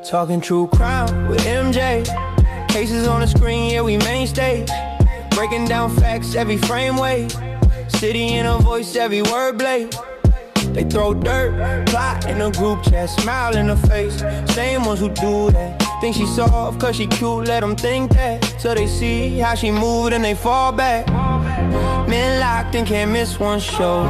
Talking true crime with MJ. Cases on the screen, yeah, we mainstay. Breaking down facts, every frame weight. City in a voice, every word blade. They throw dirt, plot in a group chat, smile in her face. Same ones who do that. Think she soft cause she cute, let them think that. So they see how she moved and they fall back. Men locked and can't miss one show.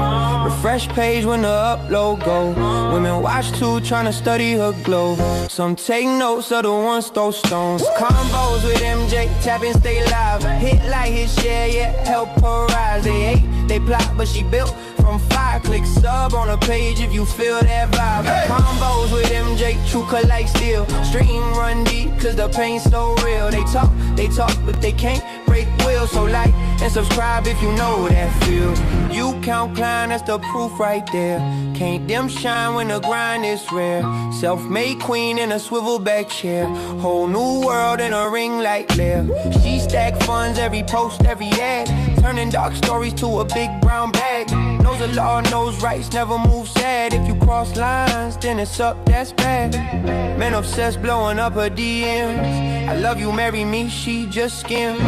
Refresh page when the upload go. Women watch too, tryna study her glow. Some take notes of the ones throw stones. Combos with MJ, tap and stay live. Hit like hit share, yeah, help her rise. They hate, they plot, but she built from fire. Click sub on a page if you feel that vibe. Combos with MJ, true cut like steel. Stream run deep, cause the pain's so real. They talk, but they can't break will. So like and subscribe if you know that feel. You count climb, that's the proof right there. Can't dim shine when the grind is rare. Self-made queen in a swivel back chair. Whole new world in a ring light glare. She stack funds, every post, every ad. Turning dark stories to a big brown bag. Knows the law, knows rights, never move sad. If you cross lines, then it's up, that's bad. Men obsessed, blowing up her DMs. I love you, marry me, she just skims.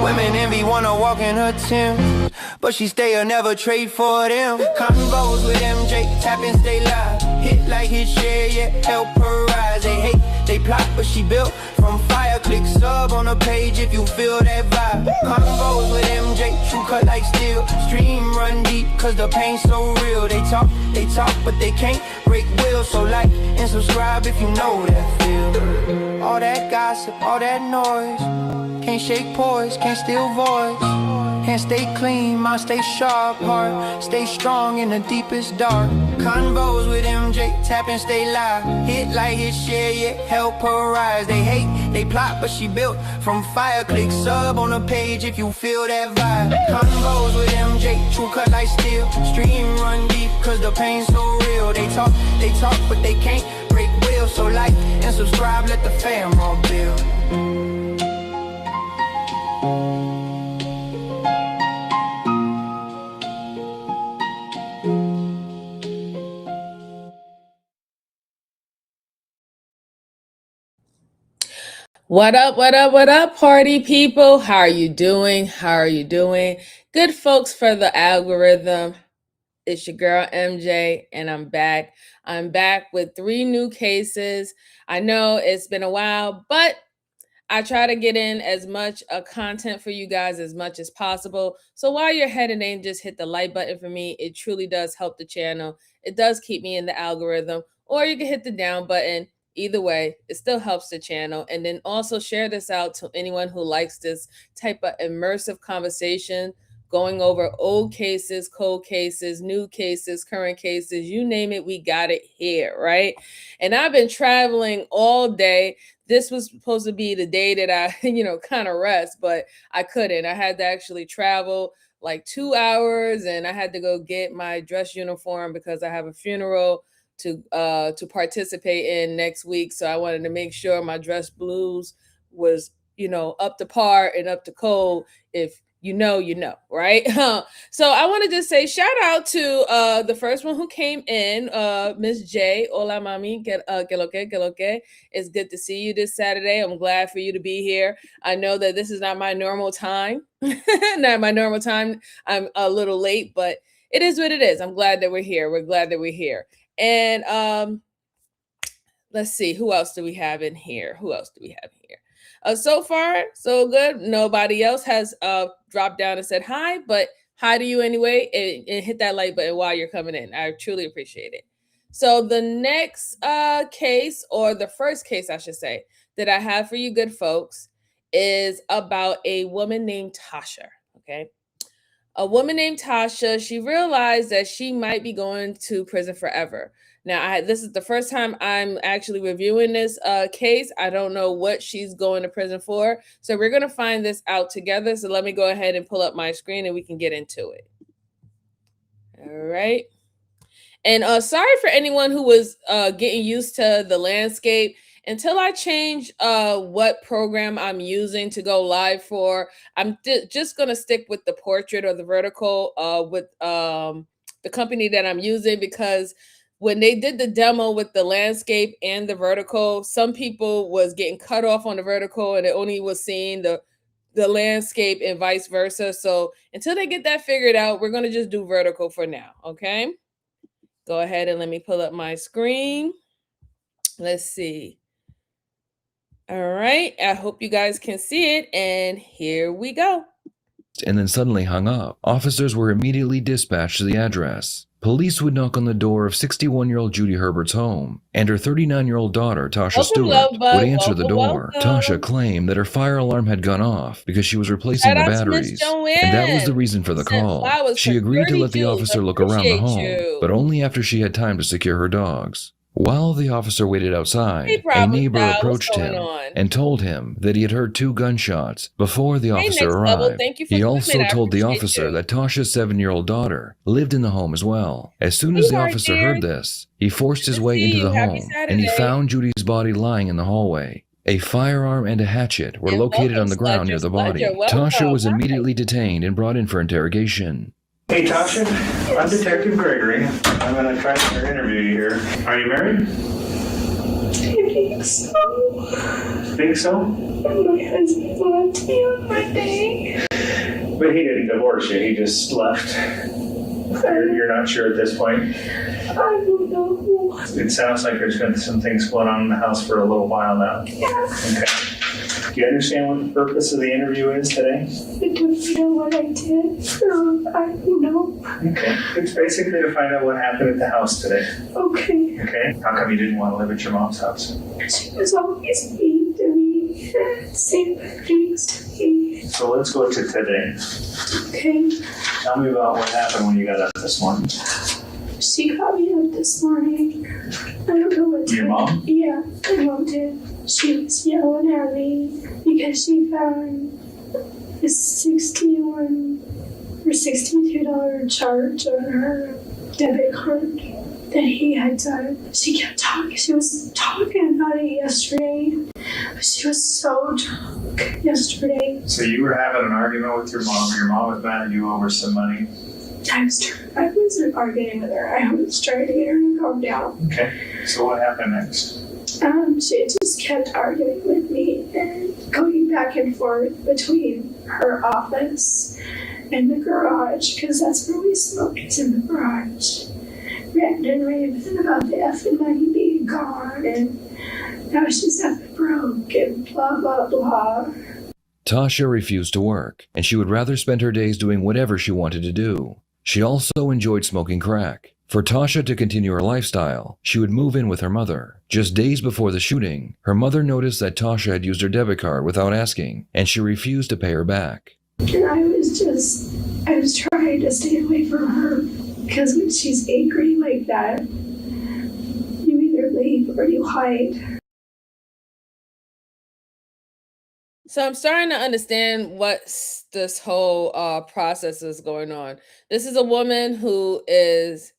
Women envy, wanna walk in her Timbs, but she stay or never trade for them. Convos with MJ, tap and stay live. Hit like hit share, yeah, help her rise. They hate, they plot, but she built from fire. Click sub on a page if you feel that vibe. Convos with MJ, true cut like steel. Stream run deep, cause the pain's so real. They talk, but they can't break will. So like and subscribe if you know that feel. All that gossip, all that noise. Can't shake poise, can't steal voice. Can't stay clean, mind stay sharp. Heart stay strong in the deepest dark. Convos with MJ, tap and stay live. Hit like hit share, yeah, help her rise. They hate, they plot, but she built from fire. Click sub on a page if you feel that vibe. Convos with MJ, true cut like steel. Stream run deep, cause the pain's so real. They talk, but they can't break will. So like and subscribe, let the fam all build. What up, what up, what up, party people? How are you doing? How are you doing? Good folks for the algorithm. It's your girl MJ, and I'm back. I'm back with 3 new cases. I know it's been a while, but I try to get in as much content for you guys as much as possible. So while you're heading in, just hit the like button for me. It truly does help the channel. It does keep me in the algorithm. Or you can hit the down button. Either way, it still helps the channel. And then also share this out to anyone who likes this type of immersive conversation, going over old cases, cold cases, new cases, current cases, you name it, we got it here, right? And I've been traveling all day. This was supposed to be the day that I, kind of rest, but I couldn't. I had to actually travel like 2 hours, and I had to go get my dress uniform because I have a funeral to participate in next week. So I wanted to make sure my dress blues was, up to par and up to code. If you know, right? So I want to just say shout out to the first one who came in, Miss J. Hola, mami. Que lo que. It's good to see you this Saturday. I'm glad for you to be here. I know that this is not my normal time. Not my normal time. I'm a little late, but it is what it is. I'm glad that we're here. We're glad that we're here. And let's see, who else do we have in here? So far, so good. Nobody else has dropped down and said hi, but hi to you anyway, and hit that like button while you're coming in. I truly appreciate it. So the next case, or the first case, I should say, that I have for you good folks is about a woman named Tasha, okay? A woman named Tasha, she realized that she might be going to prison forever. Now, this is the first time I'm actually reviewing this case. I don't know what she's going to prison for. So we're going to find this out together. So let me go ahead and pull up my screen and we can get into it. All right. And sorry for anyone who was getting used to the landscape. Until I change what program I'm using to go live for, I'm just going to stick with the portrait or the vertical with the company that I'm using, because when they did the demo with the landscape and the vertical, some people was getting cut off on the vertical and it only was seeing the landscape and vice versa. So until they get that figured out, we're going to just do vertical for now. Okay. Go ahead and let me pull up my screen. Let's see. All right. I hope you guys can see it. And here we go. And then suddenly hung up. Officers were immediately dispatched to the address. Police would knock on the door of 61-year-old Judy Herbert's home, and her 39-year-old daughter, Tasha Stewart, would answer the door. Tasha claimed that her fire alarm had gone off because she was replacing the batteries, and that was the reason for the call. She agreed to let the officer look around the home, but only after she had time to secure her dogs. While the officer waited outside, a neighbor approached him and told him that he had heard 2 gunshots before the officer arrived. He also told the officer that Tasha's 7-year-old daughter lived in the home as well. As soon as the officer heard this, he forced his way into the home, and he found Judy's body lying in the hallway. A firearm and a hatchet were located on the ground near the body. Tasha was immediately detained and brought in for interrogation. Hey Tasha, I'm Detective Gregory. I'm going to try to interview you here. Are you married? I think so. Think so? My husband left me on Monday. But he didn't divorce you, he just left. You're not sure at this point? I don't know. It sounds like there's been some things going on in the house for a little while now. Yeah. Okay. Do you understand what the purpose of the interview is today? I don't know what I did. I don't know. Okay. It's basically to find out what happened at the house today. Okay. Okay. How come you didn't want to live at your mom's house? She was always mean to me and saying things to me. So let's go to today. Okay. Tell me about what happened when you got up this morning. She got me up this morning. I don't know what time. Your mom? Yeah, my mom did. She was yelling at me because she found a $61 or $62 charge on her debit card that he had done. She kept talking. She was talking about it yesterday. She was so drunk yesterday. So you were having an argument with your mom. Your mom was mad at you over some money. I wasn't arguing with her. I was trying to get her to calm down. Okay. So what happened next? She just kept arguing with me and going back and forth between her office and the garage, because that's where we smoke. It's in the garage. Ranting and raving about the effing money being gone, and now she's effing broke and blah, blah, blah. Tasha refused to work, and she would rather spend her days doing whatever she wanted to do. She also enjoyed smoking crack. For Tasha to continue her lifestyle, she would move in with her mother. Just days before the shooting, her mother noticed that Tasha had used her debit card without asking, and she refused to pay her back. And I was trying to stay away from her, because when she's angry like that, you either leave or you hide. So I'm starting to understand what this whole process is going on. This is a woman who is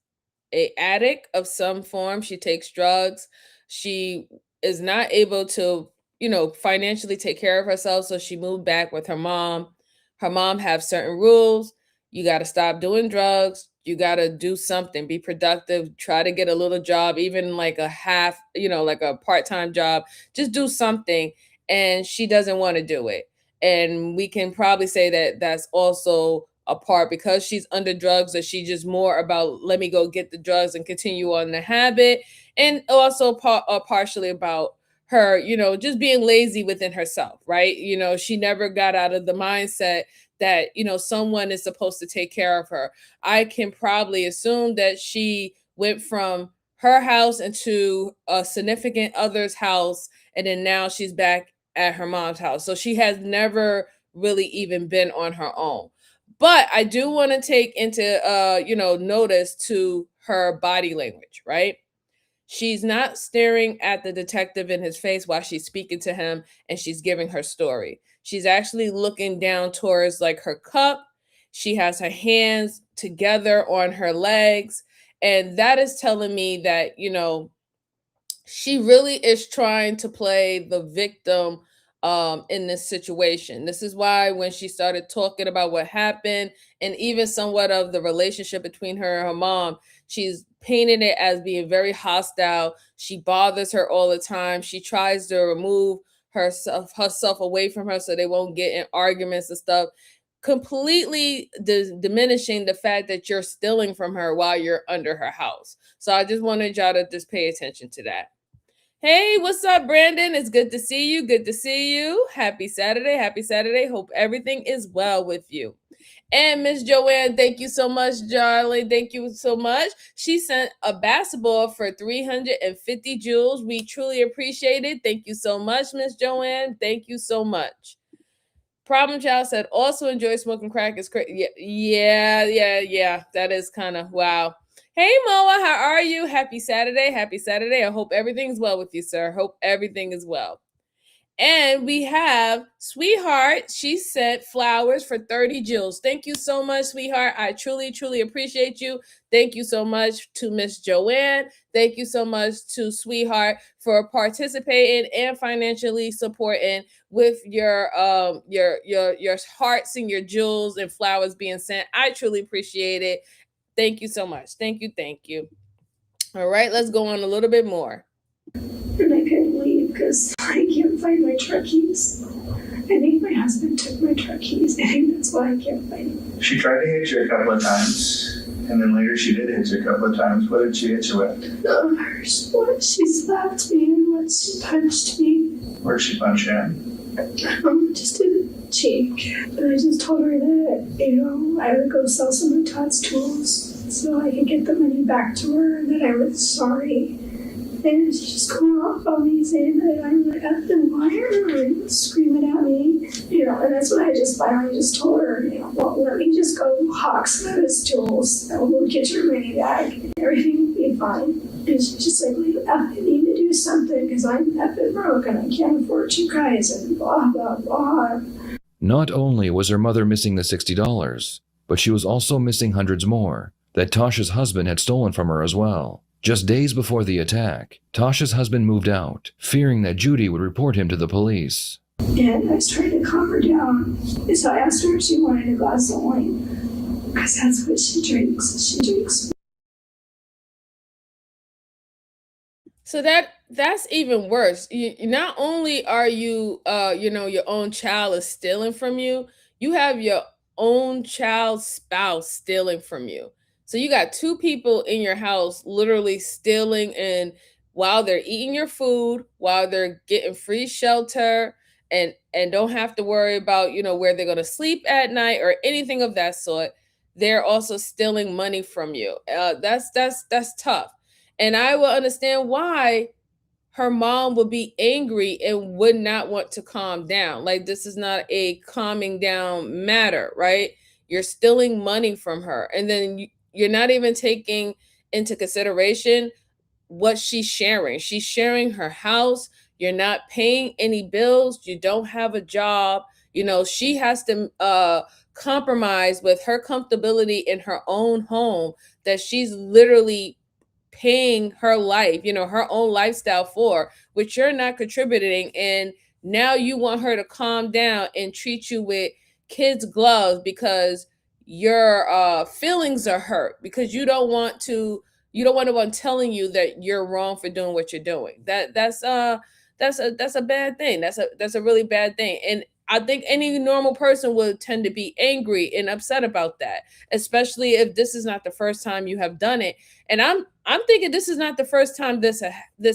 an addict of some form. She takes drugs. She is not able to, financially take care of herself. So she moved back with her mom. Her mom have certain rules. You got to stop doing drugs. You got to do something, be productive, try to get a little job, even like a half, like a part-time job, just do something. And she doesn't want to do it. And we can probably say that that's also a part because she's under drugs, that she just more about, let me go get the drugs and continue on the habit. And also partially about her, just being lazy within herself, right? She never got out of the mindset that, someone is supposed to take care of her. I can probably assume that she went from her house into a significant other's house, and then now she's back at her mom's house. So she has never really even been on her own. But I do want to take into, notice to her body language, right? She's not staring at the detective in his face while she's speaking to him and she's giving her story. She's actually looking down towards like her cup. She has her hands together on her legs. And that is telling me that, she really is trying to play the victim in this situation. This is why when she started talking about what happened and even somewhat of the relationship between her and her mom, she's painted it as being very hostile. She bothers her all the time. She tries to remove herself away from her so they won't get in arguments and stuff, completely diminishing the fact that you're stealing from her while you're under her house. So I just wanted y'all to just pay attention to that. Hey, what's up, Brandon? It's good to see you. Good to see you. Happy Saturday. Happy Saturday. Hope everything is well with you. And Miss Joanne, thank you so much, darling. Thank you so much. She sent a basketball for 350 joules. We truly appreciate it. Thank you so much, Miss Joanne. Thank you so much. Problem Child said, also enjoy smoking crack. Is crazy. Yeah. That is kind of wow. Hey, Moa, how are you? Happy Saturday. Happy Saturday. I hope everything's well with you, sir. Hope everything is well. And we have Sweetheart. She sent flowers for 30 joules. Thank you so much, Sweetheart. I truly, truly appreciate you. Thank you so much to Miss Joanne. Thank you so much to Sweetheart for participating and financially supporting with your hearts and your jewels and flowers being sent. I truly appreciate it. Thank you so much. Thank you. All right, let's go on a little bit more. And I couldn't leave because I can't find my truck keys. I think my husband took my truck keys. I think that's why I can't find them. She tried to hit you a couple of times, and then later she did hit you a couple of times. What did she hit you with? What she slapped me and what she punched me. Where'd she punch you in? Just in the cheek. And I just told her that, I would go sell some of Todd's tools so I could get the money back to her and that I was sorry. And she's just going off on me saying that I'm an effing liar and screaming at me, and that's when I just finally just told her, well, let me just go hawk some of his tools and we'll get your money back and everything will be fine. And she's just like, well, you effing need to do something because I'm effing broke and I can't afford you guys and blah, blah, blah. Not only was her mother missing the $60, but she was also missing hundreds more that Tasha's husband had stolen from her as well. Just days before the attack, Tasha's husband moved out, fearing that Judy would report him to the police. And I was trying to calm her down. And so I asked her if she wanted a glass of wine, because that's what she drinks. She drinks. So that's even worse. Not only are you, your own child is stealing from you, you have your own child's spouse stealing from you. So you got two people in your house literally stealing, and while they're eating your food, while they're getting free shelter and don't have to worry about, where they're going to sleep at night or anything of that sort, they're also stealing money from you. That's tough. And I will understand why her mom would be angry and would not want to calm down. Like, this is not a calming down matter, right? You're stealing money from her. And then you're not even taking into consideration what she's sharing. She's sharing her house. You're not paying any bills. You don't have a job. She has to compromise with her comfortability in her own home that she's literally paying her life, her own lifestyle for, which you're not contributing. And now you want her to calm down and treat you with kids' gloves because your feelings are hurt, because you don't want anyone telling you that you're wrong for doing what you're doing. That's a bad thing. That's a really bad thing. And I think any normal person would tend to be angry and upset about that, especially if this is not the first time you have done it. And I'm thinking this is not the first time this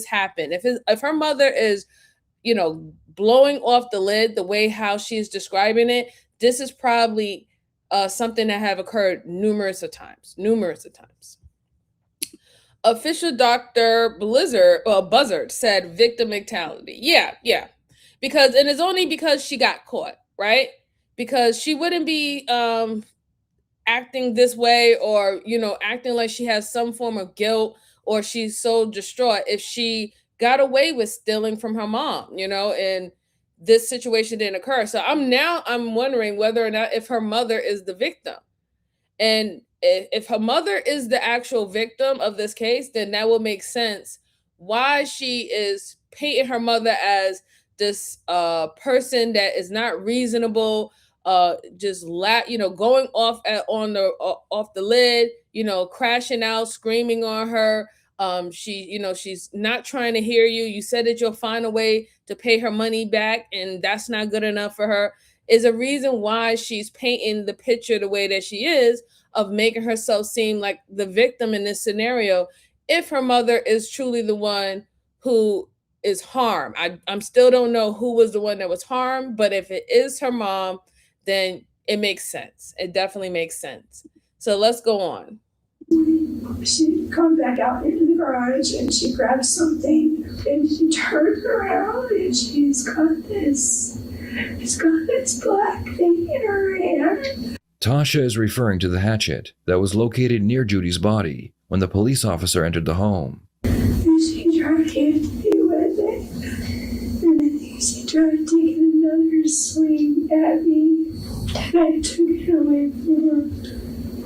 happened. If her mother is, blowing off the lid the way how she's describing it, this is probably something that have occurred numerous of times. Official Dr. Buzzard said victim mentality. Yeah. Because, and it's only because she got caught, right? Because she wouldn't be acting this way or, acting like she has some form of guilt or she's so distraught if she got away with stealing from her mom, and this situation didn't occur. So I'm wondering whether or not if her mother is the victim. And if her mother is the actual victim of this case, then that will make sense why she is painting her mother as this person that is not reasonable, just going off off the lid, crashing out, screaming on her. She's not trying to hear you. You said that you'll find a way to pay her money back, and that's not good enough for her. Is a reason why she's painting the picture the way that she is, of making herself seem like the victim in this scenario, if her mother is truly the one who is harmed. I still don't know who was the one that was harmed, but if it is her mom, then it makes sense. It definitely makes sense. So let's go on. She comes back out into the garage and she grabs something and she turns around and she's got this black thing in her hand. Tasha is referring to the hatchet that was located near Judy's body when the police officer entered the home. And she tried to hit me with it. And I think she tried taking another swing at me. And I took it away from her.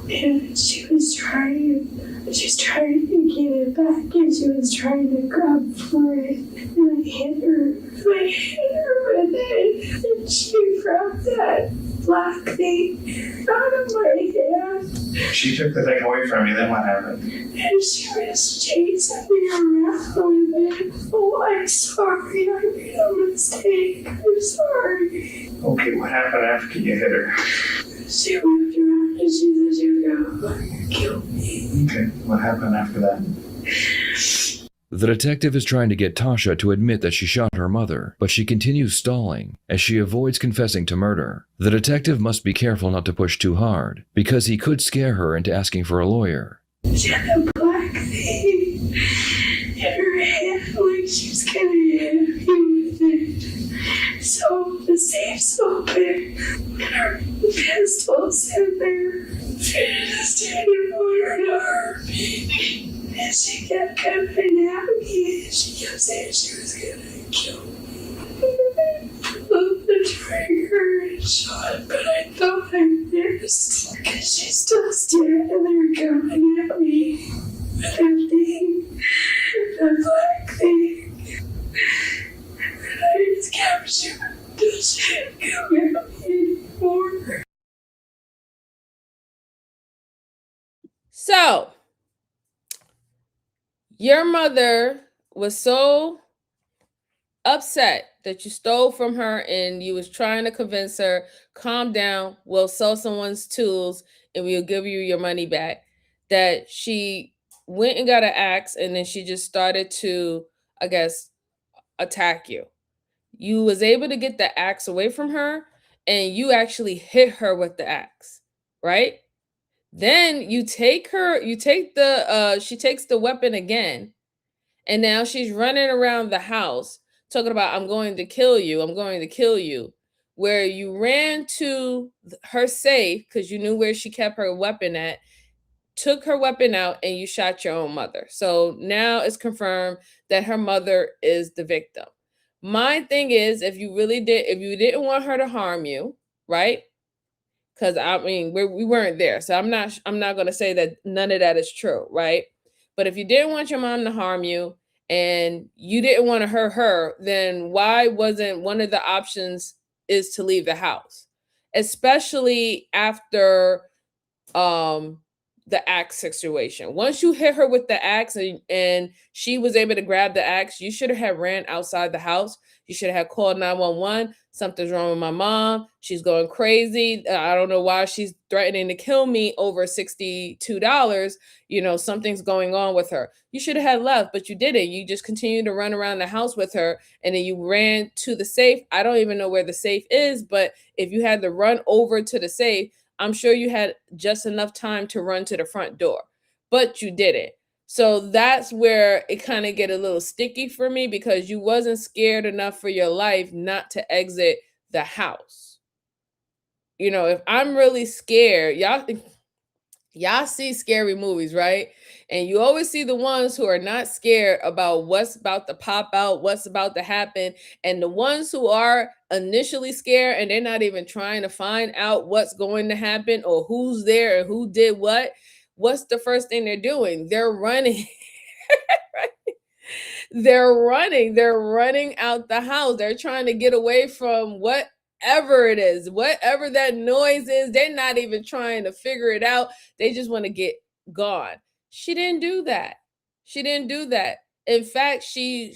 And she was trying to get it back, and she was trying to grab for it. And I hit her with it, and she grabbed that black thing out of my hand. She took the thing away from you, then what happened? And she was chasing me around with it. Oh, I'm sorry, I made a mistake. I'm sorry. Okay, what happened after you hit her? She whipped around and she said she was gonna kill me. Okay, what happened after that? The detective is trying to get Tasha to admit that she shot her mother, but she continues stalling as she avoids confessing to murder. The detective must be careful not to push too hard, because he could scare her into asking for a lawyer. She had a black thing in her hand like she was gonna hit me with it. So the safe's open and her pistol's in there. She didn't want her to hurt me. And she kept coming at me and she kept saying she was gonna kill me. I pulled the trigger and shot, but I thought I missed. Because she's still standing there coming at me with that thing, that black thing. And I just kept shooting until she didn't come at me anymore. So, your mother was so upset that you stole from her and you was trying to convince her, calm down, we'll sell someone's tools and we'll give you your money back, that she went and got an axe and then she just started to, I guess, attack you. You was able to get the axe away from her and you actually hit her with the axe, right? Then she takes the weapon again, and now she's running around the house talking about, I'm going to kill you, where you ran to her safe because you knew where she kept her weapon at, took her weapon out, and you shot your own mother. So now it's confirmed that her mother is the victim. My thing is, if you didn't want her to harm you, right? Because I mean, we weren't there, so I'm not going to say that none of that is true, right? But if you didn't want your mom to harm you and you didn't want to hurt her, then why wasn't one of the options is to leave the house, especially after the axe situation? Once you hit her with the axe and she was able to grab the axe, you should have ran outside the house. You should have called 911. Something's wrong with my mom. She's going crazy. I don't know why she's threatening to kill me over $62. Something's going on with her. You should have had left, but you didn't. You just continued to run around the house with her, and then you ran to the safe. I don't even know where the safe is, but if you had to run over to the safe, I'm sure you had just enough time to run to the front door, but you didn't. So that's where it kind of get a little sticky for me, because you wasn't scared enough for your life not to exit the house. If I'm really scared, y'all see scary movies, right? And you always see the ones who are not scared about what's about to pop out, what's about to happen. And the ones who are initially scared and they're not even trying to find out what's going to happen or who's there and who did what, what's the first thing they're doing? They're running. Right? They're running out the house. They're trying to get away from what whatever it is, whatever that noise is, they're not even trying to figure it out. They just want to get gone. She didn't do that. She didn't do that. In fact, she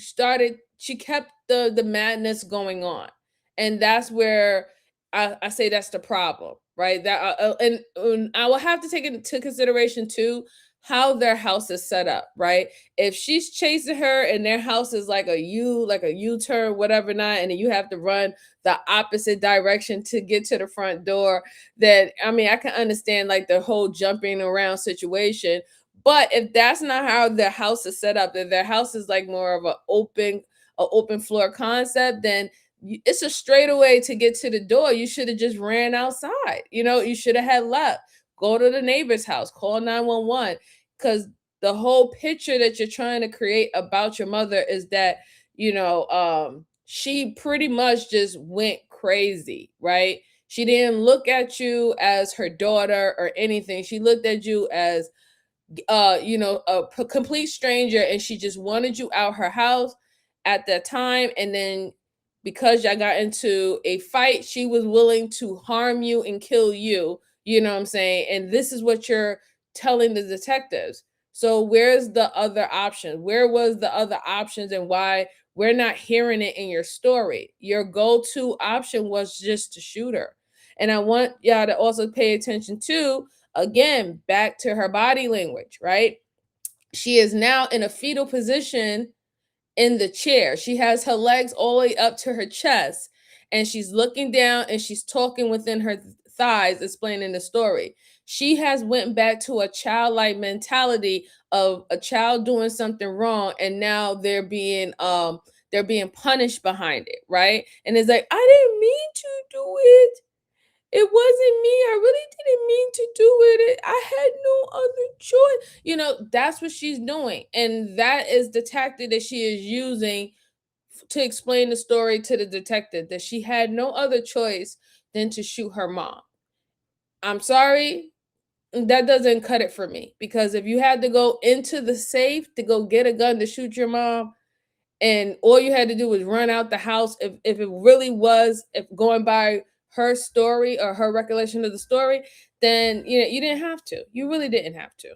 kept the madness going on. And that's where I say that's the problem, right? That and I will have to take into consideration too how their house is set up, right? If she's chasing her and their house is like a U-turn, whatever not, and then you have to run the opposite direction to get to the front door, then I mean I can understand like the whole jumping around situation. But if that's not how their house is set up, if their house is like more of an open floor concept, then it's a straightaway to get to the door. You should have just ran outside. You should have had left. Go to the neighbor's house, call 911, because the whole picture that you're trying to create about your mother is that, she pretty much just went crazy, right? She didn't look at you as her daughter or anything. She looked at you as a complete stranger, and she just wanted you out her house at that time. And then because y'all got into a fight, she was willing to harm you and kill you. You know what I'm saying? And this is what you're telling the detectives. So where's the other option? Where was the other options, and why we're not hearing it in your story? Your go-to option was just to shoot her. And I want y'all to also pay attention to, again, back to her body language, right? She is now in a fetal position in the chair. She has her legs all the way up to her chest, and she's looking down and she's talking within her thighs, explaining the story. She has went back to a childlike mentality of a child doing something wrong, and now they're being punished behind it, right? And it's like, I didn't mean to do it. It wasn't me. I really didn't mean to do it. I had no other choice. That's what she's doing. And that is the tactic that she is using to explain the story to the detective, that she had no other choice than to shoot her mom. I'm sorry, that doesn't cut it for me. Because if you had to go into the safe to go get a gun to shoot your mom, and all you had to do was run out the house, if it really was, if going by her story or her recollection of the story, then you didn't have to. You really didn't have to.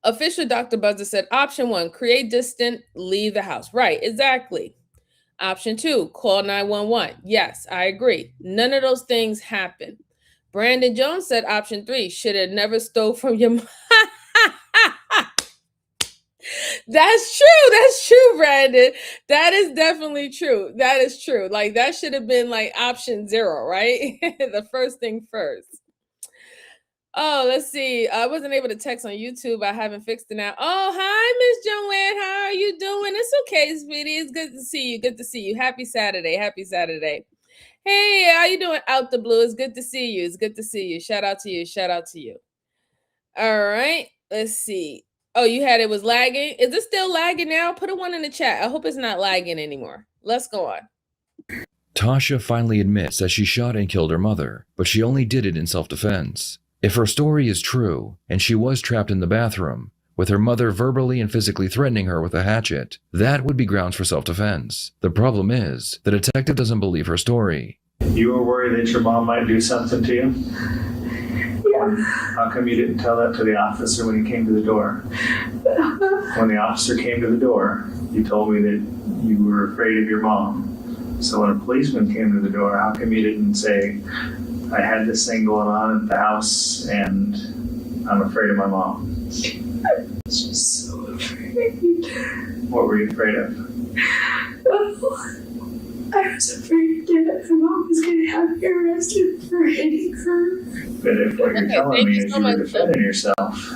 Official Dr. Buzzer said, option 1, create distant, leave the house. Right, exactly. Option 2, call 911. Yes, I agree. None of those things happen. Brandon Jones said option 3, should have never stole from your mom. That's true, Brandon. That is definitely true. That is true. Like, that should have been like option 0, right? The first thing first. Oh, let's see. I wasn't able to text on YouTube. I haven't fixed it now. Oh, hi, Miss Joanne. How are you doing? It's okay, sweetie. It's good to see you. Good to see you. Happy Saturday. Happy Saturday. Hey, how you doing out the blue? It's good to see you. It's good to see you. Shout out to you. Shout out to you. All right. Let's see. Oh, you had it was lagging. Is it still lagging now? Put a 1 in the chat. I hope it's not lagging anymore. Let's go on. Tasha finally admits that she shot and killed her mother, but she only did it in self-defense. If her story is true, and she was trapped in the bathroom, with her mother verbally and physically threatening her with a hatchet, that would be grounds for self-defense. The problem is, the detective doesn't believe her story. You were worried that your mom might do something to you? Yeah. How come you didn't tell that to the officer when he came to the door? When the officer came to the door, you told me that you were afraid of your mom. So when a policeman came to the door, how come you didn't say, I had this thing going on at the house and I'm afraid of my mom? I was just so afraid. What were you afraid of? Well, I was afraid that my mom was going to have me arrested for hitting her. But if what you're telling me is you were defending yourself,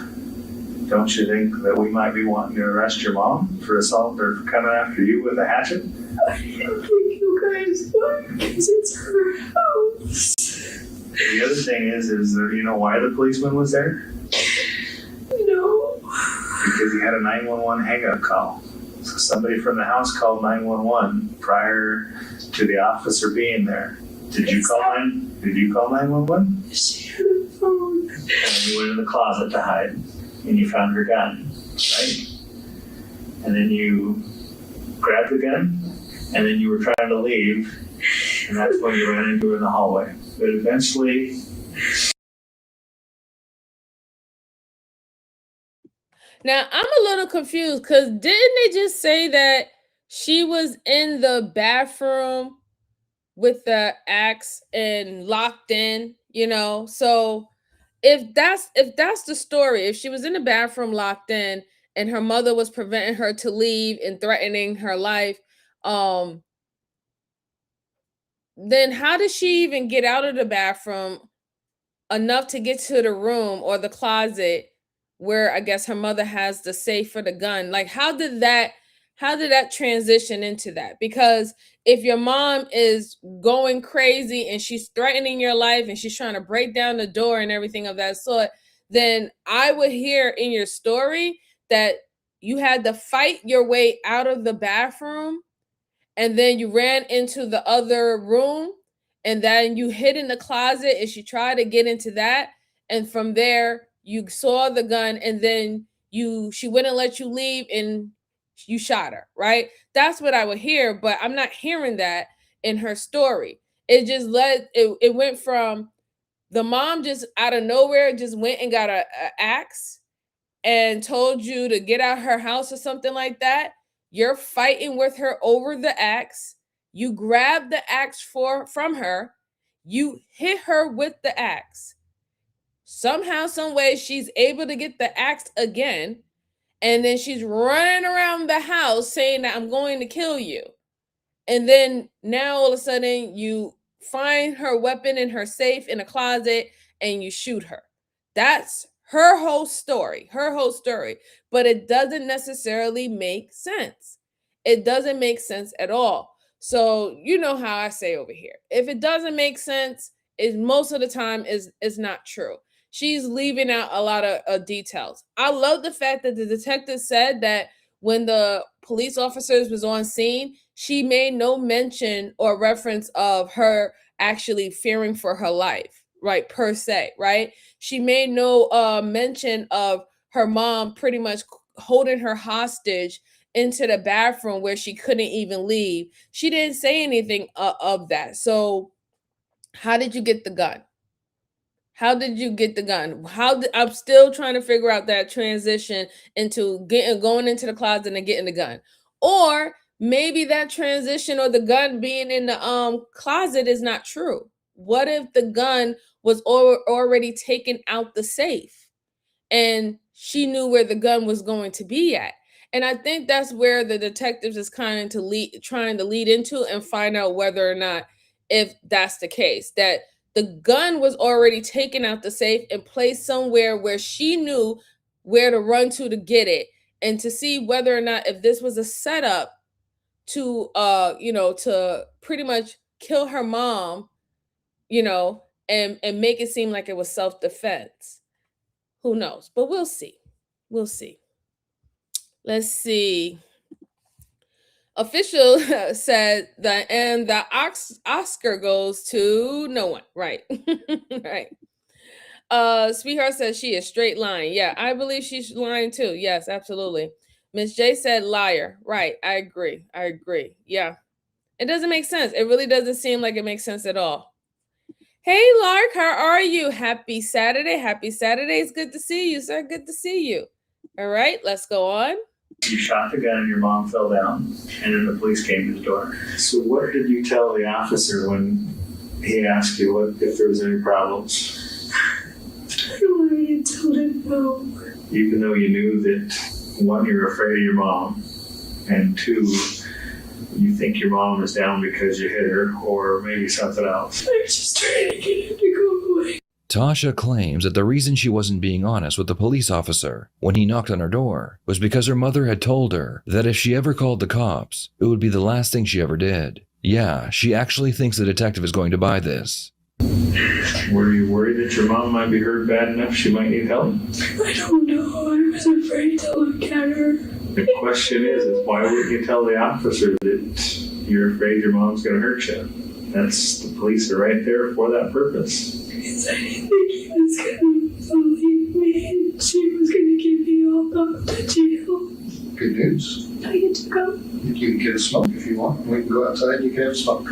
don't you think that we might be wanting to arrest your mom for assault or for coming after you with a hatchet? I didn't think you guys would, because it's her house. The other thing is there, you know why the policeman was there? No. Because he had a 911 hang-up call. So somebody from the house called 911 prior to the officer being there. Did you call 911? She had a phone. And you went in the closet to hide, and you found her gun, right? And then you grabbed the gun, and then you were trying to leave, And that's when you ran into her in the hallway. But eventually, now I'm a little confused because didn't they just say that she was in the bathroom with the axe and locked in, you know? So if that's the story, if she was in the bathroom locked in and her mother was preventing her to leave and threatening her life, then how did she even get out of the bathroom enough to get to the room or the closet where I guess her mother has the safe for the gun? Like how did that transition into that? Because if your mom is going crazy and she's threatening your life and she's trying to break down the door and everything of that sort, then I would hear in your story that you had to fight your way out of the bathroom and then you ran into the other room and then you hid in the closet and she tried to get into that, and from there you saw the gun and then she wouldn't let you leave and you shot her, right? That's what I would hear, but I'm not hearing that in her story. It went from the mom just out of nowhere just went and got a axe and told you to get out her house or something like that. You're fighting with her over the axe. You grab the axe from her. You hit her with the axe. Somehow, some way, she's able to get the axe again. And then she's running around the house saying that I'm going to kill you. And then now all of a sudden you find her weapon in her safe in a closet and you shoot her. That's her whole story, but it doesn't necessarily make sense. It doesn't make sense at all. So you know how I say over here, if it doesn't make sense, is most of the time is not true. She's leaving out a lot of details. I love the fact that the detective said that when the police officers was on scene, she made no mention or reference of her actually fearing for her life, right, per se, right? She made no mention of her mom pretty much holding her hostage into the bathroom where she couldn't even leave. She didn't say anything of that. So how did you get the gun? How did you get the gun? I'm still trying to figure out that transition into going into the closet and getting the gun. Or maybe that transition or the gun being in the closet is not true. What if the gun was already taken out the safe and she knew where the gun was going to be at? And I think that's where the detectives is trying to lead into and find out whether or not if that's the case, that the gun was already taken out the safe and placed somewhere where she knew where to run to get it, and to see whether or not if this was a setup to to pretty much kill her mom, and make it seem like it was self-defense. Who knows? But we'll see. We'll see. Let's see. Official said that, and the Oscar goes to no one. Right. Right. Sweetheart says she is straight lying. Yeah, I believe she's lying too. Yes, absolutely. Miss J said liar. Right. I agree. Yeah. It doesn't make sense. It really doesn't seem like it makes sense at all. Hey, Lark, how are you? Happy Saturday. Happy Saturday. It's good to see you, sir. Good to see you. All right, let's go on. You shot the gun and your mom fell down, and then the police came to the door. So what did you tell the officer when he asked you if there was any problems? I already told him no. Even though you knew that, one, you're afraid of your mom, and two, you think your mom is down because you hit her, or maybe something else. I was just trying to get him to go away. Tasha claims that the reason she wasn't being honest with the police officer when he knocked on her door was because her mother had told her that if she ever called the cops, it would be the last thing she ever did. Yeah, she actually thinks the detective is going to buy this. Were you worried that your mom might be hurt bad enough she might need help? I don't know. I was afraid to look at her. The question is why wouldn't you tell the officer that you're afraid your mom's going to hurt you? The police are right there for that purpose. Because I didn't think he was going to believe me and she was going to get me all up to jail. Good news. I get to go. You can get a smoke if you want. We can go outside and you can have a smoke.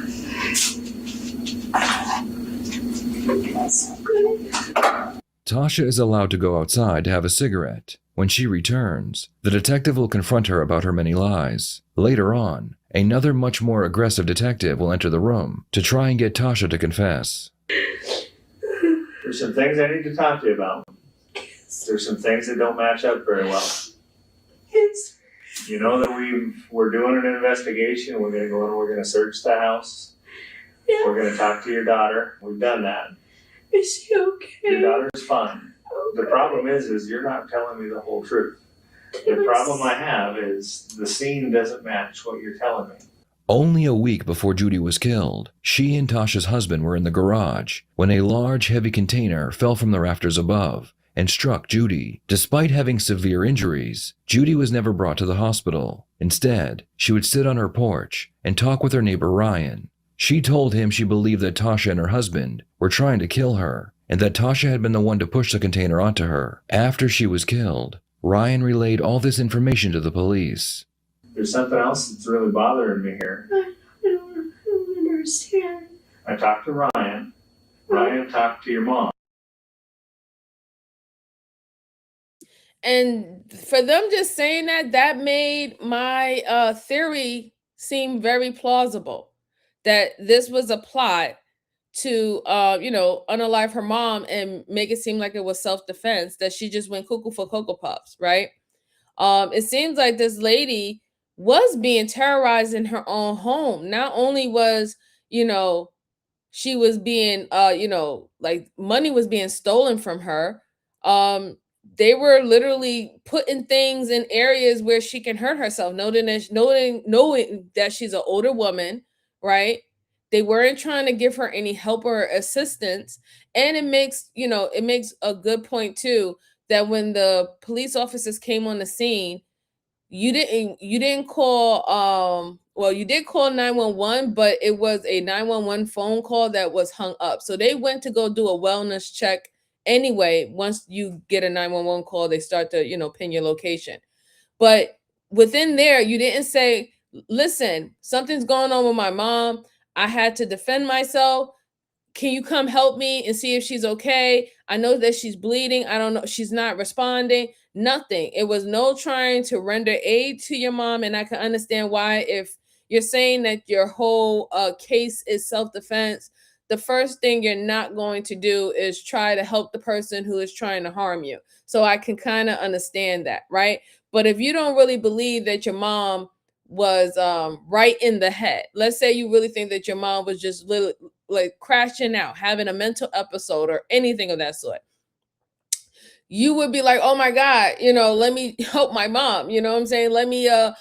Tasha is allowed to go outside to have a cigarette. When she returns, the detective will confront her about her many lies. Later on, another much more aggressive detective will enter the room to try and get Tasha to confess. There's some things I need to talk to you about. There's some things that don't match up very well. Yes. You know that we're doing an investigation. We're going to go and we're going to search the house. Yeah. We're going to talk to your daughter. We've done that. Is she okay? Your daughter's fine. The problem is you're not telling me the whole truth. The problem I have is the scene doesn't match what you're telling me. Only a week before Judy was killed, she and Tasha's husband were in the garage when a large, heavy container fell from the rafters above and struck Judy. Despite having severe injuries, Judy was never brought to the hospital. Instead, she would sit on her porch and talk with her neighbor Ryan. She told him she believed that Tasha and her husband were trying to kill her, and that Tasha had been the one to push the container onto her. After she was killed, Ryan relayed all this information to the police. There's something else that's really bothering me here. I don't understand. I talked to Ryan. Ryan talked to your mom. And for them just saying that made my theory seem very plausible. That this was a plot to unalive her mom and make it seem like it was self-defense, that she just went cuckoo for Cocoa Puffs, right? It seems like this lady was being terrorized in her own home. Not only was, she was being like money was being stolen from her. They were literally putting things in areas where she can hurt herself, knowing that she's an older woman, right? They weren't trying to give her any help or assistance. And it makes a good point too, that when the police officers came on the scene, you didn't call you did call 911, but it was a 911 phone call that was hung up. So they went to go do a wellness check anyway. Once you get a 911 call, they start to pin your location. But within there, you didn't say, listen, something's going on with my mom. I had to defend myself. Can you come help me and see if she's okay? I know that she's bleeding. I don't know. She's not responding. Nothing. It was no trying to render aid to your mom. And I can understand why, if you're saying that your whole case is self-defense, the first thing you're not going to do is try to help the person who is trying to harm you. So I can kind of understand that, right? But if you don't really believe that your mom was right in the head, let's say you really think that your mom was just literally like crashing out, having a mental episode or anything of that sort, you would be like, oh my God, let me help my mom. You know what I'm saying? Let me, I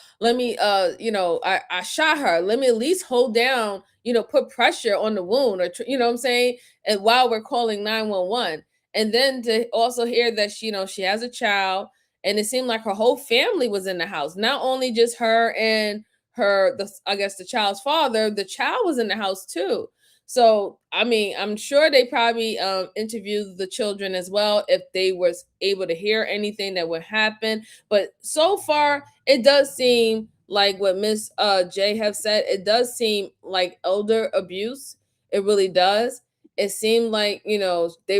shot her. Let me at least hold down, put pressure on the wound, or, you know what I'm saying? And while we're calling 911, and then to also hear that she has a child, and it seemed like her whole family was in the house, not only just her and the child's father, the child was in the house too. So, I mean, I'm sure they probably interviewed the children as well, if they was able to hear anything that would happen. But so far, it does seem like what Miss J have said. It does seem like elder abuse. It really does. It seemed like,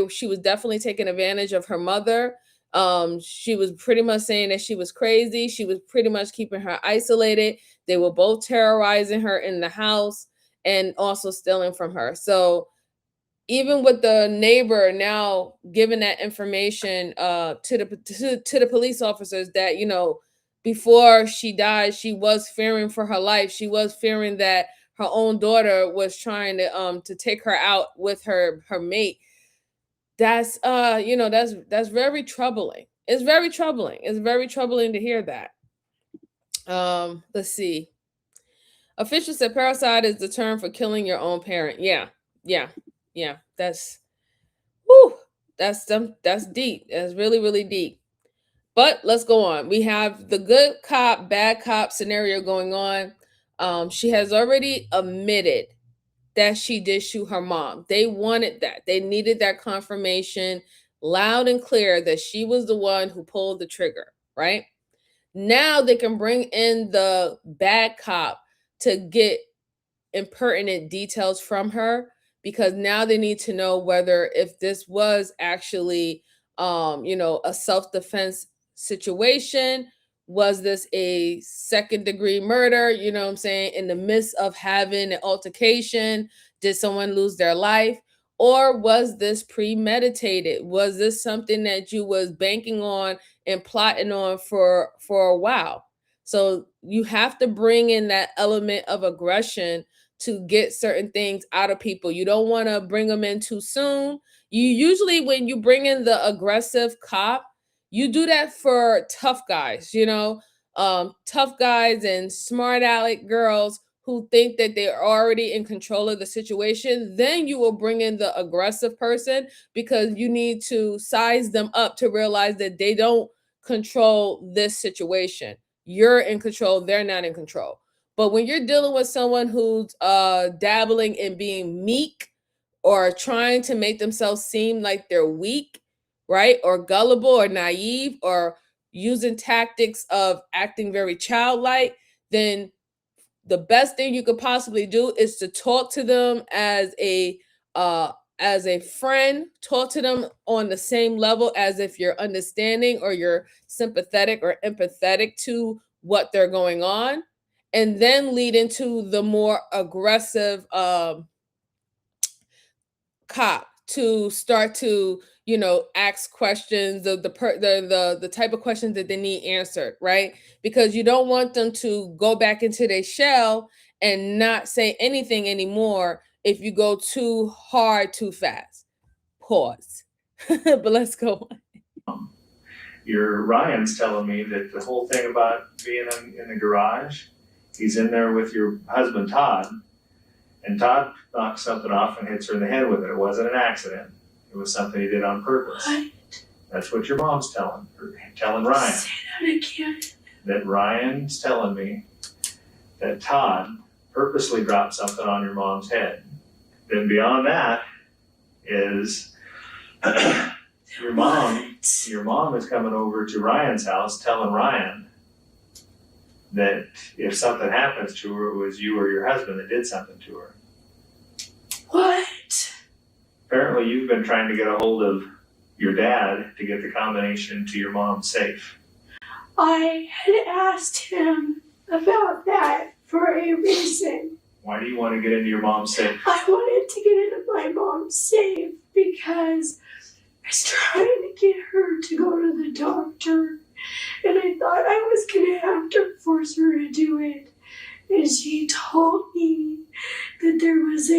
she was definitely taking advantage of her mother. She was pretty much saying that she was crazy. She was pretty much keeping her isolated. They were both terrorizing her in the house and also stealing from her. So even with the neighbor now giving that information to the police officers, that before she died, she was fearing for her life. She was fearing that her own daughter was trying to take her out with her mate. That's that's very troubling. It's very troubling. It's very troubling to hear that. Let's see. Officials said parricide is the term for killing your own parent. Yeah. That's that's deep. That's really, really deep. But let's go on. We have the good cop, bad cop scenario going on. She has already admitted that she did shoot her mom. They wanted that. They needed that confirmation loud and clear that she was the one who pulled the trigger, right? Now they can bring in the bad cop to get impertinent details from her because now they need to know whether if this was actually, a self-defense situation. Was this a second degree murder? You know what I'm saying? In the midst of having an altercation, did someone lose their life? Or was this premeditated? Was this something that you was banking on and plotting on for a while? So you have to bring in that element of aggression to get certain things out of people. You don't want to bring them in too soon. You usually, when you bring in the aggressive cop, you do that for tough guys, tough guys and smart aleck girls who think that they're already in control of the situation. Then you will bring in the aggressive person because you need to size them up to realize that they don't control this situation. You're in control, they're not in control. But when you're dealing with someone who's dabbling in being meek or trying to make themselves seem like they're weak, right? Or gullible or naive or using tactics of acting very childlike, then the best thing you could possibly do is to talk to them as a friend, talk to them on the same level as if you're understanding or you're sympathetic or empathetic to what they're going on, and then lead into the more aggressive cop to start to ask questions, the type of questions that they need answered, right? Because you don't want them to go back into their shell and not say anything anymore if you go too hard too fast. Pause. But let's go on. Your Ryan's telling me that the whole thing about being in the garage, he's in there with your husband Todd, and Todd knocks something off and hits her in the head with it. It wasn't an accident. It was something he did on purpose. What? That's what your mom's telling Ryan. Say that again. That Ryan's telling me that Todd purposely dropped something on your mom's head. Then beyond that is your mom is coming over to Ryan's house telling Ryan that if something happens to her, it was you or your husband that did something to her. What? Apparently you've been trying to get a hold of your dad to get the combination to your mom's safe. I had asked him about that for a reason. Why do you want to get into your mom's safe? I wanted to get into my mom's safe because I was trying to get her to go to the doctor, and I thought I was going to have to force her to do it. And she told me that there was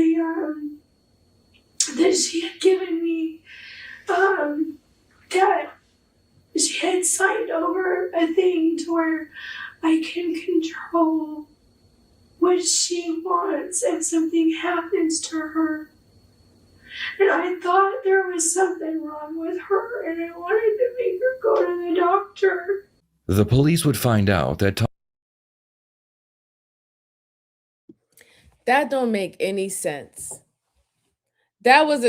that she had given me, that she had signed over a thing to where I can control what she wants if something happens to her. And I thought there was something wrong with her, and I wanted to make her go to the doctor. The police would find out that that don't make any sense. That was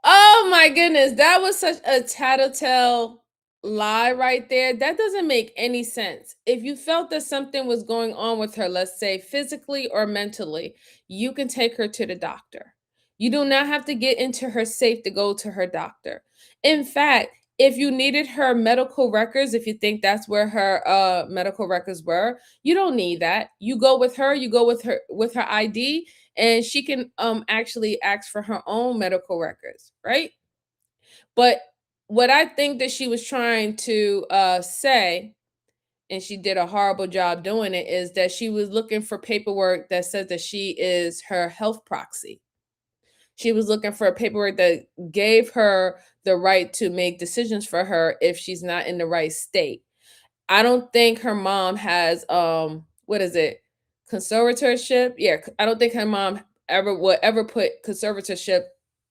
oh my goodness, that was such a tattletale lie right there. That doesn't make any sense. If you felt that something was going on with her, let's say physically or mentally, you can take her to the doctor. You do not have to get into her safe to go to her doctor. In fact, if you needed her medical records, if you think that's where her medical records were, you don't need that. You go with her ID, and she can actually ask for her own medical records, right? But what I think that she was trying to say, and she did a horrible job doing it, is that she was looking for paperwork that says that she is her health proxy. She was looking for a paperwork that gave her the right to make decisions for her if she's not in the right state. I don't think her mom has conservatorship. Yeah, I don't think her mom would ever put conservatorship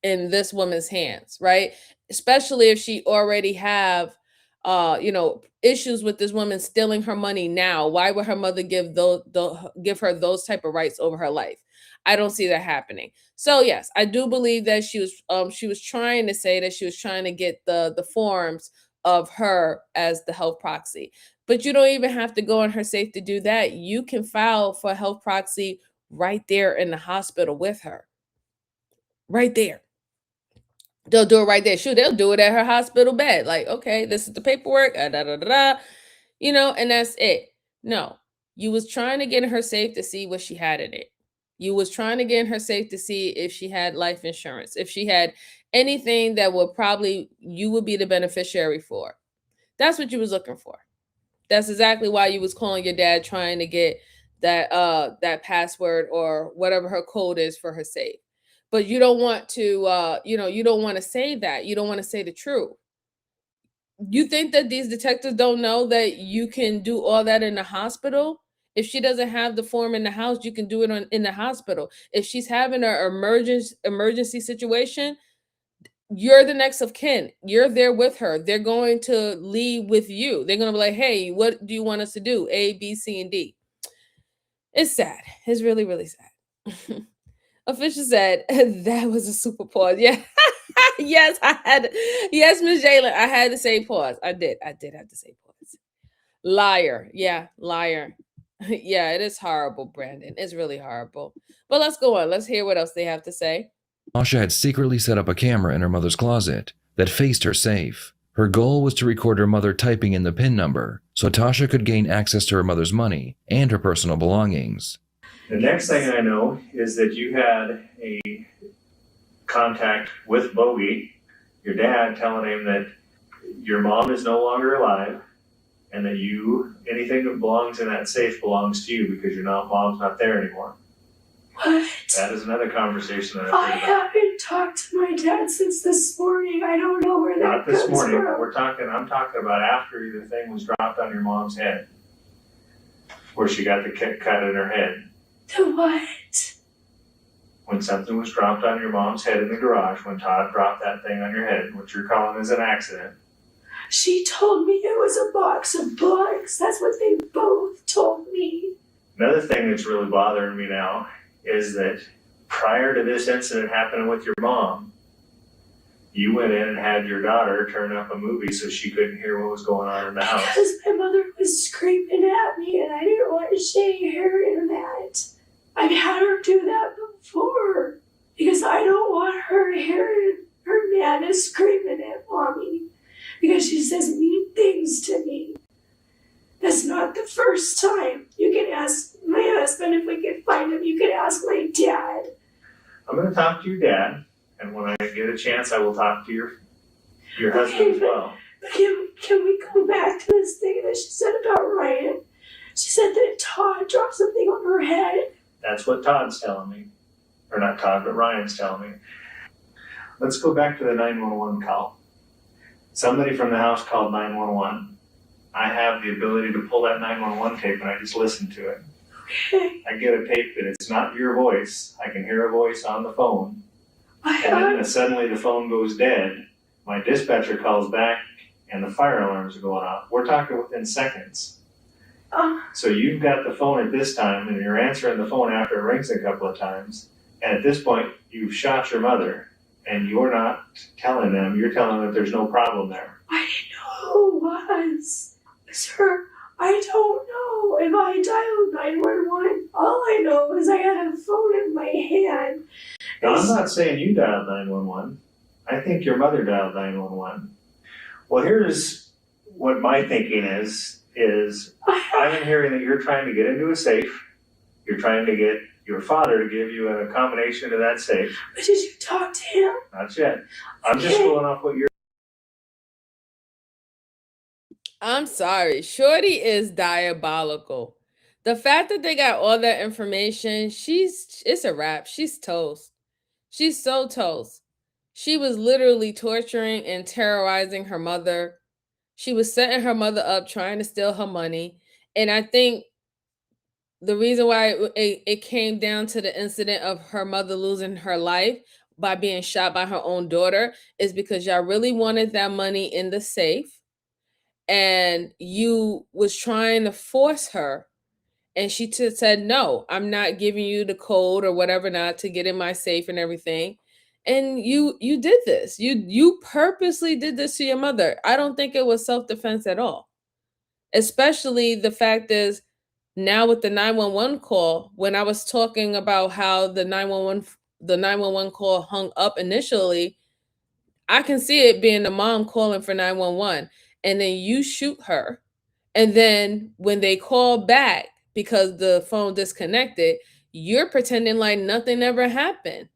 in this woman's hands, right? Especially if she already have issues with this woman stealing her money now. Why would her mother give her those type of rights over her life? I don't see that happening. So yes, I do believe that she was trying to say that she was trying to get the forms of her as the health proxy. But you don't even have to go on her safe to do that. You can file for a health proxy right there in the hospital with her. Right there. They'll do it right there. Shoot, they'll do it at her hospital bed. Like, okay, this is the paperwork, and that's it. No, you was trying to get in her safe to see what she had in it. You was trying to get in her safe to see if she had life insurance, if she had anything that you would be the beneficiary for. That's what you was looking for. That's exactly why you was calling your dad, trying to get that password or whatever her code is for her safe. But you don't want to you don't want to say that. You don't want to say the truth. You think that these detectives don't know that you can do all that in the hospital? If she doesn't have the form in the house, you can do it in the hospital. If she's having an emergency situation, you're the next of kin. You're there with her. They're going to leave with you. They're going to be like, hey, what do you want us to do? A, B, C, and D. It's sad. It's really, really sad. Official said that was a super pause. Yeah. Yes, yes, Miss Jalen, I had to say pause. I did have to say pause. Liar. Yeah, liar. Yeah, it is horrible, Brandon. It's really horrible. But let's go on. Let's hear what else they have to say. Tasha had secretly set up a camera in her mother's closet that faced her safe. Her goal was to record her mother typing in the PIN number so Tasha could gain access to her mother's money and her personal belongings. The next thing I know is that you had a contact with Bogey, your dad, telling him that your mom is no longer alive and that anything that belongs in that safe belongs to you because your mom's not there anymore. What? That is another conversation that I haven't talked to my dad since this morning. I don't know where that Not this comes morning, from. but I'm talking about after the thing was dropped on your mom's head, where she got the cut in her head. The what? When something was dropped on your mom's head in the garage, when Todd dropped that thing on your head, which you're calling as an accident. She told me it was a box of books. That's what they both told me. Another thing that's really bothering me now is that prior to this incident happening with your mom, you went in and had your daughter turn up a movie so she couldn't hear what was going on in the house. Because my mother was screaming at me and I didn't want Shay hearing that. I've had her do that before because I don't want her hearing her Nana screaming at mommy because she says mean things to me. That's not the first time. You can ask my husband if we can find him. You can ask my dad. I'm going to talk to your dad, and when I get a chance, I will talk to your husband as well. But can we go back to this thing that she said about Ryan? She said that Todd dropped something on her head. That's what Todd's telling me. Or not Todd, but Ryan's telling me. Let's go back to the 911 call. Somebody from the house called 911. I have the ability to pull that 911 tape and I just listen to it. Okay. I get a tape that it's not your voice. I can hear a voice on the phone. And then suddenly the phone goes dead. My dispatcher calls back and the fire alarms are going off. We're talking within seconds. So you've got the phone at this time and you're answering the phone after it rings a couple of times. And at this point, you've shot your mother and you're not telling them. You're telling them that there's no problem there. I didn't know who it was. Sir, I don't know if I dialed 911. All I know is I had a phone in my hand. Now, I'm not saying you dialed 911. I think your mother dialed 911. Well, here's what my thinking is I'm hearing that you're trying to get into a safe. You're trying to get your father to give you a combination to that safe. But did you talk to him? Not yet. I'm just going off what you're. I'm sorry. Shorty is diabolical. The fact that they got all that information, it's a wrap. She's toast. She's so toast. She was literally torturing and terrorizing her mother. She was setting her mother up, trying to steal her money. And I think the reason why it came down to the incident of her mother losing her life by being shot by her own daughter is because y'all really wanted that money in the safe. And you was trying to force her. And she said, no, I'm not giving you the code or whatever not to get in my safe and everything. And you did this. You purposely did this to your mother. I don't think it was self-defense at all. Especially the fact is now with the 911 call, when I was talking about how the 911 call hung up initially, I can see it being the mom calling for 911, and then you shoot her. And then when they call back because the phone disconnected, you're pretending like nothing ever happened.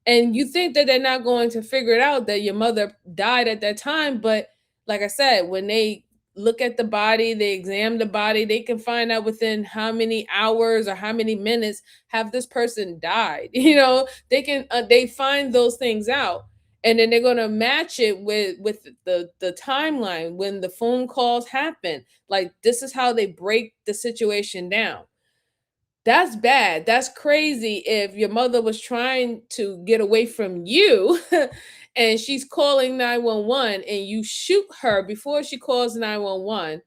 And you think that they're not going to figure it out that your mother died at that time. But like I said, when they look at the body, they examine the body, they can find out within how many hours or how many minutes have this person died. They find those things out. And then they're going to match it with the timeline when the phone calls happen. Like, this is how they break the situation down. That's bad. That's crazy if your mother was trying to get away from you and she's calling 911 and you shoot her before she calls 911.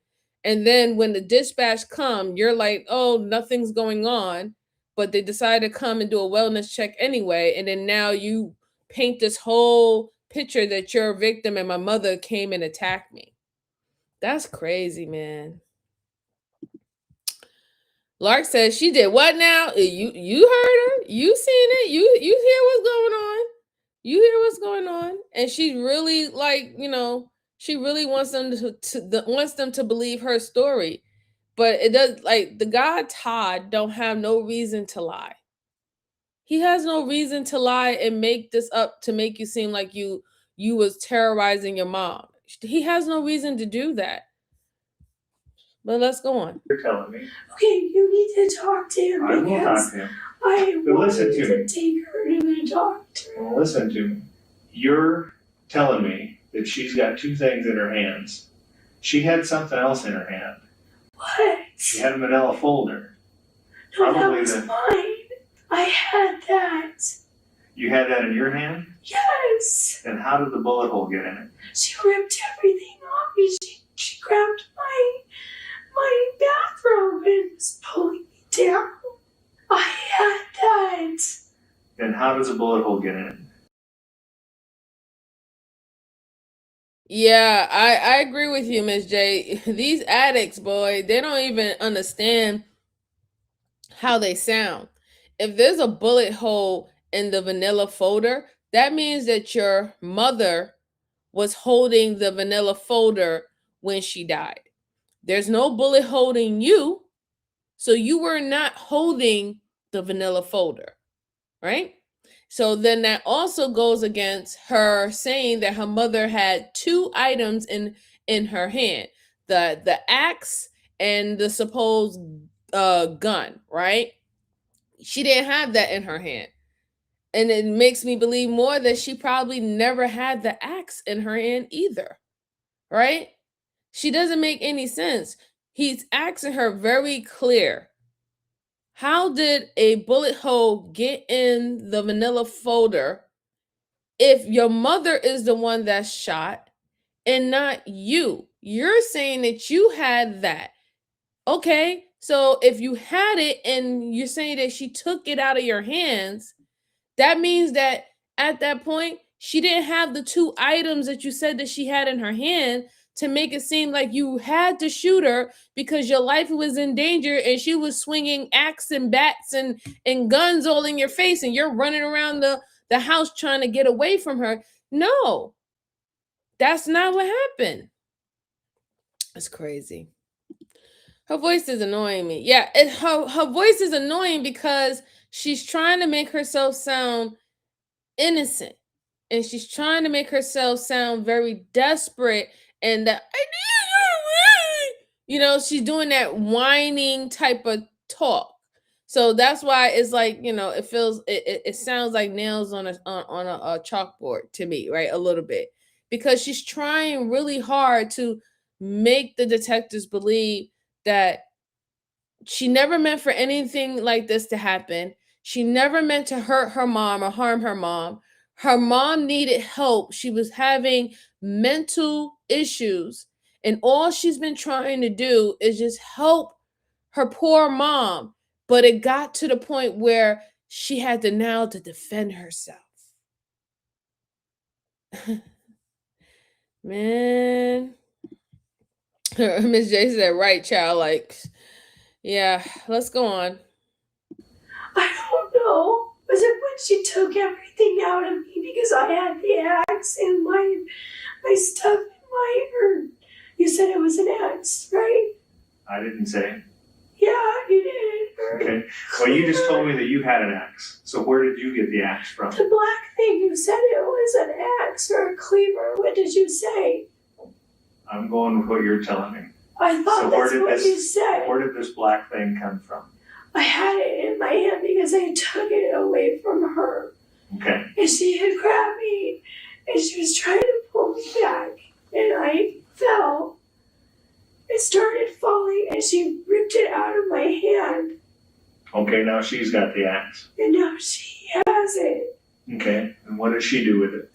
And then when the dispatch come, you're like, "Oh, nothing's going on." But they decide to come and do a wellness check anyway. And then now you paint this whole picture that you're a victim and my mother came and attacked me. That's crazy, man. Lark says she did what now? You heard her? You seen it? You hear what's going on? You hear what's going on? And she really she really wants them wants them to believe her story. But it does, like, the guy Todd don't have no reason to lie. He has no reason to lie and make this up to make you seem like you was terrorizing your mom. He has no reason to do that. But let's go on. You're telling me. Okay, you need to talk to him. I will talk to him. I But want listen you to to me. take her to the doctor. Well, listen to me. You're telling me that she's got two things in her hands. She had something else in her hand. What? She had a manila folder. No, that Probably was the- mine. I had that. You had that in your hand? Yes. Then how did the bullet hole get in it? She ripped everything off me. She grabbed my bathrobe and was pulling me down. I had that. Then how does a bullet hole get in it? Yeah, I agree with you, Miss J. These addicts, boy, they don't even understand how they sound. If there's a bullet hole in the vanilla folder, that means that your mother was holding the vanilla folder when she died. There's no bullet hole in you, so you were not holding the vanilla folder, right? So then that also goes against her saying that her mother had two items in her hand, the axe and the supposed gun, right? She didn't have that in her hand. And it makes me believe more that she probably never had the axe in her hand either, right? She doesn't make any sense. He's asking her very clear. How did a bullet hole get in the manila folder if your mother is the one that's shot and not you? You're saying that you had that. Okay, so if you had it and you're saying that she took it out of your hands, that means that at that point, she didn't have the two items that you said that she had in her hand to make it seem like you had to shoot her because your life was in danger and she was swinging axe and bats and guns all in your face and you're running around the house trying to get away from her. No, that's not what happened. It's crazy. Her voice is annoying me. Yeah, her voice is annoying because she's trying to make herself sound innocent, and she's trying to make herself sound very desperate, and that, she's doing that whining type of talk. So that's why it's like, it feels it sounds like nails on a chalkboard to me, right? A little bit, because she's trying really hard to make the detectives believe that she never meant for anything like this to happen. She never meant to hurt her mom or harm her mom. Her mom needed help. She was having mental issues. And all she's been trying to do is just help her poor mom. But it got to the point where she had to now to defend herself. Man. Miss J said, right, child, like, Yeah, let's go on. I don't know. Was it when she took everything out of me because I had the axe in my stuff in or you said it was an axe, right? I didn't say. Yeah, you did. Okay. Well, you just told me that you had an axe. So where did you get the axe from? The black thing, you said it was an axe or a cleaver. What did you say? I'm going with what you're telling me. I thought that's what you said. Where did this black thing come from? I had it in my hand because I took it away from her. Okay. And she had grabbed me and she was trying to pull me back. And I fell. It started falling and she ripped it out of my hand. Okay, now she's got the axe. And now she has it. Okay, and what does she do with it?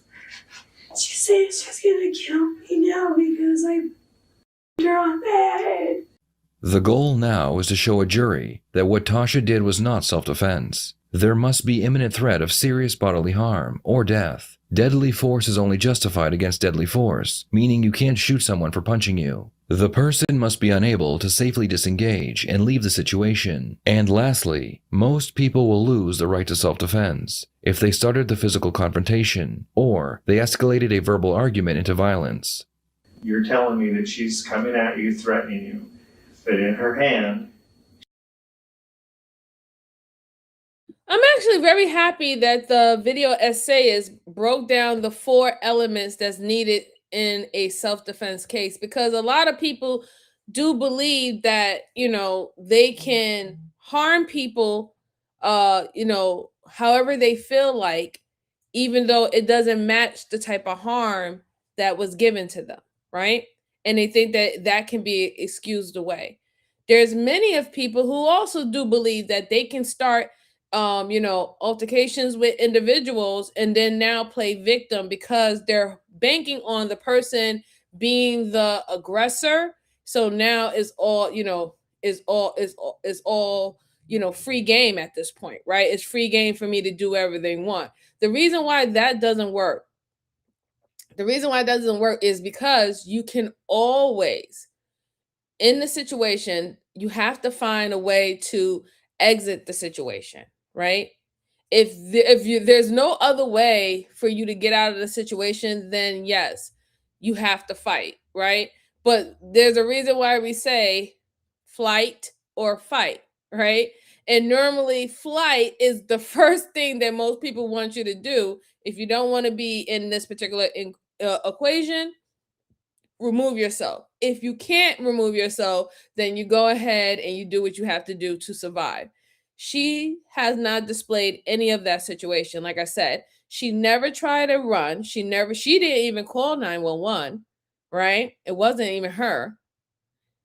She said she's gonna kill me now because I put her on the head. The goal now is to show a jury that what Tasha did was not self-defense. There must be imminent threat of serious bodily harm or death. Deadly force is only justified against deadly force, meaning you can't shoot someone for punching you. The person must be unable to safely disengage and leave the situation. And lastly, most people will lose the right to self-defense if they started the physical confrontation or they escalated a verbal argument into violence. You're telling me that she's coming at you, threatening you, but in her hand. I'm actually very happy that the video essayist broke down the 4 elements that's needed in a self-defense case, because a lot of people do believe that, they can harm people, however they feel like, even though it doesn't match the type of harm that was given to them, right? And they think that that can be excused away. There's many of people who also do believe that they can start altercations with individuals and then now play victim because they're banking on the person being the aggressor. So now it's all, free game at this point, right? It's free game for me to do whatever they want. The reason why that doesn't work is because you can always, in the situation, you have to find a way to exit the situation, right? If there's no other way for you to get out of the situation, then yes, you have to fight, right? But there's a reason why we say flight or fight, right? And normally flight is the first thing that most people want you to do. If you don't want to be in this particular equation, remove yourself. If you can't remove yourself, then you go ahead and you do what you have to do to survive. She has not displayed any of that situation. Like I said, she never tried to run. She didn't even call 911, right? It wasn't even her.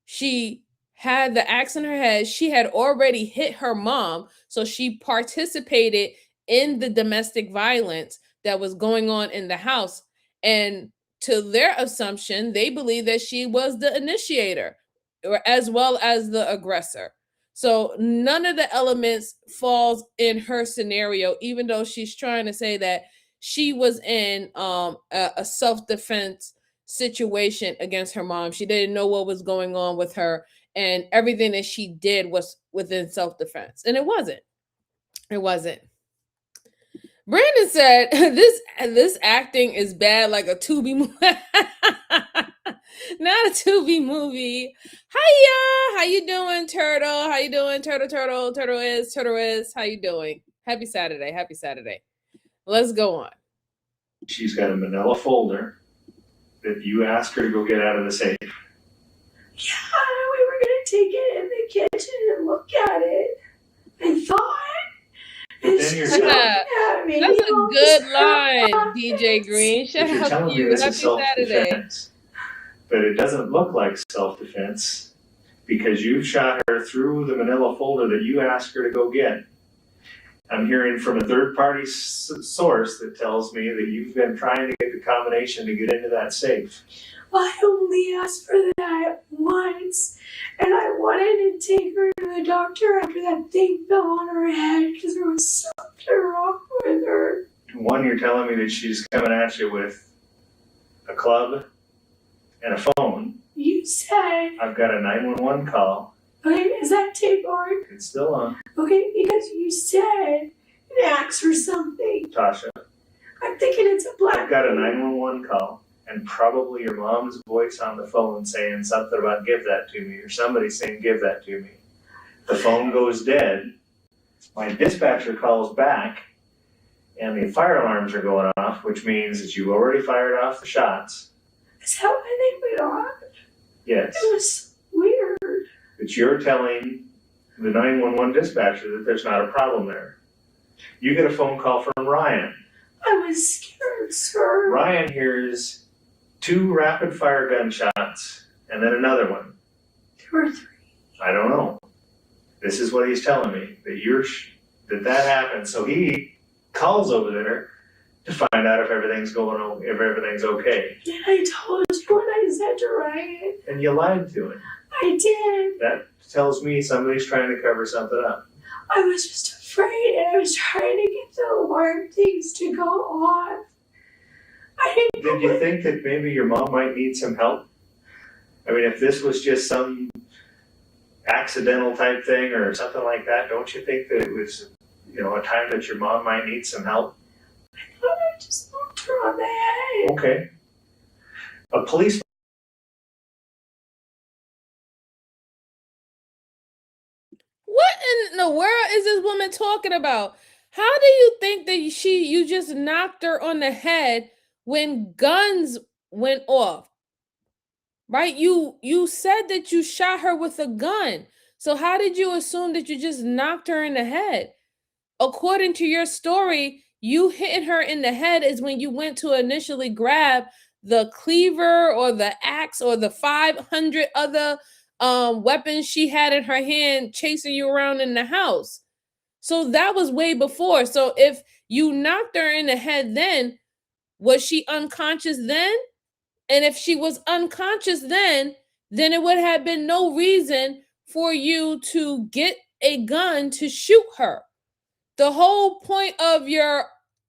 She had the axe in her head. She had already hit her mom. So she participated in the domestic violence that was going on in the house. And to their assumption, they believe that she was the initiator as well as the aggressor. So none of the elements falls in her scenario, even though she's trying to say that she was in a self-defense situation against her mom. She didn't know what was going on with her, and everything that she did was within self-defense. And it wasn't. Brandon said this acting is bad, like a Tubi movie. Not a Tubi movie. Hiya, how you doing, Turtle? How you doing, Turtle? Turtle is. How you doing? Happy Saturday. Let's go on. She's got a manila folder that you asked her to go get out of the safe. Yeah, we were gonna take it in the kitchen and look at it. I thought. That's a good line, DJ Green. Shut up, you. Happy Saturday. But it doesn't look like self-defense because you shot her through the manila folder that you asked her to go get. I'm hearing from a third-party source that tells me that you've been trying to get the combination to get into that safe. I only asked for that once, and I wanted to take her to the doctor after that thing fell on her head because there was something wrong with her. One, you're telling me that she's coming at you with a club and a phone. You said. I've got a 911 call. Okay, is that tape on? It's still on. Okay, because you said an axe or something. Tasha, I'm thinking it's a black. I've got a 911 call and probably your mom's voice on the phone saying something about give that to me, or somebody saying give that to me. The phone goes dead. My dispatcher calls back and the fire alarms are going off, which means that you already fired off the shots. Is that why they went off? Yes. It was weird. But you're telling the 911 dispatcher that there's not a problem there. You get a phone call from Ryan. I was scared, sir. Ryan hears 2 rapid fire gunshots and then another one. 2 or 3. I don't know. This is what he's telling me, that that happened. So he calls over there to find out if everything's okay. And I told you what I said to Ryan. And you lied to him. I did. That tells me somebody's trying to cover something up. I was just afraid, and I was trying to get the alarm things to go off. Did you think that maybe your mom might need some help? I mean, if this was just some accidental type thing or something like that, don't you think that it was, a time that your mom might need some help? I thought I just knocked her on the head. Okay. A police. What in the world is this woman talking about? How do you think that you just knocked her on the head when guns went off? Right? You said that you shot her with a gun. So how did you assume that you just knocked her in the head? According to your story, you hitting her in the head is when you went to initially grab the cleaver or the axe or the 500 other weapons she had in her hand chasing you around in the house. So that was way before. So if you knocked her in the head then, was she unconscious then? And if she was unconscious then it would have been no reason for you to get a gun to shoot her. The whole point of your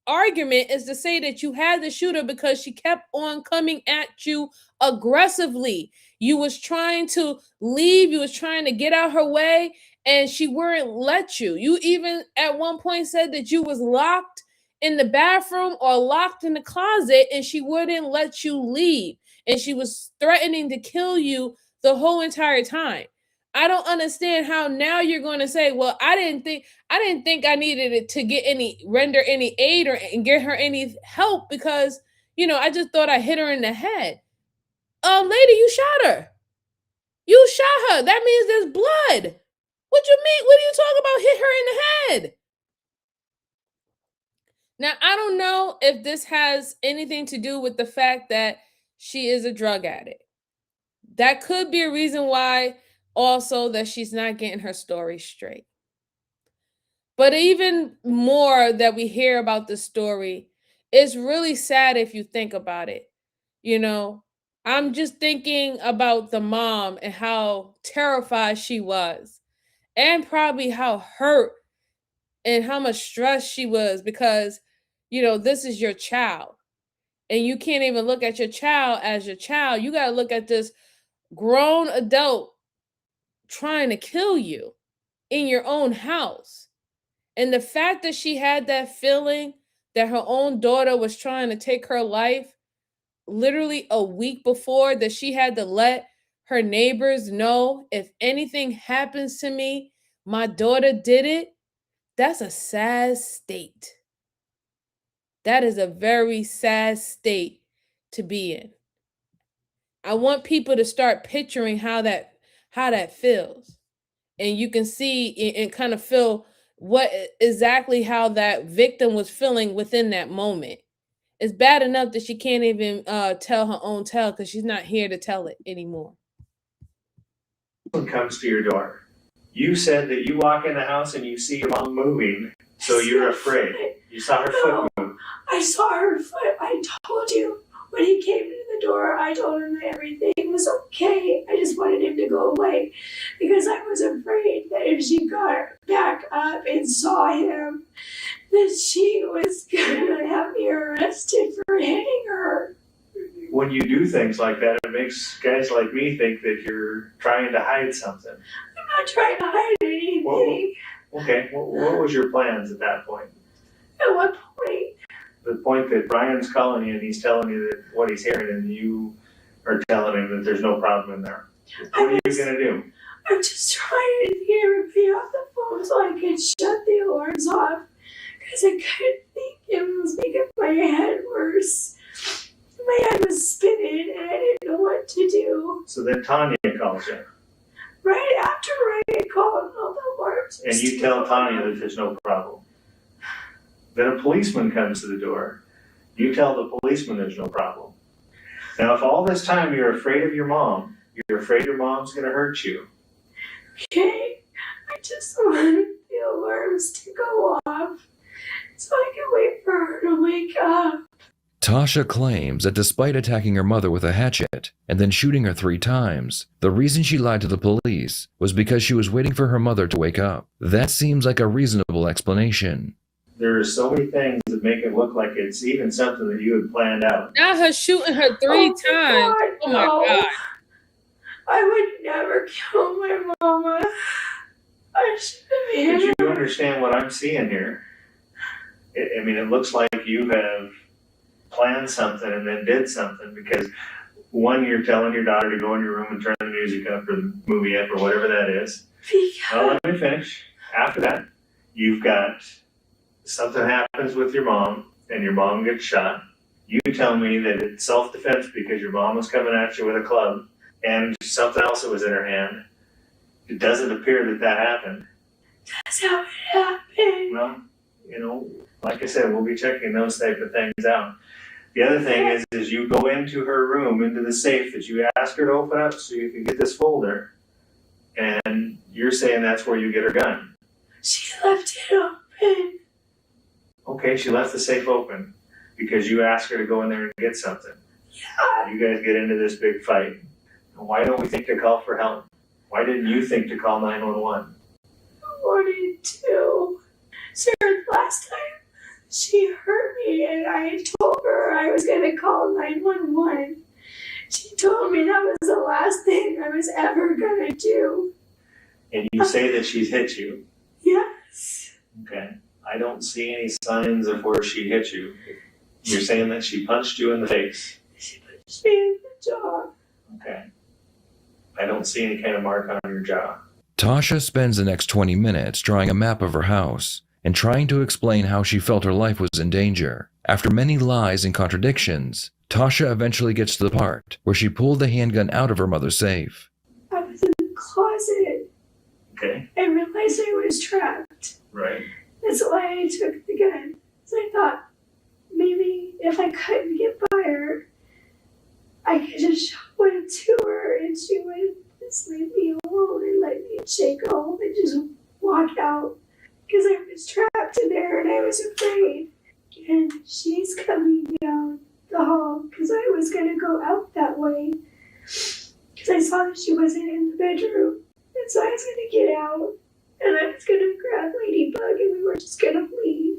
argument is to say that you had to shoot her because she kept on coming at you aggressively. You was trying to leave, you was trying to get out her way, and she wouldn't let you. You even at one point said that you was locked in the bathroom or locked in the closet and she wouldn't let you leave. And she was threatening to kill you the whole entire time. I don't understand how now you're going to say, well, I didn't think I needed it to render any aid and get her any help because, I just thought I hit her in the head. Lady, you shot her. You shot her. That means there's blood. What you mean? What are you talking about? Hit her in the head. Now, I don't know if this has anything to do with the fact that she is a drug addict. That could be a reason why also that she's not getting her story straight. But even more that we hear about the story, it's really sad if you think about it. I'm just thinking about the mom and how terrified she was and probably how hurt and how much stress she was because, this is your child. And you can't even look at your child as your child. You got to look at this grown adult trying to kill you in your own house. And the fact that she had that feeling that her own daughter was trying to take her life literally a week before, that she had to let her neighbors know, if anything happens to me, my daughter did it. That's a sad state. That is a very sad state to be in. I want people to start picturing how that feels. And you can see and kind of feel what exactly how that victim was feeling within that moment. It's bad enough that she can't even tell her own tale because she's not here to tell it anymore. Someone comes to your door. You said that you walk in the house and you see your mom moving, so you're afraid. You saw her foot move. I saw her foot. I told you. When he came to the door, I told him that everything was okay. I just wanted him to go away because I was afraid that if she got back up and saw him, that she was going to have me arrested for hitting her. When you do things like that, it makes guys like me think that you're trying to hide something. I'm not trying to hide anything. Okay, what was your plans at that point? At what point? The point that Brian's calling you and he's telling you that what he's hearing and you are telling him that there's no problem in there. What are you going to do? I'm just trying to get everybody off the phone so I could shut the alarms off. Because I couldn't think. It was making my head worse. My head was spinning and I didn't know what to do. So then Tanya calls you. Right after Ryan called, all the alarms. And you tell Tanya that there's no problem. Then a policeman comes to the door. You tell the policeman there's no problem. Now, if all this time you're afraid of your mom, you're afraid your mom's going to hurt you. Okay, I just wanted the alarms to go off so I could wait for her to wake up. Tasha claims that despite attacking her mother with a hatchet and then shooting her 3 times, the reason she lied to the police was because she was waiting for her mother to wake up. That seems like a reasonable explanation. There are so many things that make it look like it's even something that you had planned out. Not her shooting her 3 times. God, Oh my God. I would never kill my mama. I should have But you understand what I'm seeing here. I mean, it looks like you have planned something and then did something because one, you're telling your daughter to go in your room and turn the music up or the movie up or whatever that is. Well, let me finish. After that, you've got something happens with your mom and your mom gets shot. You tell me that it's self-defense because your mom was coming at you with a club and something else that was in her hand. It doesn't appear that that happened. That's how it happened. Well, you know, like I said, we'll be checking those type of things out. The other thing is you go into her room, into the safe that you ask her to open up so you can get this folder, and you're saying that's where you get her gun. She left it open. Okay, she left the safe open because you asked her to go in there and get something. Yeah. You guys get into this big fight. Why don't we think to call for help? Why didn't you think to call 911? I wanted to. Sir, last time she hurt me and I told her I was going to call 911. She told me that was the last thing I was ever going to do. And you say that she's hit you. Yes. Okay. I don't see any signs of where she hit you. You're saying that she punched you in the face. She punched me in the jaw. Okay. I don't see any kind of mark on your jaw. Tasha spends the next 20 minutes drawing a map of her house and trying to explain how she felt her life was in danger. After many lies and contradictions, Tasha eventually gets to the part where she pulled the handgun out of her mother's safe. I was in the closet. Okay. I realized I was trapped. Right. That's why I took the gun. So I thought, maybe if I couldn't get fire, I could just show it to her and she would just leave me alone and let me shake home and just walk out. Because I was trapped in there and I was afraid. And she's coming down the hall because I was going to go out that way. Because I saw that she wasn't in the bedroom. And so I was going to get out and I was going to grab Ladybug and we were just going to leave.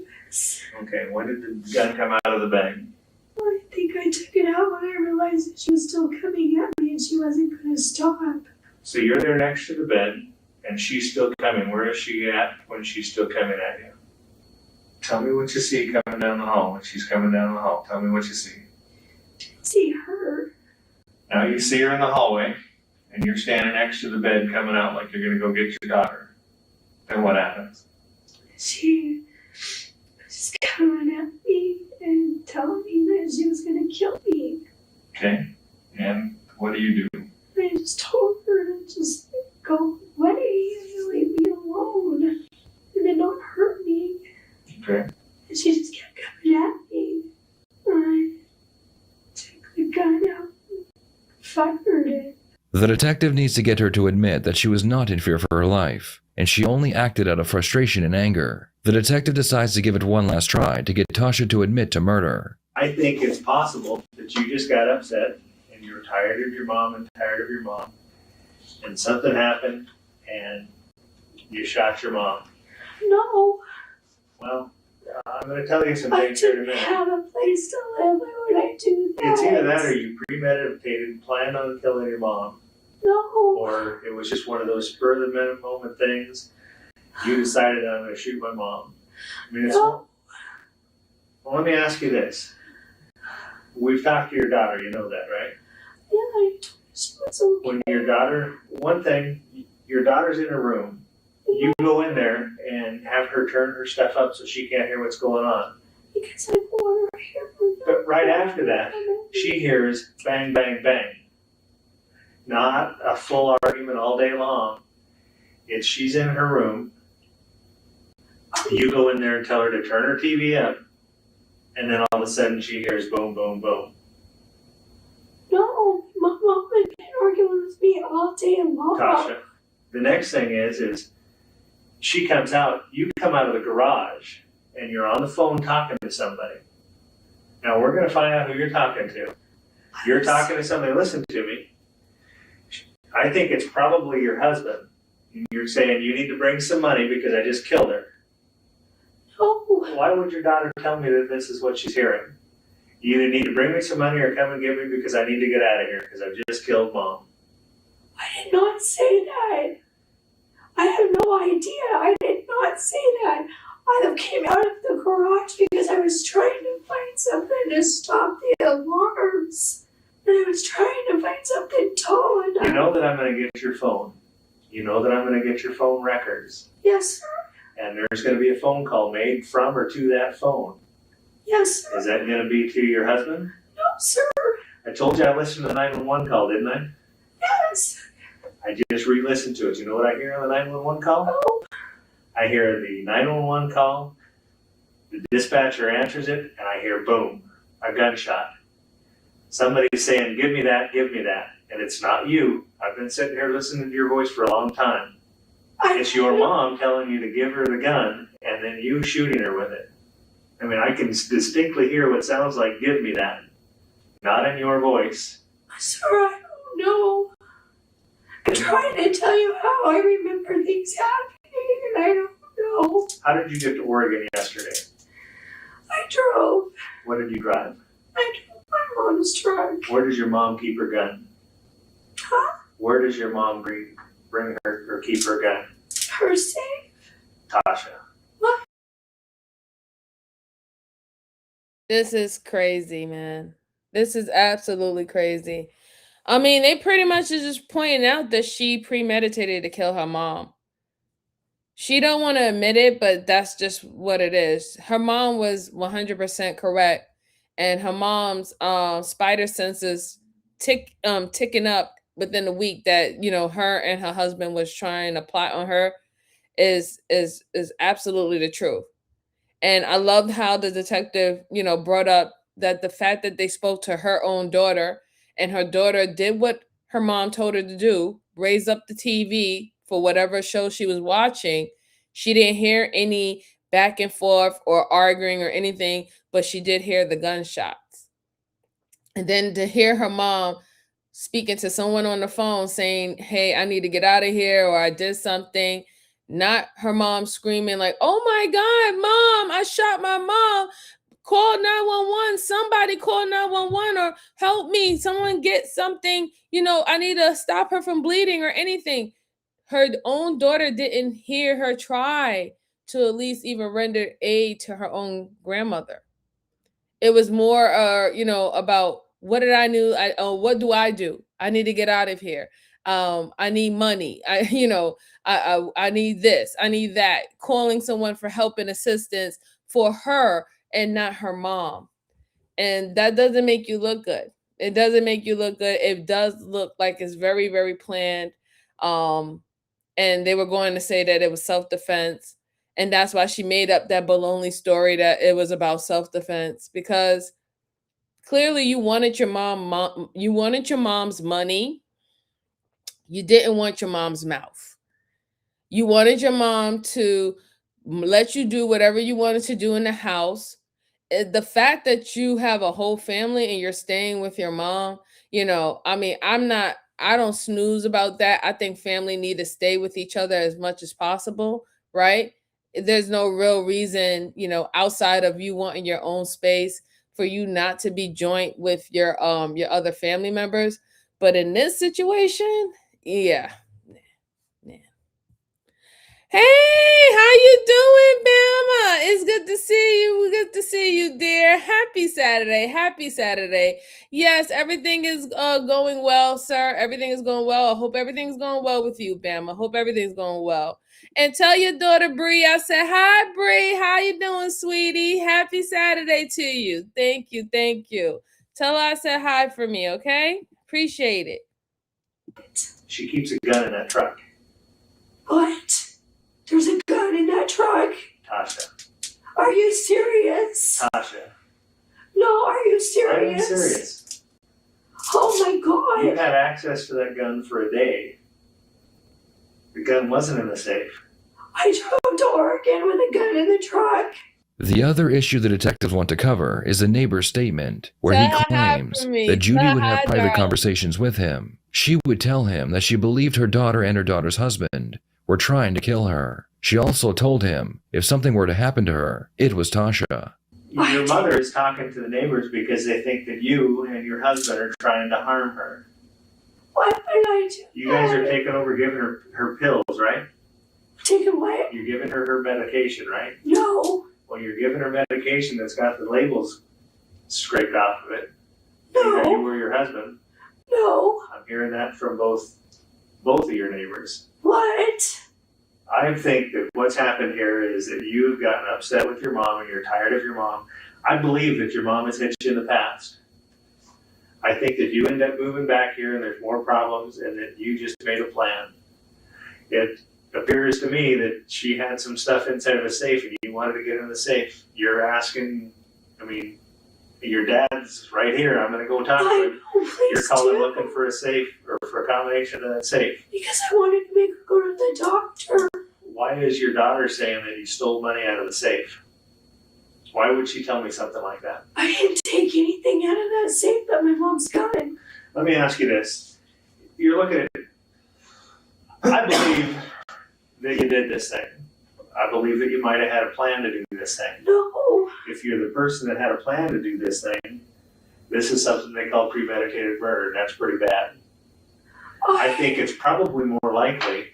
Okay, when did the gun come out of the bag? I think I took it out when I realized that she was still coming at me and she wasn't going to stop. So you're there next to the bed and she's still coming. Where is she at when she's still coming at you? Tell me what you see coming down the hall when she's coming down the hall. Tell me what you see. See her. Now you see her in the hallway and you're standing next to the bed coming out like you're going to go get your daughter. Then what happens? She was just coming at me and telling me that she was going to kill me. Okay. And what do? I just told her to just go away and leave me alone and then not hurt me. Okay. And she just kept coming at me. I took the gun out and fired it. The detective needs to get her to admit that she was not in fear for her life, and she only acted out of frustration and anger. The detective decides to give it one last try to get Tasha to admit to murder. I think it's possible that you just got upset and you were tired of your mom and something happened and you shot your mom. No. Well, I'm going to tell you some I things here in a didn't minute. have a place to live. Why would I do that? It's either that or you premeditated, planned on killing your mom, No. Or it was just one of those spur of the moment things. You decided I'm going to shoot my mom. I mean, well, let me ask you this. We've talked to your daughter, you know that, right? Yeah, I told her she was okay. When your daughter, one thing, your daughter's in her room. You go in there and have her turn her stuff up so she can't hear what's going on. Because I want her to hear her. But right after that, she hears bang, bang, bang. Not a full argument all day long. It's she's in her room. You go in there and tell her to turn her TV up. And then all of a sudden she hears boom, boom, boom. No, my mom had been arguing with me all day long. Tasha, the next thing is she comes out, you come out of the garage, and you're on the phone talking to somebody. Now we're going to find out who you're talking to. You're talking to somebody, listen to me. I think it's probably your husband. You're saying you need to bring some money because I just killed her. No. Why would your daughter tell me that this is what she's hearing? You either need to bring me some money or come and get me because I need to get out of here because I've just killed mom. I did not say that. I have no idea. I did not say that. I came out of the garage because I was trying to find something to stop the alarms. And I was trying to find something tall enough. You know that I'm going to get your phone. You know that I'm going to get your phone records. Yes, sir. And there's going to be a phone call made from or to that phone. Yes, sir. Is that going to be to your husband? No, sir. I told you I listened to the 911 call, didn't I? Yes. I just re-listened to it. You know what I hear on the 911 call? Oh. I hear the 911 call, the dispatcher answers it, and I hear boom, a gunshot. Somebody's saying, give me that, and it's not you. I've been sitting here listening to your voice for a long time. It's your mom telling you to give her the gun, and then you shooting her with it. I mean, I can distinctly hear what sounds like, give me that. Not in your voice. Sir, I don't know. I'm trying to tell you how I remember things happening, and I don't know. How did you get to Oregon yesterday? I drove. What did you drive? I drove my mom's truck. Where does your mom keep her gun? Huh? Where does your mom bring her or keep her gun? Her safe. Tasha. What? This is crazy, man. This is absolutely crazy. I mean, they pretty much is just pointing out that she premeditated to kill her mom. She don't want to admit it, but that's just what it is. Her mom was 100% correct, and her mom's spider senses ticking up within a week that her and her husband was trying to plot on her is absolutely the truth. And I loved how the detective brought up that the fact that they spoke to her own daughter, and her daughter did what her mom told her to do, raise up the TV for whatever show she was watching. She didn't hear any back and forth or arguing or anything, but she did hear the gunshots. And then to hear her mom speaking to someone on the phone saying, hey, I need to get out of here, or I did something, not her mom screaming like, oh my God, mom, I shot my mom. Call 911. Somebody call 911 or help me. Someone get something. I need to stop her from bleeding or anything. Her own daughter didn't hear her try to at least even render aid to her own grandmother. It was more, about what did I do? What do I do? I need to get out of here. I need money. I need this. I need that. Calling someone for help and assistance for her and not her mom. And that doesn't make you look good. It doesn't make you look good. It does look like it's very, very planned. And they were going to say that it was self-defense. And that's why she made up that baloney story that it was about self-defense, because clearly you wanted your mom's money. You didn't want your mom's mouth. You wanted your mom to let you do whatever you wanted to do in the house. The fact that you have a whole family and you're staying with your mom, I don't snooze about that. I think family need to stay with each other as much as possible, right? There's no real reason, outside of you wanting your own space, for you not to be joint with your other family members. But in this situation, Yeah. Hey, how you doing, Bama? It's good to see you. Good to see you, dear. Happy Saturday. Happy Saturday. Yes, everything is going well, sir. Everything is going well. I hope everything's going well with you, Bama. I hope everything's going well. And tell your daughter, Bree, I said, hi, Bree. How you doing, sweetie? Happy Saturday to you. Thank you. Thank you. Tell her I said hi for me, okay? Appreciate it. She keeps a gun in that truck. What? There's a gun in that truck? Tasha. Are you serious? Tasha. No, are you serious? I am serious. Oh my God. You had access to that gun for a day. The gun wasn't in the safe. I drove to Oregon with a gun in the truck. The other issue the detectives want to cover is a neighbor's statement where he claims that Judy would have private conversations with him. She would tell him that she believed her daughter and her daughter's husband were trying to kill her. She also told him if something were to happen to her, it was Tasha. Your mother is talking to the neighbors because they think that you and your husband are trying to harm her. What did I do? You guys are taking over giving her pills, right? Taking what? You're giving her medication, right? No. Well, you're giving her medication that's got the labels scraped off of it. No. You or your husband. No. I'm hearing that from both of your neighbors. What? I think that what's happened here is that you've gotten upset with your mom and you're tired of your mom. I believe that your mom has hit you in the past. I think that you end up moving back here and there's more problems and that you just made a plan. It appears to me that she had some stuff inside of a safe and you wanted to get in the safe. You're asking, your dad's right here. I'm going to go talk to him. You're calling looking for a safe or for a combination of that safe. Because I wanted to make her go to the doctor. Why is your daughter saying that you stole money out of the safe? Why would she tell me something like that? I didn't take anything out of that safe but my mom's gun. Let me ask you this. You're looking at it. I believe that you did this thing. I believe that you might have had a plan to do this thing. No. If you're the person that had a plan to do this thing, this is something they call premeditated murder. That's pretty bad. I think it's probably more likely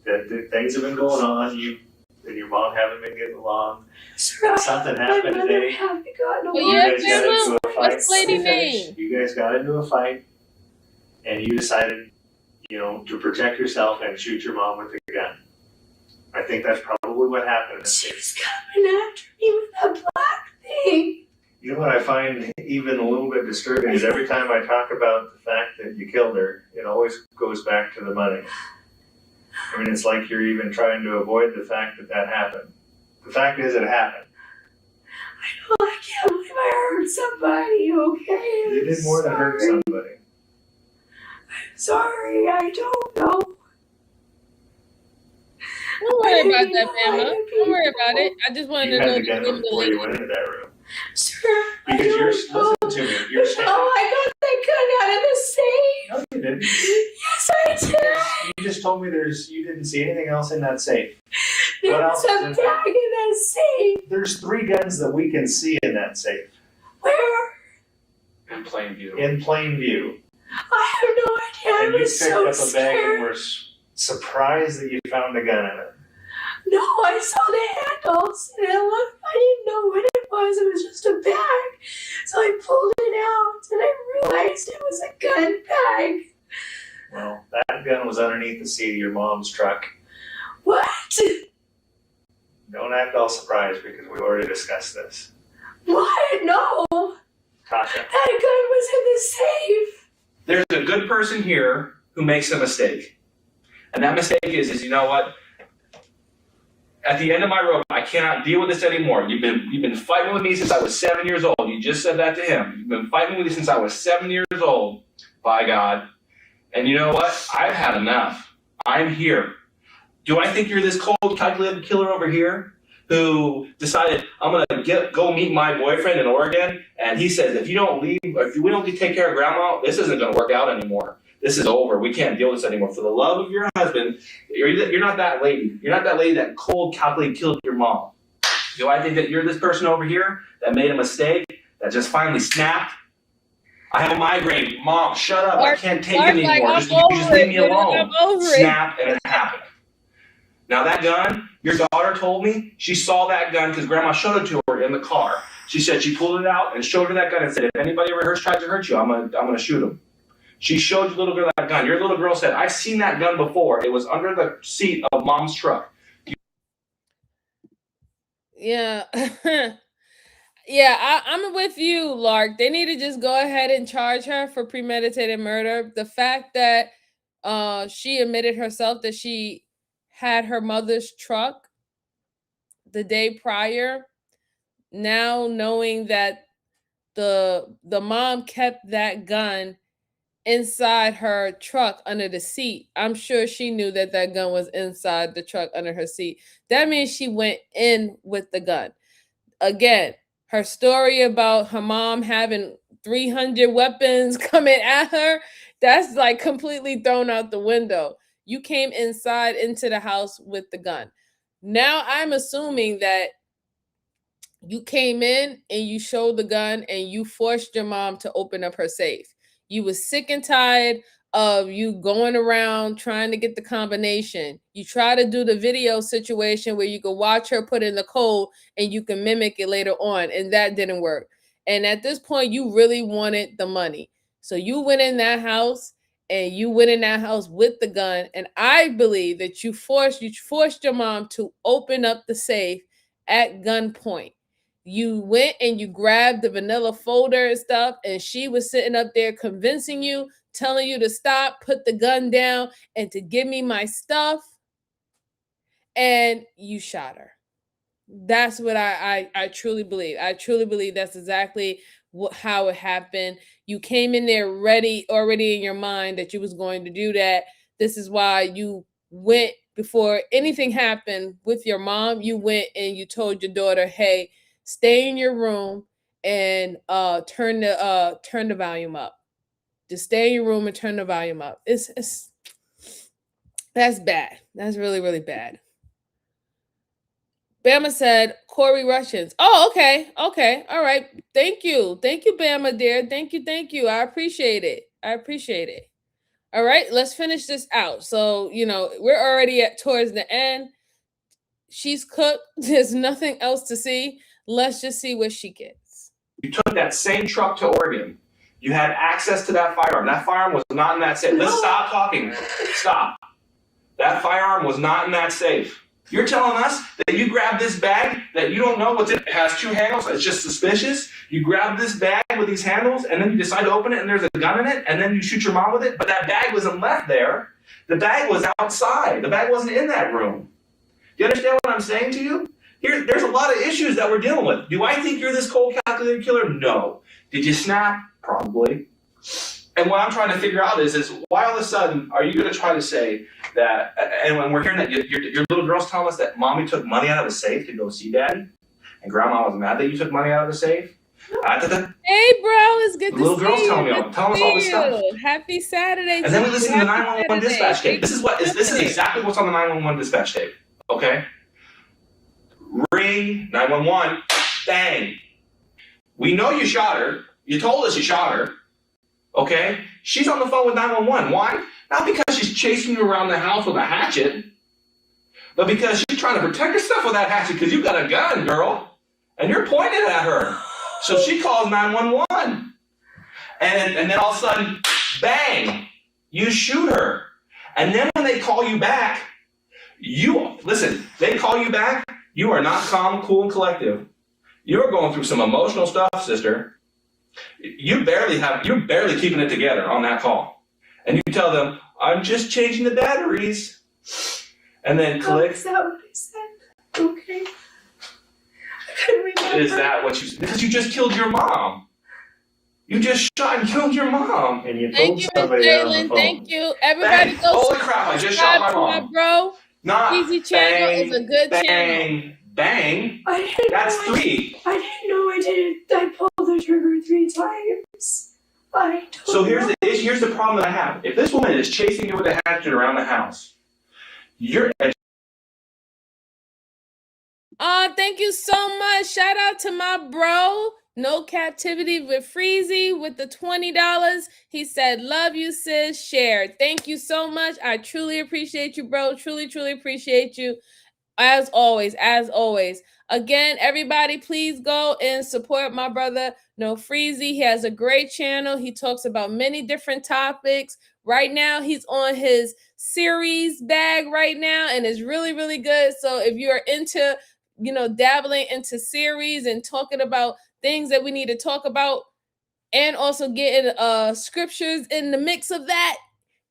that things have been going on. You and your mom haven't been getting along. Sir, something happened my mother today. haven't gotten along. Yeah, You guys got into a fight. What's lady name? You guys got into a fight, and you decided, to protect yourself and shoot your mom with a gun. I think that's probably what happened. She was coming after me with that black thing. You know what I find even a little bit disturbing is every time I talk about the fact that you killed her, it always goes back to the money. It's like you're even trying to avoid the fact that happened. The fact is, it happened. I know, I can't believe I hurt somebody, okay? You did more than hurt somebody. I'm sorry, I don't know. Don't worry about that, Mama. Don't worry about it. I just wanted to know. You had the gun before you went into that room. Sir, Because listen to me. You're saying, I got that gun out of the safe. no, you didn't. Yes, I did. You just told me you didn't see anything else in that safe. There What was else a is in bag in that safe. There's 3 guns that we can see in that safe. Where? In plain view. In plain view. I have no idea. And I you was picked so up a bag and scared. were surprised that you found a gun in it. No, I saw the handles and I didn't know what it was. It was just a bag. So I pulled it out and I realized it was a gun bag. Well, that gun was underneath the seat of your mom's truck. What? Don't act all surprised because we already discussed this. What? No. Tasha. That gun was in the safe. There's a good person here who makes a mistake. And that mistake is you know what? At the end of my rope, I cannot deal with this anymore. You've been fighting with me since I was 7 years old. You just said that to him. You've been fighting with me since I was 7 years old. By God. And you know what? I've had enough. I'm here. Do I think you're this cold, calculated killer over here who decided I'm gonna go meet my boyfriend in Oregon, and he says if you don't leave, or if we don't take care of Grandma, this isn't gonna work out anymore. This is over. We can't deal with this anymore. For the love of your husband, you're not that lady. You're not that lady that cold, calculated killed your mom. Do I think that you're this person over here that made a mistake, that just finally snapped? I have a migraine. Mom, shut up. I can't take it Mark's anymore. like, Just leave me alone. I'm over Snap, and it happened. Now that gun, your daughter told me she saw that gun because Grandma showed it to her in the car. She said she pulled it out and showed her that gun and said, if anybody ever tries to hurt you, I'm gonna shoot him. She showed your little girl that gun. Your little girl said, I've seen that gun before. It was under the seat of Mom's truck. Yeah. Yeah, I'm with you, Lark. They need to just go ahead and charge her for premeditated murder. The fact that she admitted herself that she had her mother's truck the day prior, now knowing that the mom kept that gun inside her truck under the seat. I'm sure she knew that that gun was inside the truck under her seat. That means she went in with the gun. Again, her story about her mom having 300 weapons coming at her, that's like completely thrown out the window. You came inside into the house with the gun. Now I'm assuming that you came in and you showed the gun and you forced your mom to open up her safe. You was sick and tired of you going around trying to get the combination. You try to do the video situation where you can watch her put in the code and you can mimic it later on, and that didn't work. And at this point, you really wanted the money. So you went in that house and you went in that house with the gun. And I believe that you forced your mom to open up the safe at gunpoint. You went and you grabbed the vanilla folder and stuff, and she was sitting up there convincing you, telling you to stop, put the gun down, and to give me my stuff, and you shot her. That's what I truly believe. I truly believe that's exactly how it happened. You came in there already in your mind that you was going to do that. This is why you went before anything happened with your mom. You went and you told your daughter, hey, stay in your room and turn the volume up. Just stay in your room and turn the volume up. It's that's bad. That's really, really bad. Bama said Corey Russians. Oh, okay. Okay. All right. Thank you. Thank you, Bama, dear. Thank you. I appreciate it. All right, let's finish this out. So, we're already towards the end. She's cooked. There's nothing else to see. Let's just see what she gets. You took that same truck to Oregon. You had access to that firearm. That firearm was not in that safe. Let's stop talking. Stop. That firearm was not in that safe. You're telling us that you grabbed this bag that you don't know what's in it. It has two handles. It's just suspicious. You grab this bag with these handles, and then you decide to open it, and there's a gun in it, and then you shoot your mom with it. But that bag wasn't left there. The bag was outside. The bag wasn't in that room. Do you understand what I'm saying to you? There's a lot of issues that we're dealing with. Do I think you're this cold, calculated killer? No. Did you snap? Probably. And what I'm trying to figure out is why all of a sudden are you going to try to say that, and when we're hearing that your little girl's telling us that mommy took money out of the safe to go see daddy, and grandma was mad that you took money out of the safe? Hey, bro, it's good to see you. Little girl's telling us all this stuff. Happy Saturday. And then we listen to the 911 dispatch tape. This is exactly what's on the 911 dispatch tape. Okay? Ring, 911, bang. We know you shot her. You told us you shot her. Okay? She's on the phone with 911. Why? Not because she's chasing you around the house with a hatchet, but because she's trying to protect herself with that hatchet because you got a gun, girl, and you're pointing at her. So she calls 911. And then all of a sudden, bang, you shoot her. And then when they call you back, they call you back, you are not calm, cool, and collective. You're going through some emotional stuff, sister. You're barely keeping it together on that call. And you tell them, I'm just changing the batteries. And then click. Is that what I said? Okay. I couldn't remember. Is that what you said? Because you just killed your mom. You just shot and killed your mom. And you told somebody on the phone. Thank you. Everybody go holy crap, I just shot my mom. Bro. Not Easy channel is a good channel. Bang. That's 3. I didn't know I did it. I pulled the trigger 3 times. So here's the problem that I have. If this woman is chasing you with a hatchet around the house, thank you so much. Shout out to my bro. No Captivity with Freezy with the $20. He said, love you, sis. Share. Thank you so much. I truly appreciate you, bro. Truly, truly appreciate you. As always. Again, everybody, please go and support my brother, No Freezy. He has a great channel. He talks about many different topics. Right now, he's on his series bag right now, and it's really, really good. So if you're into, dabbling into series and talking about things that we need to talk about, and also getting scriptures in the mix of that,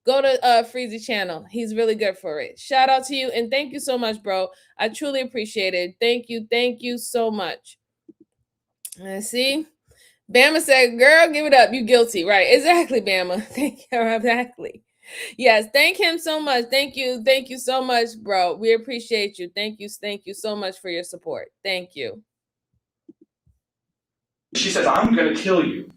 go to Freezy channel. He's really good for it. Shout out to you, and thank you so much, bro. I truly appreciate it. Thank you so much. Let's see. Bama said, girl, give it up. You guilty. Right. Exactly, Bama. Thank you. Exactly. Yes, thank him so much. Thank you so much, bro. We appreciate you. Thank you so much for your support. Thank you. She says, I'm going to kill you.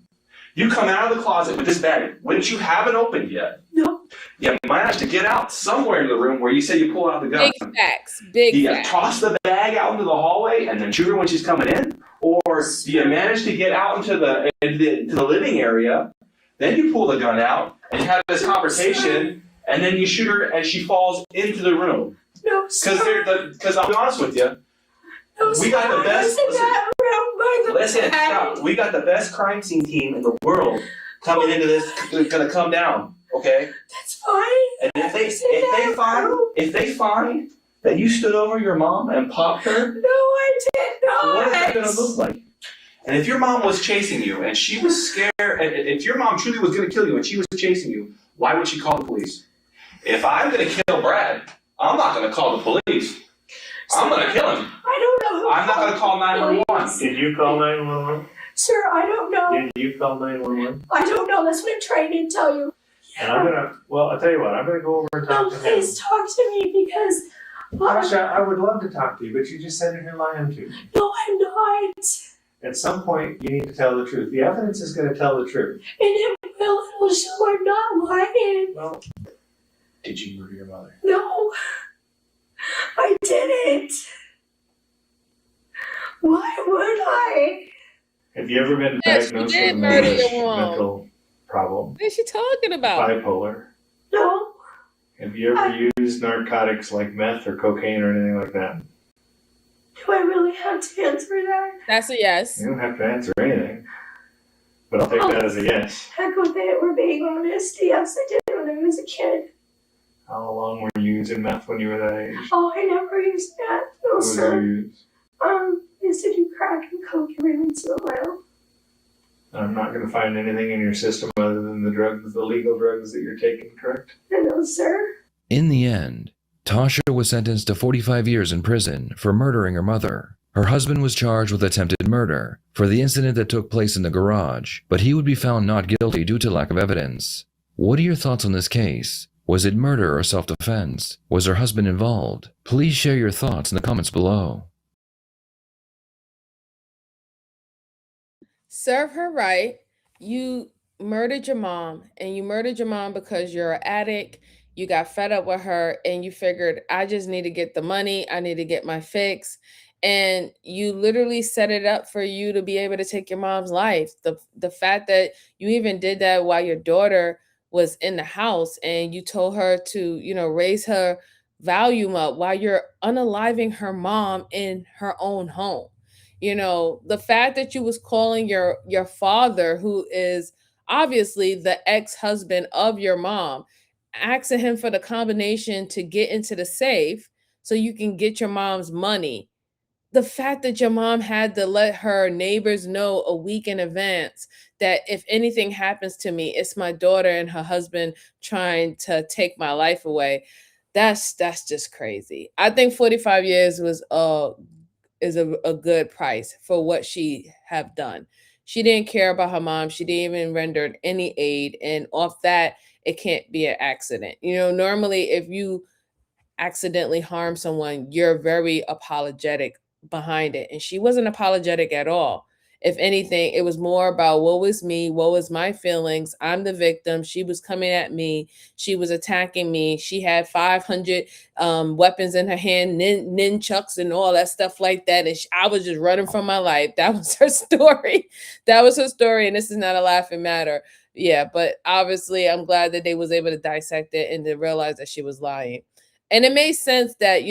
You come out of the closet with this bag, which you haven't opened yet. No. You might have to get out somewhere in the room where you say you pull out the gun. Big facts. Big do you facts. Toss the bag out into the hallway and then shoot her when she's coming in? Or do you manage to get out into the living area, then you pull the gun out and have this conversation, and then you shoot her and she falls into the room? No, sir. Because I'll be honest with you, no, we got the best. Listen, stop. We got the best crime scene team in the world coming into this. They're gonna come down, okay? That's fine. And if they find that you stood over your mom and popped her, no, I did not. What is that gonna look like? And if your mom was chasing you and she was scared, and if your mom truly was gonna kill you and she was chasing you, why would she call the police? If I'm gonna kill Brad, I'm not gonna call the police. I'm gonna kill him. I don't know. I'm not gonna call 911. Did you call 911? Sir, I don't know. Did you call 911? I don't know. That's what I'm trying to tell you. And I'll tell you what, I'm gonna go over and talk to him. Please talk to me because... Tasha, I would love to talk to you, but you just said you're lying to me. No, I'm not. At some point, you need to tell the truth. The evidence is going to tell the truth. And it will show I'm not lying. Well, did you murder your mother? No, I didn't. Why would I? Have you ever been Yes, diagnosed you did with murder a your mom. mental problem? What is she talking about? Bipolar? No. Have you ever used narcotics like meth or cocaine or anything like that? Do I really have to answer that? That's a yes. You don't have to answer anything, but I'll take that as a yes. Heck with it, we're being honest. Yes, I did when I was a kid. How long were you using meth when you were that age? Oh, I never used that. No, What did sir. you use? I used to do crack and coke every once in a while. I'm not going to find anything in your system other than the legal drugs that you're taking, correct? No, sir. In the end, Tasha was sentenced to 45 years in prison for murdering her mother. Her husband was charged with attempted murder for the incident that took place in the garage, but he would be found not guilty due to lack of evidence. What are your thoughts on this case? Was it murder or self-defense? Was her husband involved? Please share your thoughts in the comments below. Serve her right. You murdered your mom, and you murdered your mom because you're an addict. You got fed up with her, and you figured, I just need to get the money. I need to get my fix. And you literally set it up for you to be able to take your mom's life. The fact that you even did that while your daughter was in the house, and you told her to, raise her volume up while you're unaliving her mom in her own home. The fact that you was calling your father, who is obviously the ex-husband of your mom, asking him for the combination to get into the safe so you can get your mom's money. The fact that your mom had to let her neighbors know a week in advance that if anything happens to me, it's my daughter and her husband trying to take my life away. That's just crazy. I think 45 years is a good price for what she have done. She didn't care about her mom. She didn't even render any aid. And off that, it can't be an accident. Normally if you accidentally harm someone, you're very apologetic behind it. And she wasn't apologetic at all. If anything, it was more about what was me, what was my feelings. I'm the victim. She was coming at me. She was attacking me. She had 500 weapons in her hand, nunchucks and all that stuff like that. And I was just running from my life. That was her story. That was her story. And this is not a laughing matter. Yeah, but obviously I'm glad that they was able to dissect it and to realize that she was lying. And it made sense that,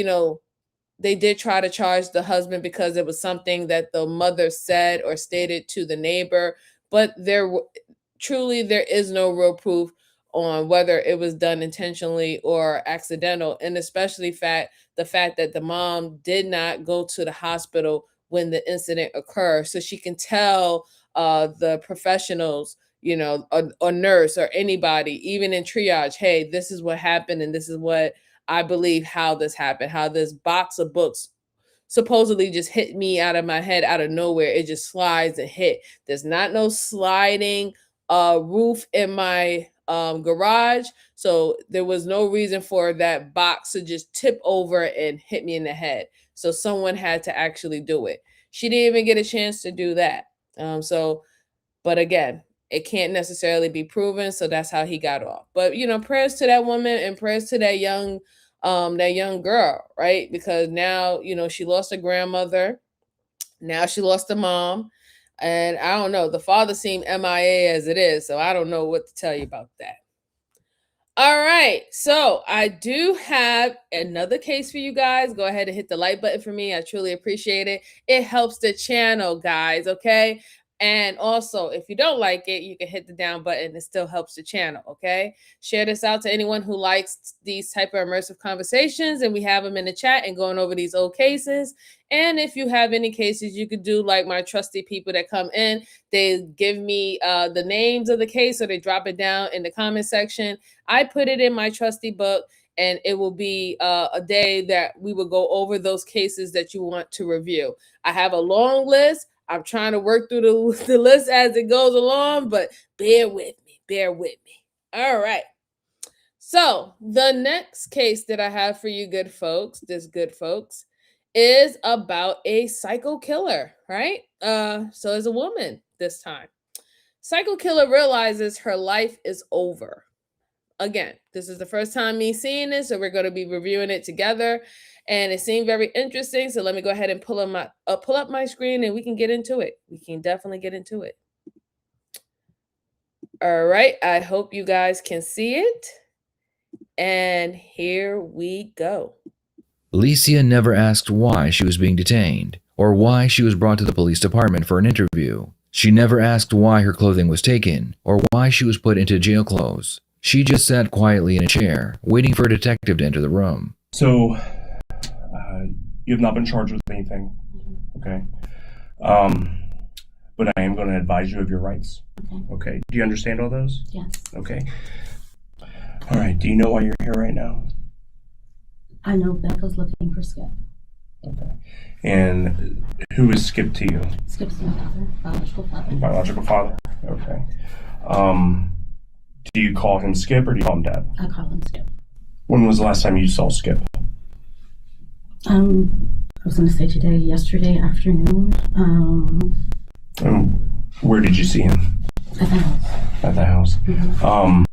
they did try to charge the husband because it was something that the mother said or stated to the neighbor, but there is no real proof on whether it was done intentionally or accidental, and especially the fact that the mom did not go to the hospital when the incident occurred, so she can tell the professionals, a nurse or anybody, even in triage, hey, this is what happened and this is what I believe how this happened, how this box of books supposedly just hit me out of my head out of nowhere. It just slides and hit. There's not no sliding roof in my garage. So there was no reason for that box to just tip over and hit me in the head. So someone had to actually do it. She didn't even get a chance to do that. But again, it can't necessarily be proven, so that's how he got off. But prayers to that woman and prayers to that young girl, right? Because now, she lost a grandmother. Now she lost a mom. And I don't know, the father seemed MIA as it is, so I don't know what to tell you about that. All right, so I do have another case for you guys. Go ahead and hit the like button for me. I truly appreciate it. It helps the channel, guys, okay? And also, if you don't like it, you can hit the down button. It still helps the channel, okay? Share this out to anyone who likes these type of immersive conversations, and we have them in the chat and going over these old cases. And if you have any cases, you could do like my trusty people that come in. They give me the names of the case, or they drop it down in the comment section. I put it in my trusty book, and it will be a day that we will go over those cases that you want to review. I have a long list. I'm trying to work through the list as it goes along, but bear with me. All right. So the next case that I have for you good folks, is about a psycho killer, right? So it's a woman this time. Psycho killer realizes her life is over. Again, this is the first time me seeing this, so we're going to be reviewing it together. And it seemed very interesting, so let me go ahead and pull up my screen, and we can get into it. We can definitely get into it. All right, I hope you guys can see it. And here we go. Licia never asked why she was being detained or why she was brought to the police department for an interview. She never asked why her clothing was taken or why she was put into jail clothes. She just sat quietly in a chair, waiting for a detective to enter the room. So, you have not been charged with anything, okay? But I am going to advise you of your rights. Okay. Do you understand all those? Yes. Okay. All right. Do you know why you're here right now? I know Becca's looking for Skip. Okay. And who is Skip to you? Skip's my father, biological father. Biological father? Okay. Do you call him Skip or do you call him Dad? I call him Skip. When was the last time you saw Skip? I was going to say yesterday afternoon. Where did you see him? At the house. At the house. Mm-hmm.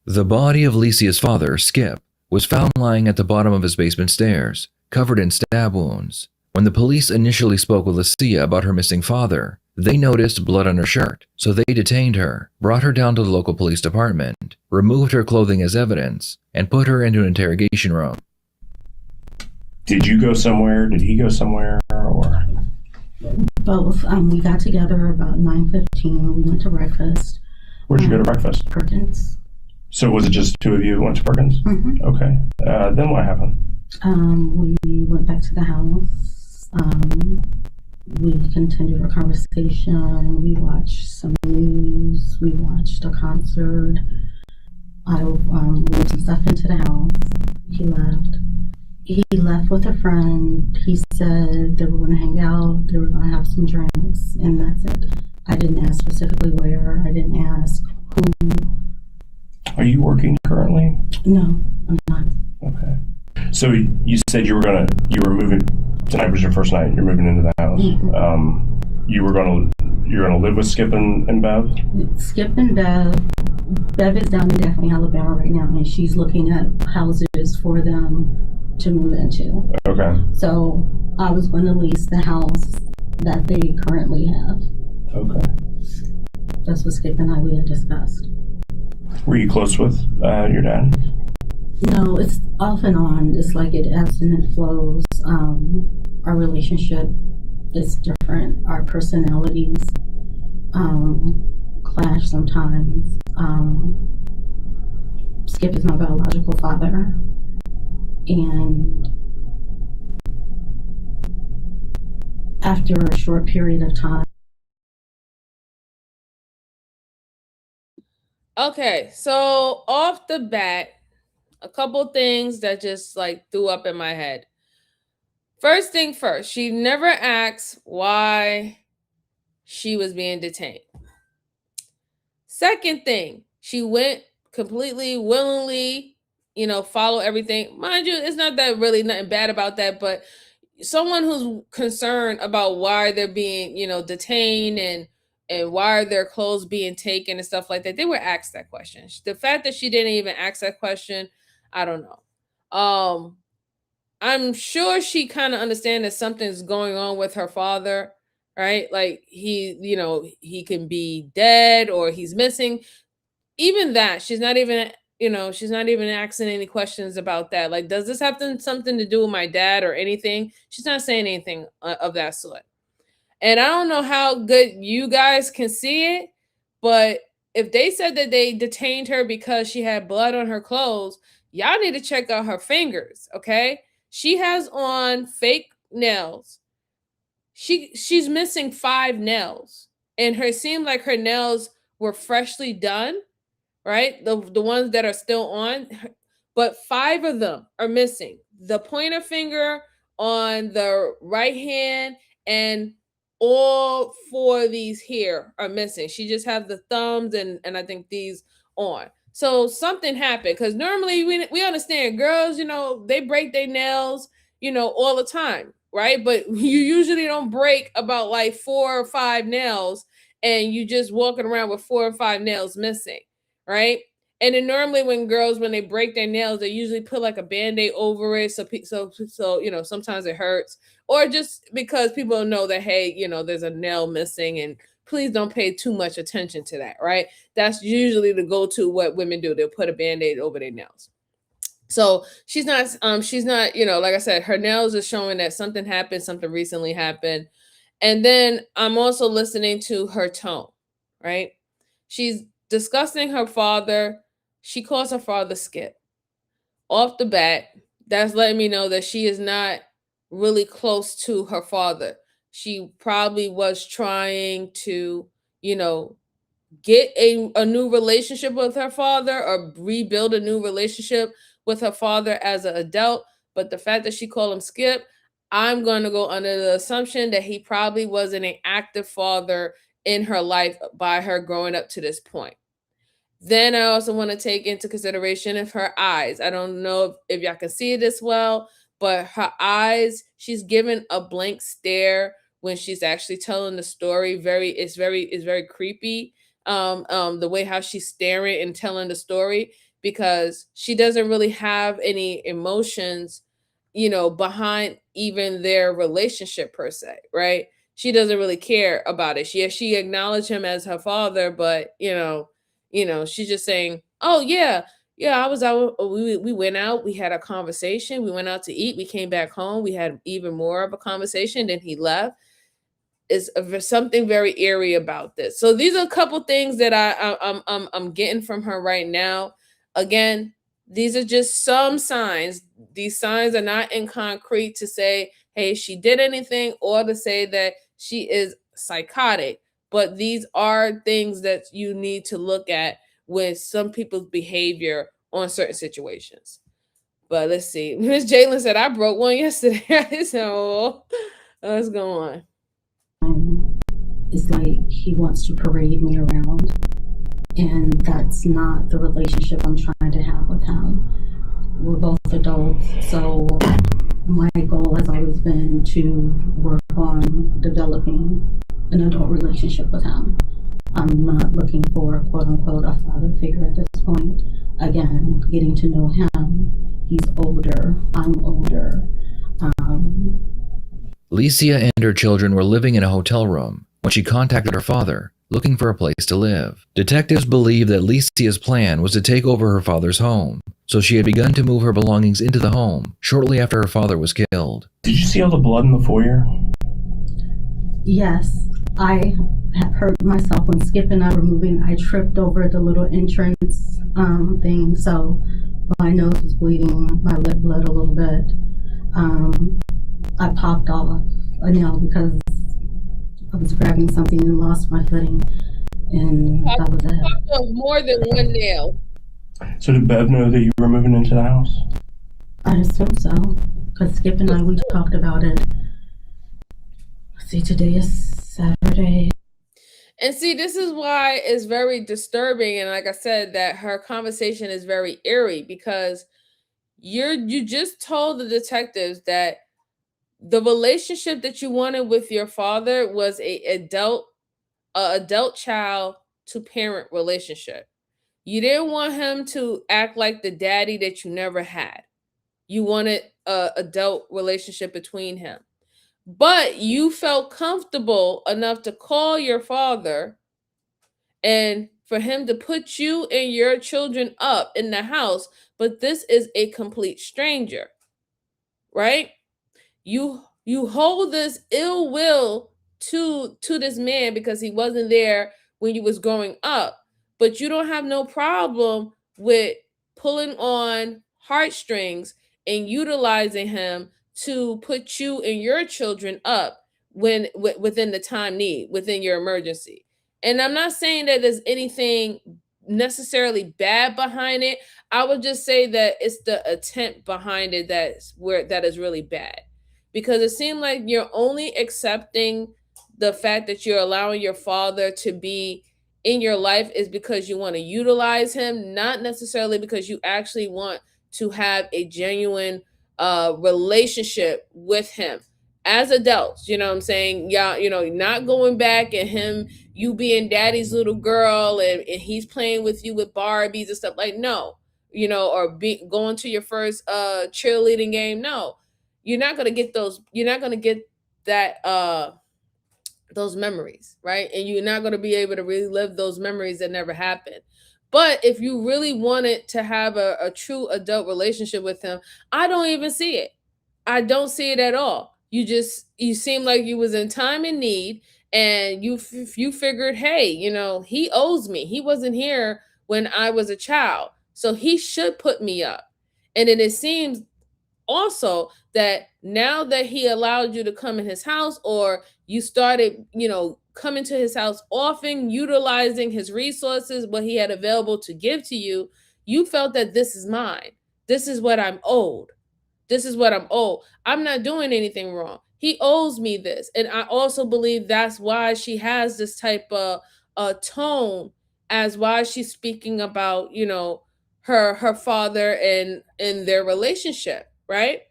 The body of Licia's father, Skip, was found lying at the bottom of his basement stairs, covered in stab wounds. When the police initially spoke with Licia about her missing father, they noticed blood on her shirt, so they detained her, brought her down to the local police department, removed her clothing as evidence, and put her into an interrogation room. Did you go somewhere? Did he go somewhere? Or Both. We got together about 9:15. We went to breakfast. Where'd you go to breakfast? Perkins. So was it just two of you who went to Perkins? Mm-hmm. Okay. Then what happened? We went back to the house. We continued our conversation. We watched some news. We watched a concert. I moved some stuff into the house. He left. He left with a friend. He said they were going to hang out. They were going to have some drinks, and that's it. I didn't ask specifically where. I didn't ask who. Are you working currently? No, I'm not. Okay. So you said you were moving, tonight was your first night, you're moving into the house. Mm-hmm. you're gonna live with Skip and Bev? Skip and Bev is down in Daphne, Alabama right now, and she's looking at houses for them to move into. Okay. So I was going to lease the house that they currently have. Okay. That's what Skip and we had discussed. Were you close with your dad? No, it's off and on. It's like it ebbs and it flows. Our relationship is different. Our personalities clash sometimes. Skip is my biological father, and after a short period of time. Okay, so off the bat, a couple things that just like threw up in my head. First thing first, she never asked why she was being detained. Second thing, she went completely willingly, follow everything. Mind you, it's not that really nothing bad about that, but someone who's concerned about why they're being, detained and why are their clothes being taken and stuff like that, they were asked that question. The fact that she didn't even ask that question, I don't know. I'm sure she kind of understands that something's going on with her father, right? Like he can be dead or he's missing. Even that, she's not even asking any questions about that. Like, does this have something to do with my dad or anything? She's not saying anything of that sort. And I don't know how good you guys can see it, but if they said that they detained her because she had blood on her clothes, y'all need to check out her fingers, okay? She has on fake nails. She's missing 5 nails, and it seemed like her nails were freshly done, right? The ones that are still on, but 5 of them are missing. The pointer finger on the right hand and all 4 of these here are missing. She just has the thumbs and I think these on. So something happened, because normally we understand girls, they break their nails, all the time, right? But you usually don't break about like 4 or 5 nails and you just walking around with 4 or 5 nails missing, right? And then normally when they break their nails, they usually put like a Band-Aid over it. So sometimes it hurts, or just because people know that, hey, there's a nail missing, and please don't pay too much attention to that, right? That's usually the go-to what women do. They'll put a Band-Aid over their nails. So she's not, like I said, her nails are showing that something happened, something recently happened. And then I'm also listening to her tone, right? She's discussing her father. She calls her father Skip. Off the bat, that's letting me know that she is not really close to her father. She probably was trying to, get a new relationship with her father or rebuild a new relationship with her father as an adult. But the fact that she called him Skip, I'm going to go under the assumption that he probably wasn't an active father in her life by her growing up to this point. Then I also want to take into consideration of her eyes. I don't know if y'all can see it as well, but her eyes, she's given a blank stare when she's actually telling the story. It's very creepy. The way how she's staring and telling the story, because she doesn't really have any emotions, behind even their relationship per se, right? She doesn't really care about it. She acknowledged him as her father, but she's just saying, oh yeah, I was out. We went out, we had a conversation, we went out to eat, we came back home, we had even more of a conversation, then he left. Is something very eerie about this. So these are a couple things that I'm getting from her right now. Again, these are just some signs. These signs are not in concrete to say, hey, she did anything, or to say that she is psychotic. But these are things that you need to look at with some people's behavior on certain situations. But let's see. Miss Jalen said, I broke one yesterday. So let's go on. It's like he wants to parade me around, and that's not the relationship I'm trying to have with him. We're both adults, so my goal has always been to work on developing an adult relationship with him. I'm not looking for quote unquote a father figure at this point. Again, getting to know him. He's older. I'm older. Licia and her children were living in a hotel room when she contacted her father, looking for a place to live. Detectives believe that Licia's plan was to take over her father's home, so she had begun to move her belongings into the home shortly after her father was killed. Did you see all the blood in the foyer? Yes, I have hurt myself when Skip and I were moving. I tripped over the little entrance thing, so my nose was bleeding, my lip bled a little bit. I popped off a nail because I was grabbing something and lost my footing, and that was it. Popped off more than one nail. So did Bev know that you were moving into the house? I assume so, because Skip and I, we talked about it. See, today is Saturday. And see, this is why it's very disturbing. And like I said, that her conversation is very eerie, because you just told the detectives that the relationship that you wanted with your father was a adult child to parent relationship. You didn't want him to act like the daddy that you never had. You wanted a adult relationship between him. But you felt comfortable enough to call your father and for him to put you and your children up in the house, but this is a complete stranger, right? You hold this ill will to this man because he wasn't there when you was growing up, but you don't have no problem with pulling on heartstrings and utilizing him to put you and your children up within the time need, within your emergency. And I'm not saying that there's anything necessarily bad behind it. I would just say that it's the attempt behind it that is really bad, because it seemed like you're only accepting the fact that you're allowing your father to be in your life is because you want to utilize him, not necessarily because you actually want to have a genuine relationship with him as adults. You know what I'm saying? Yeah, not going back and him, you being daddy's little girl and he's playing with you with Barbies and stuff, like, no, or going to your first cheerleading game. No, you're not going to get that those memories, right? And you're not going to be able to relive those memories that never happened. But if you really wanted to have a true adult relationship with him, I don't even see it. I don't see it at all. You seem like you was in time and need, and you figured, hey, he owes me. He wasn't here when I was a child, so he should put me up. And then it seems also that now that he allowed you to come in his house, or you started, coming to his house often, utilizing his resources, what he had available to give to you, you felt that this is mine. This is what I'm owed. This is what I'm owed. I'm not doing anything wrong. He owes me this. And I also believe that's why she has this type of tone, as why she's speaking about, her father and their relationship, right?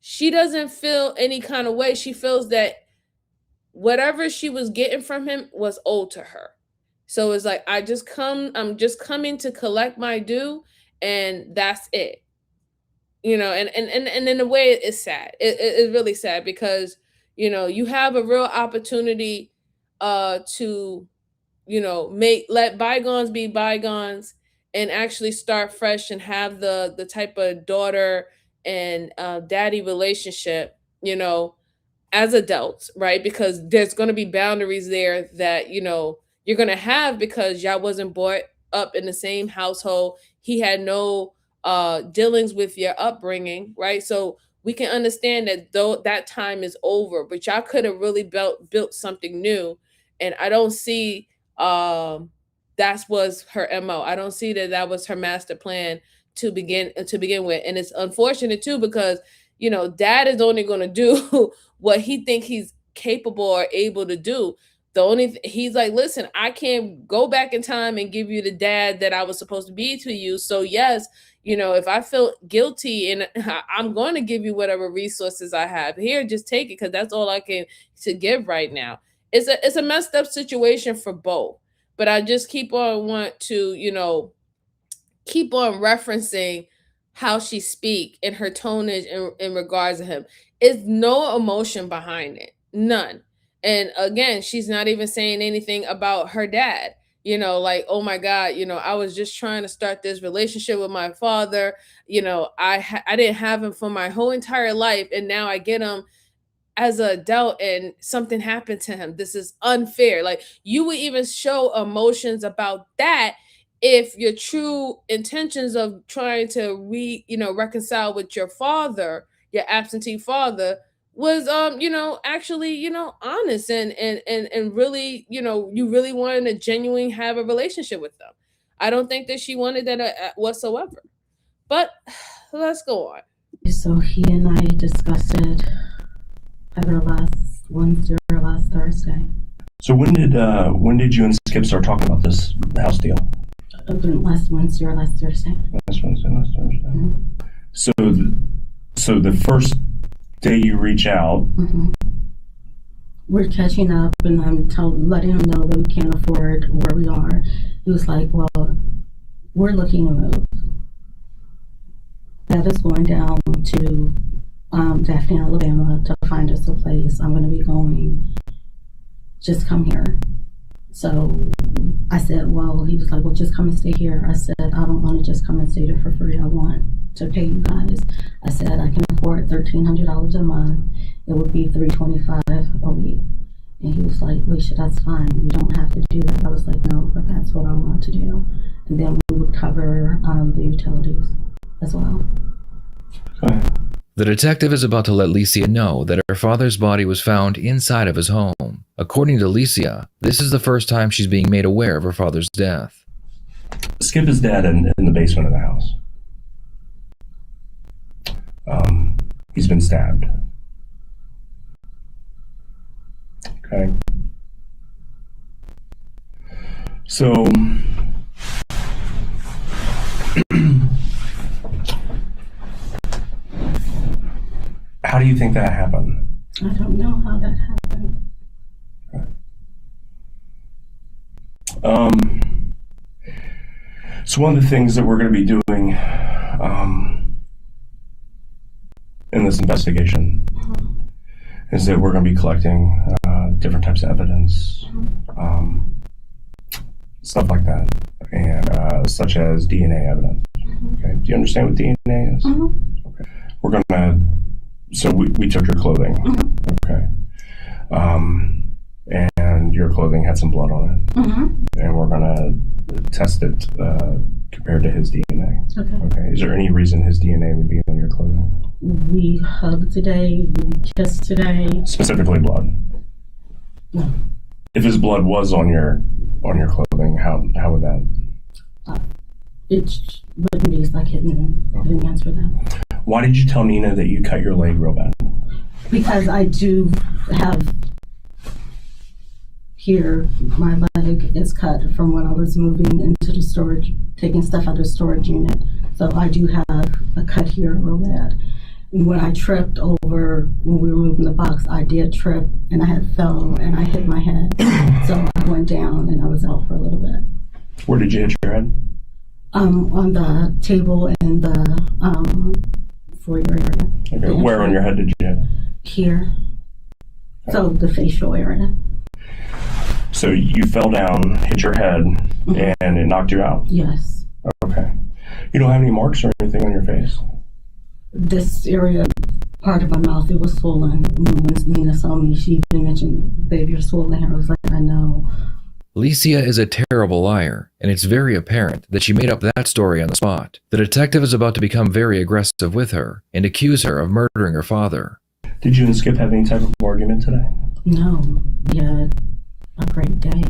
She doesn't feel any kind of way. She feels that whatever she was getting from him was owed to her. So it's like, I'm just coming to collect my due, and that's it. And in a way, it's sad. It's really sad, because you have a real opportunity to let bygones be bygones, and actually start fresh and have the type of daughter and daddy relationship, as adults, right? Because there's going to be boundaries there that you're going to have, because y'all wasn't brought up in the same household. He had no dealings with your upbringing, right? So we can understand that though that time is over, but y'all could have really built something new. And I don't see that was her MO. I don't see that was her master plan to begin with. And it's unfortunate too, because dad is only going to do what he think he's capable or able to do. He's like, listen, I can't go back in time and give you the dad that I was supposed to be to you. So yes, if I feel guilty, and I'm going to give you whatever resources I have here, just take it, because that's all I can to give right now. it's a messed up situation for both. But I just keep on keep on referencing how she speak and her tonage in regards to him. Is no emotion behind it. None. And again, she's not even saying anything about her dad. Like, oh my God, I was just trying to start this relationship with my father. I didn't have him for my whole entire life, and now I get him as an adult and something happened to him. This is unfair. Like, you would even show emotions about that if your true intentions of trying to reconcile with your father, your absentee father, was actually honest and really you really wanted to genuinely have a relationship with them. I don't think that she wanted that whatsoever. But let's go on. So he and I discussed it either last Wednesday or last Thursday. So when did you and Skip start talking about this house deal? Last Wednesday or last Thursday. Last Wednesday, last Thursday. Mm-hmm. So the first day you reach out, mm-hmm. We're catching up, and I'm letting him know that we can't afford where we are. He was like, "Well, we're looking to move. That is going down to Daphne, Alabama, to find us a place. I'm going to be going. Just come here." So I said, well, he was like, well, just come and stay here. I said, I don't want to just come and stay there for free. I want to pay you guys. I said, I can afford $1,300 a month. It would be $325 a week. And he was like, Lish, that's fine. You don't have to do that. I was like, no, but that's what I want to do. And then we would cover the utilities as well. Okay. The detective is about to let Licia know that her father's body was found inside of his home. According to Licia, this is the first time she's being made aware of her father's death. Skip is dead in the basement of the house. He's been stabbed. Okay. So how do you think that happened? I don't know how that happened. So one of the things that we're going to be doing in this investigation is that we're going to be collecting different types of evidence, stuff like that, and such as DNA evidence. Okay. Do you understand what DNA is? Mm-hmm. Okay. We're going to. So we took your clothing. Mm-hmm. Okay. And your clothing had some blood on it. Mm-hmm. And we're going to test it compared to his DNA. Okay. Is there any reason his DNA would be on your clothing? We hugged today. We kissed today. Specifically blood? No. If his blood was on your clothing, how would that? It wouldn't be, so I couldn't answer that. Why did you tell Nina that you cut your leg real bad? Because I do have here, my leg is cut from when I was moving into the storage, taking stuff out of the storage unit. So I do have a cut here real bad. And when I tripped over, when we were moving the box, I did trip and I had fell and I hit my head. So I went down and I was out for a little bit. Where did you hit your head? On the table in the foyer area. Okay. Where on your head did you hit? Here. So the facial area. So you fell down, hit your head, Mm-hmm. and it knocked you out? Yes. Okay. You don't have any marks or anything on your face? This area, part of my mouth, it was swollen. When Nina saw me, she even mentioned, babe, you're swollen here. I was like, I know. Licia is a terrible liar, and it's very apparent that she made up that story on the spot. The detective is about to become very aggressive with her and accuse her of murdering her father. Did you and Skip have any type of argument today? No. We had a great day.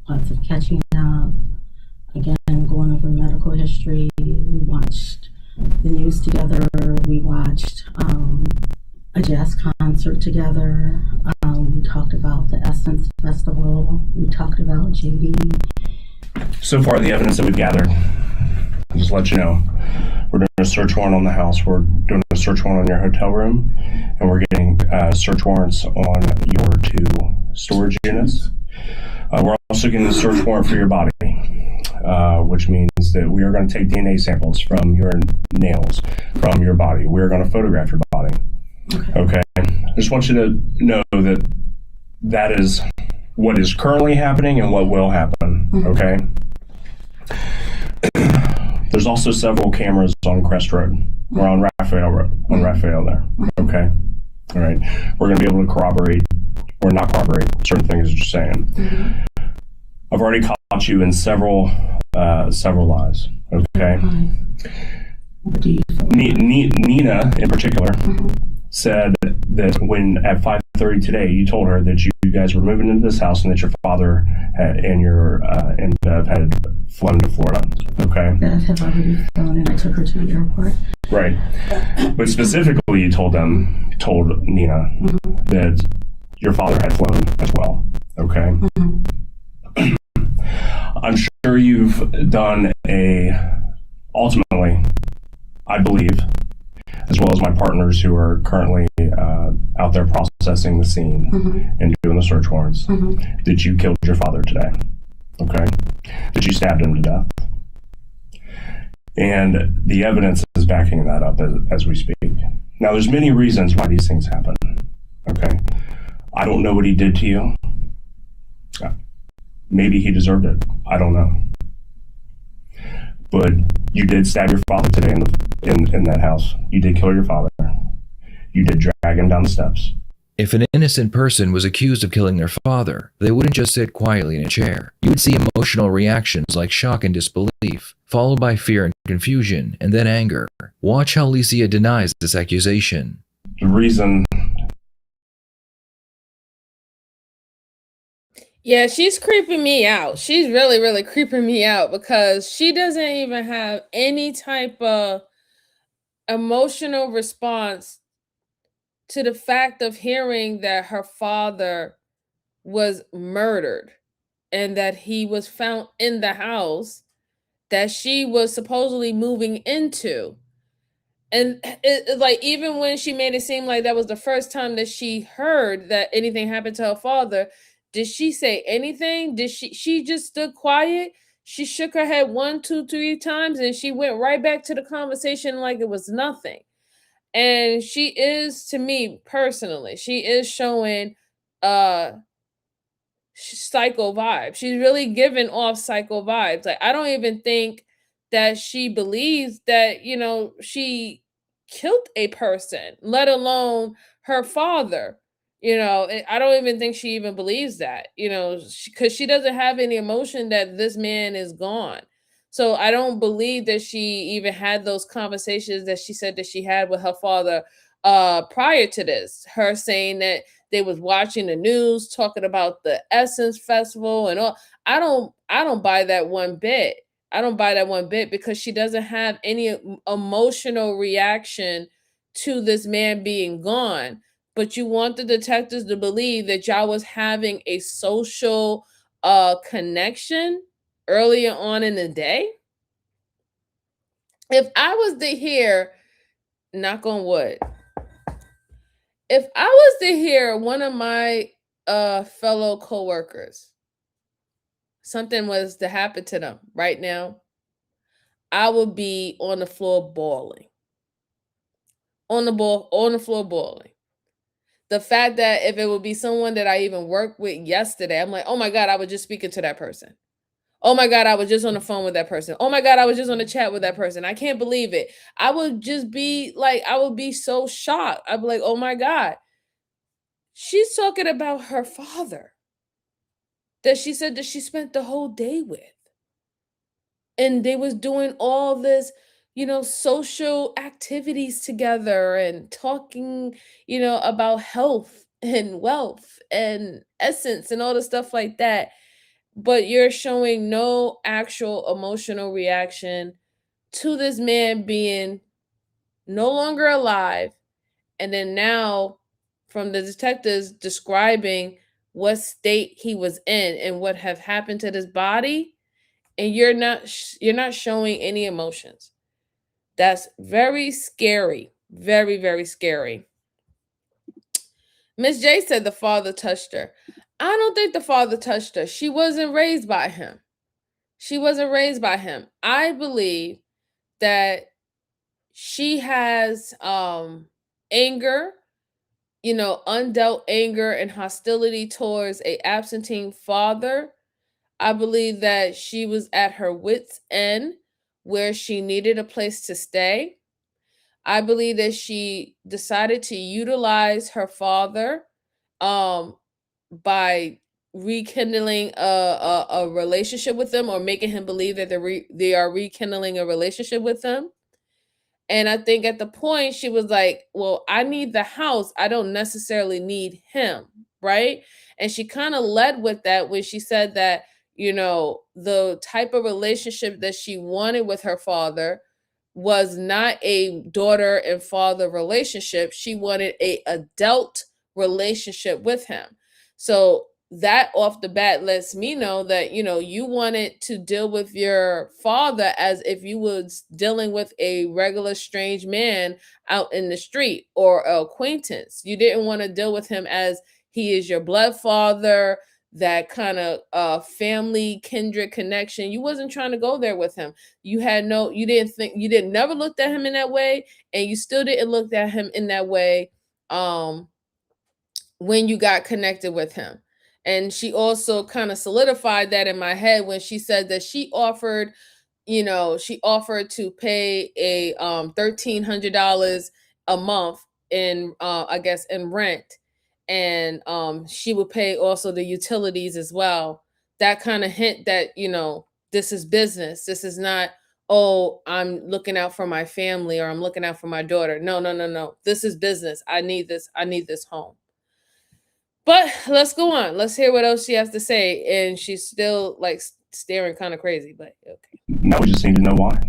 Lots of catching up. Again, going over medical history. We watched the news together. We watched a jazz concert together. We talked about the Essence Festival. We talked about JV. So far, the evidence that we've gathered, just let you know, we're doing a search warrant on the house. We're doing a search warrant on your hotel room, and we're getting search warrants on your 2 storage units. We're also getting a search warrant for your body, which means that we are going to take DNA samples from your nails, from your body. We're going to photograph your body. Okay? I just want you to know that that is what is currently happening and what will happen. Okay? There's also several cameras on Crest Road. We're on Raphael Road, on Raphael there. Okay? All right. We're going to be able to corroborate or not corroborate certain things that you're saying. I've already caught you in several lies. Okay? Nina, in particular, said that when at 5:30 today, you told her that you guys were moving into this house and that your father and Bev had flown to Florida. Okay? Bev had already flown and I took her to the airport. Right. But specifically, you told Nina that your father had flown as well. Okay? I'm sure you've done ultimately, I believe, as well as my partners who are currently out there processing the scene and doing the search warrants, that you killed your father today. Okay? That you stabbed him to death. And the evidence is backing that up as we speak. Now, there's many reasons why these things happen. Okay? I don't know what he did to you. Maybe he deserved it. I don't know. But you did stab your father today in that house. You did kill your father. You did drag him down the steps. If an innocent person was accused of killing their father, they wouldn't just sit quietly in a chair. You would see emotional reactions like shock and disbelief, followed by fear and confusion, and then anger. Watch how Licia denies this accusation. The reason... Yeah, she's creeping me out. She's really, really creeping me out because she doesn't even have any type of emotional response to the fact of hearing that her father was murdered and that he was found in the house that she was supposedly moving into. And like, even when she made it seem like that was the first time that she heard that anything happened to her father, did she say anything? Did she just stood quiet? She shook her head 1, 2, 3 times and she went right back to the conversation like it was nothing. And she is, to me personally, she is showing psycho vibes. She's really giving off psycho vibes. Like, I don't even think that she believes that, she killed a person, let alone her father. I don't even think she even believes that, because she doesn't have any emotion that this man is gone. So I don't believe that she even had those conversations that she said that she had with her father prior to this. Her saying that they was watching the news, talking about the Essence Festival and all. I don't buy that one bit. I don't buy that one bit because she doesn't have any emotional reaction to this man being gone. But you want the detectives to believe that y'all was having a social connection earlier on in the day. If I was to hear, knock on wood, if I was to hear one of my fellow coworkers, something was to happen to them right now, I would be on the floor bawling. On the floor bawling. The fact that if it would be someone that I even worked with yesterday, I'm like, oh my God, I was just speaking to that person. Oh my God, I was just on the phone with that person. Oh my God, I was just on the chat with that person. I can't believe it. I would just be like, I would be so shocked. I'd be like, oh my God. She's talking about her father that she said that she spent the whole day with. And they was doing all this, social activities together and talking, about health and wealth and essence and all the stuff like that. But you're showing no actual emotional reaction to this man being no longer alive. And then now, from the detectives describing what state he was in and what have happened to this body, and you're not showing any emotions. That's very scary. Very, very scary. Miss J said the father touched her. I don't think the father touched her. She wasn't raised by him. She wasn't raised by him. I believe that she has anger, undealt anger and hostility towards a absentee father. I believe that she was at her wit's end where she needed a place to stay. I believe that she decided to utilize her father by rekindling a relationship with them, or making him believe that they are rekindling a relationship with them. And I think at the point she was like, well, I need the house. I don't necessarily need him. Right. And she kind of led with that when she said that, the type of relationship that she wanted with her father was not a daughter and father relationship. She wanted a adult relationship with him. So that off the bat lets me know that, you wanted to deal with your father as if you was dealing with a regular strange man out in the street or an acquaintance. You didn't want to deal with him as he is your blood father, that kind of family kindred connection. You wasn't trying to go there with him. You never looked at him in that way, and you still didn't look at him in that way when you got connected with him. And she also kind of solidified that in my head when she said that she offered to pay a $1,300 a month in I guess in rent, and she would pay also the utilities as well. That kind of hint that this is business. This is not, oh, I'm looking out for my family or I'm looking out for my daughter. No, no, no, no. This is business. I need this home. But let's go on. Let's hear what else she has to say. And she's still like staring kind of crazy, but okay. Now we just need to know why.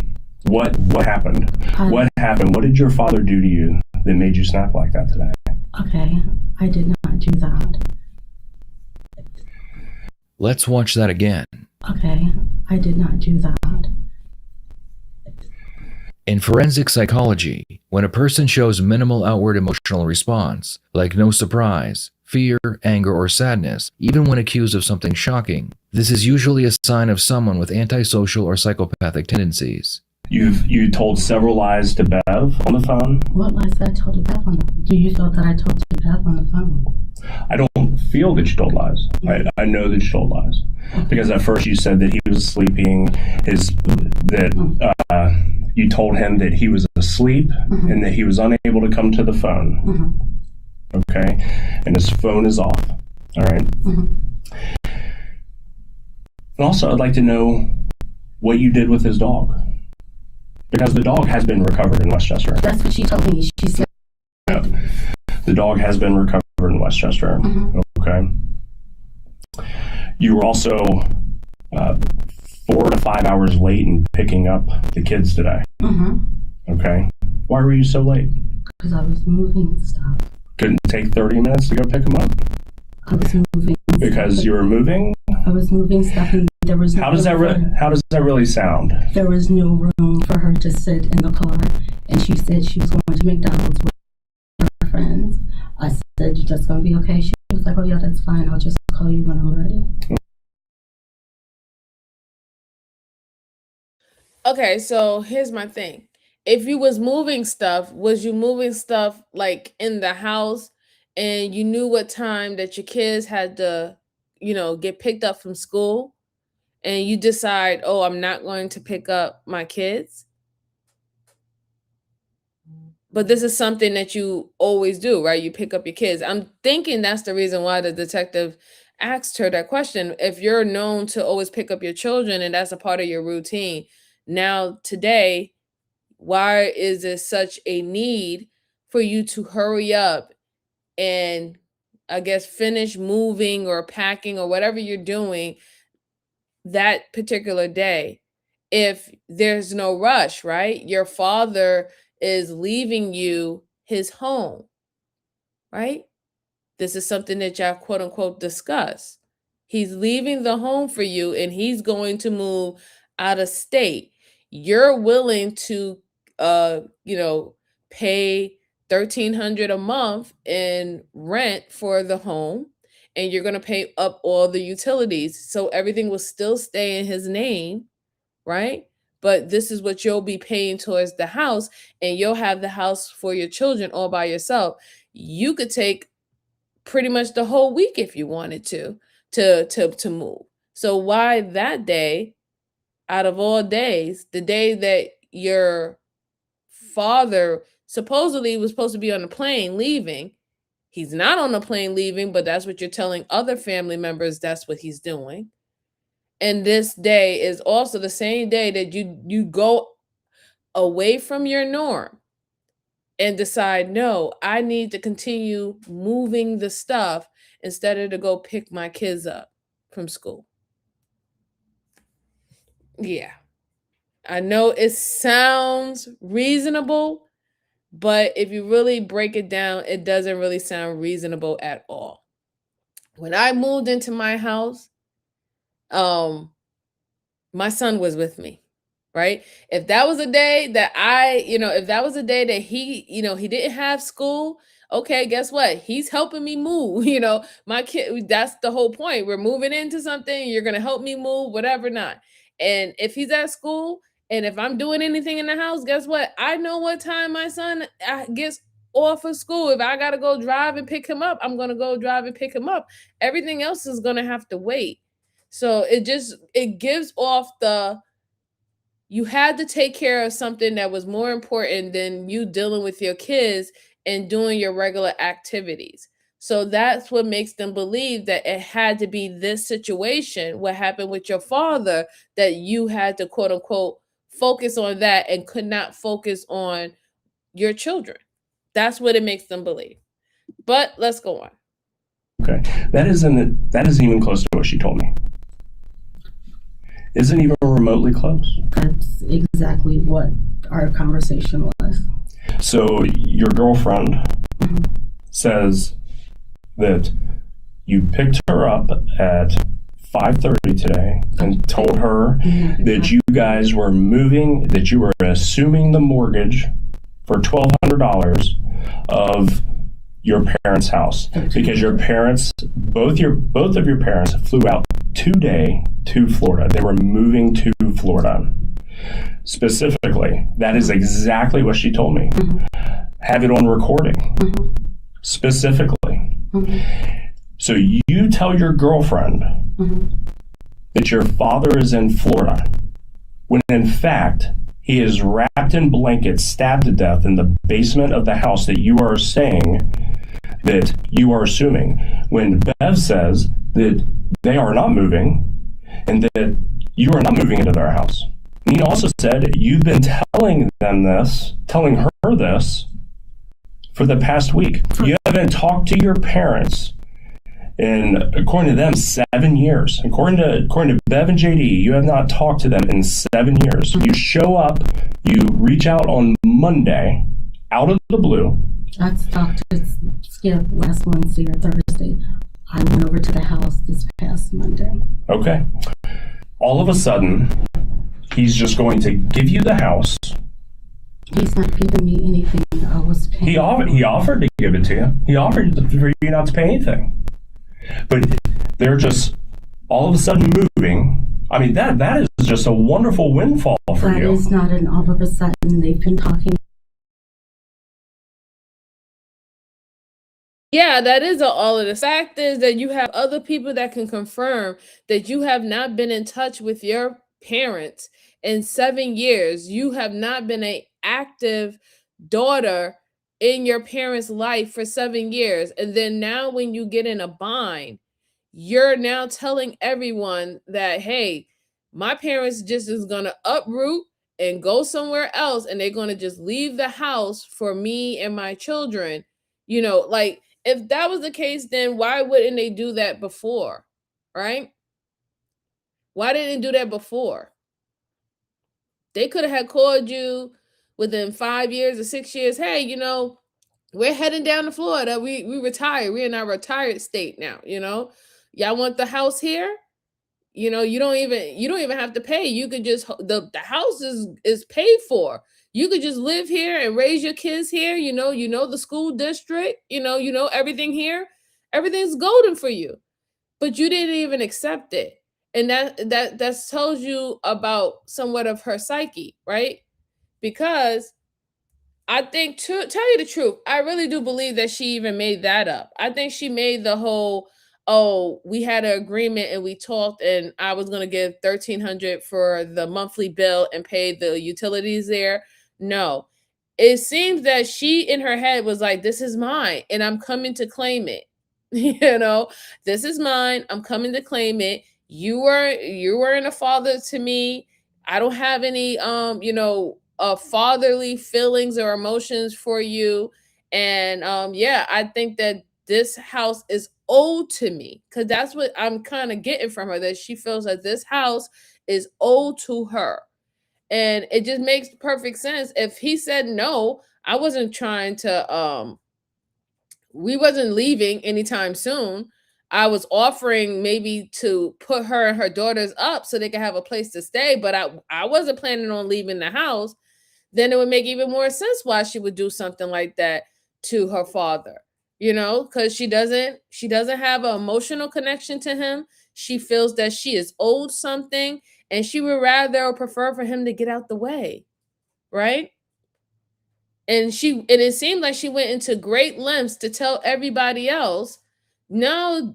What happened? What happened? What did your father do to you that made you snap like that today? Okay, I did not do that. Let's watch that again. Okay, I did not do that. In forensic psychology, when a person shows minimal outward emotional response, like no surprise, fear, anger, or sadness, even when accused of something shocking, this is usually a sign of someone with antisocial or psychopathic tendencies. You told several lies to Bev on the phone? What lies did I tell to Bev on the phone? Do you feel that I told to Bev on the phone? I don't feel that you told lies. I know that you told lies. Because at first you said that he was sleeping, you told him that he was asleep and that he was unable to come to the phone. Okay? And his phone is off. All right? And also, I'd like to know what you did with his dog. Because the dog has been recovered in Westchester. That's what she told me. She said... Yeah. The dog has been recovered in Westchester. Okay? You were also 4 to 5 hours late in picking up the kids today. Okay? Why were you so late? Because I was moving stuff. Couldn't take 30 minutes to go pick them up? I was moving. Because you were moving? I was moving stuff, and there was no How does that really sound? There was no room for her to sit in the car, and she said she was going to McDonald's with her friends. I said, "You just gonna be okay?" She was like, "Oh yeah, that's fine. I'll just call you when I'm ready." Okay, so here's my thing. If you was moving stuff, was you moving stuff like in the house, and you knew what time that your kids had to, get picked up from school, and you decide, oh, I'm not going to pick up my kids? But this is something that you always do, right? You pick up your kids. I'm thinking that's the reason why the detective asked her that question. If you're known to always pick up your children and that's a part of your routine, now today, why is there such a need for you to hurry up and, I guess, finish moving or packing or whatever you're doing that particular day if there's no rush, right? Your father is leaving you his home, right? This is something that y'all quote unquote discuss. He's leaving the home for you, and he's going to move out of state, you're willing to pay $1,300 a month in rent for the home, and you're going to pay up all the utilities, so everything will still stay in his name, right? But this is what you'll be paying towards the house, and you'll have the house for your children all by yourself. You could take pretty much the whole week if you wanted to move. So why that day, out of all days, the day that your father supposedly was supposed to be on the plane leaving, he's not on the plane leaving, but that's what you're telling other family members, that's what he's doing. And this day is also the same day that you go away from your norm and decide, no, I need to continue moving the stuff instead of to go pick my kids up from school. Yeah. I know it sounds reasonable, but if you really break it down, it doesn't really sound reasonable at all. When I moved into my house, my son was with me, right? If that was a day that if that was a day that he didn't have school, okay, guess what? He's helping me move. My kid, that's the whole point. We're moving into something, you're going to help me move, whatever not. And if he's at school, and if I'm doing anything in the house, guess what? I know what time my son gets off of school. If I got to go drive and pick him up, I'm going to go drive and pick him up. Everything else is going to have to wait. So it gives off you had to take care of something that was more important than you dealing with your kids and doing your regular activities. So that's what makes them believe that it had to be this situation, what happened with your father, that you had to quote unquote focus on that and could not focus on your children. That's what it makes them believe. But let's go on. Okay. That isn't even close to what she told me. Isn't even remotely close. That's exactly what our conversation was. So your girlfriend says that you picked her up at 5:30 today and told her that you guys were moving, that you were assuming the mortgage for $1,200 of your parents' house because your parents, both of your parents, flew out today to Florida. They were moving to Florida. Specifically, that is exactly what she told me. Have it on recording. Specifically. So you tell your girlfriend that your father is in Florida, when in fact he is wrapped in blankets, stabbed to death in the basement of the house that you are saying that you are assuming, when Bev says that they are not moving and that you are not moving into their house. Nina also said you've been telling her this for the past week. You haven't talked to your parents in, according to them, 7 years. According to Bev and JD, you have not talked to them in 7 years. You show up, you reach out on Monday, out of the blue. I talked to Skip last Wednesday or Thursday. I went over to the house this past Monday. Okay. All of a sudden, he's just going to give you the house. He's not giving me anything. I was paying. He offered to give it to you. He offered for you not to pay anything. But they're just all of a sudden moving. I mean, that is just a wonderful windfall for you. That is not an all of a sudden. They've been talking. Yeah, that is all of the fact is that you have other people that can confirm that you have not been in touch with your parents in 7 years. You have not been an active daughter in your parents' life for 7 years. And then now when you get in a bind, you're now telling everyone that, hey, my parents just is going to uproot and go somewhere else, and they're going to just leave the house for me and my children. Like, if that was the case, then why wouldn't they do that before, right? Why didn't they do that before? They could have had called you within 5 years or 6 years. Hey, we're heading down to Florida. We retired. We're in our retired state now, Y'all want the house here? You know, you don't even have to pay. You could just the house is paid for. You could just live here and raise your kids here. You know the school district. You know everything here. Everything's golden for you, but you didn't even accept it, and that tells you about somewhat of her psyche, right? Because I think, to tell you the truth, I really do believe that she even made that up. I think she made the whole, oh, we had an agreement and we talked, and I was gonna give $1,300 for the monthly bill and pay the utilities there. No, it seems that she in her head was like, "This is mine, and I'm coming to claim it." This is mine. I'm coming to claim it. You weren't a father to me. I don't have any fatherly feelings or emotions for you. And yeah, I think that this house is owed to me, because that's what I'm kind of getting from her, that she feels that this house is owed to her. And it just makes perfect sense. If he said no, I wasn't trying to we wasn't leaving anytime soon. I was offering maybe to put her and her daughters up so they could have a place to stay, but I wasn't planning on leaving the house. Then it would make even more sense why she would do something like that to her father. Because she doesn't have an emotional connection to him. She feels that she is owed something, and she would rather or prefer for him to get out the way, right? And it seemed like she went into great lengths to tell everybody else, no,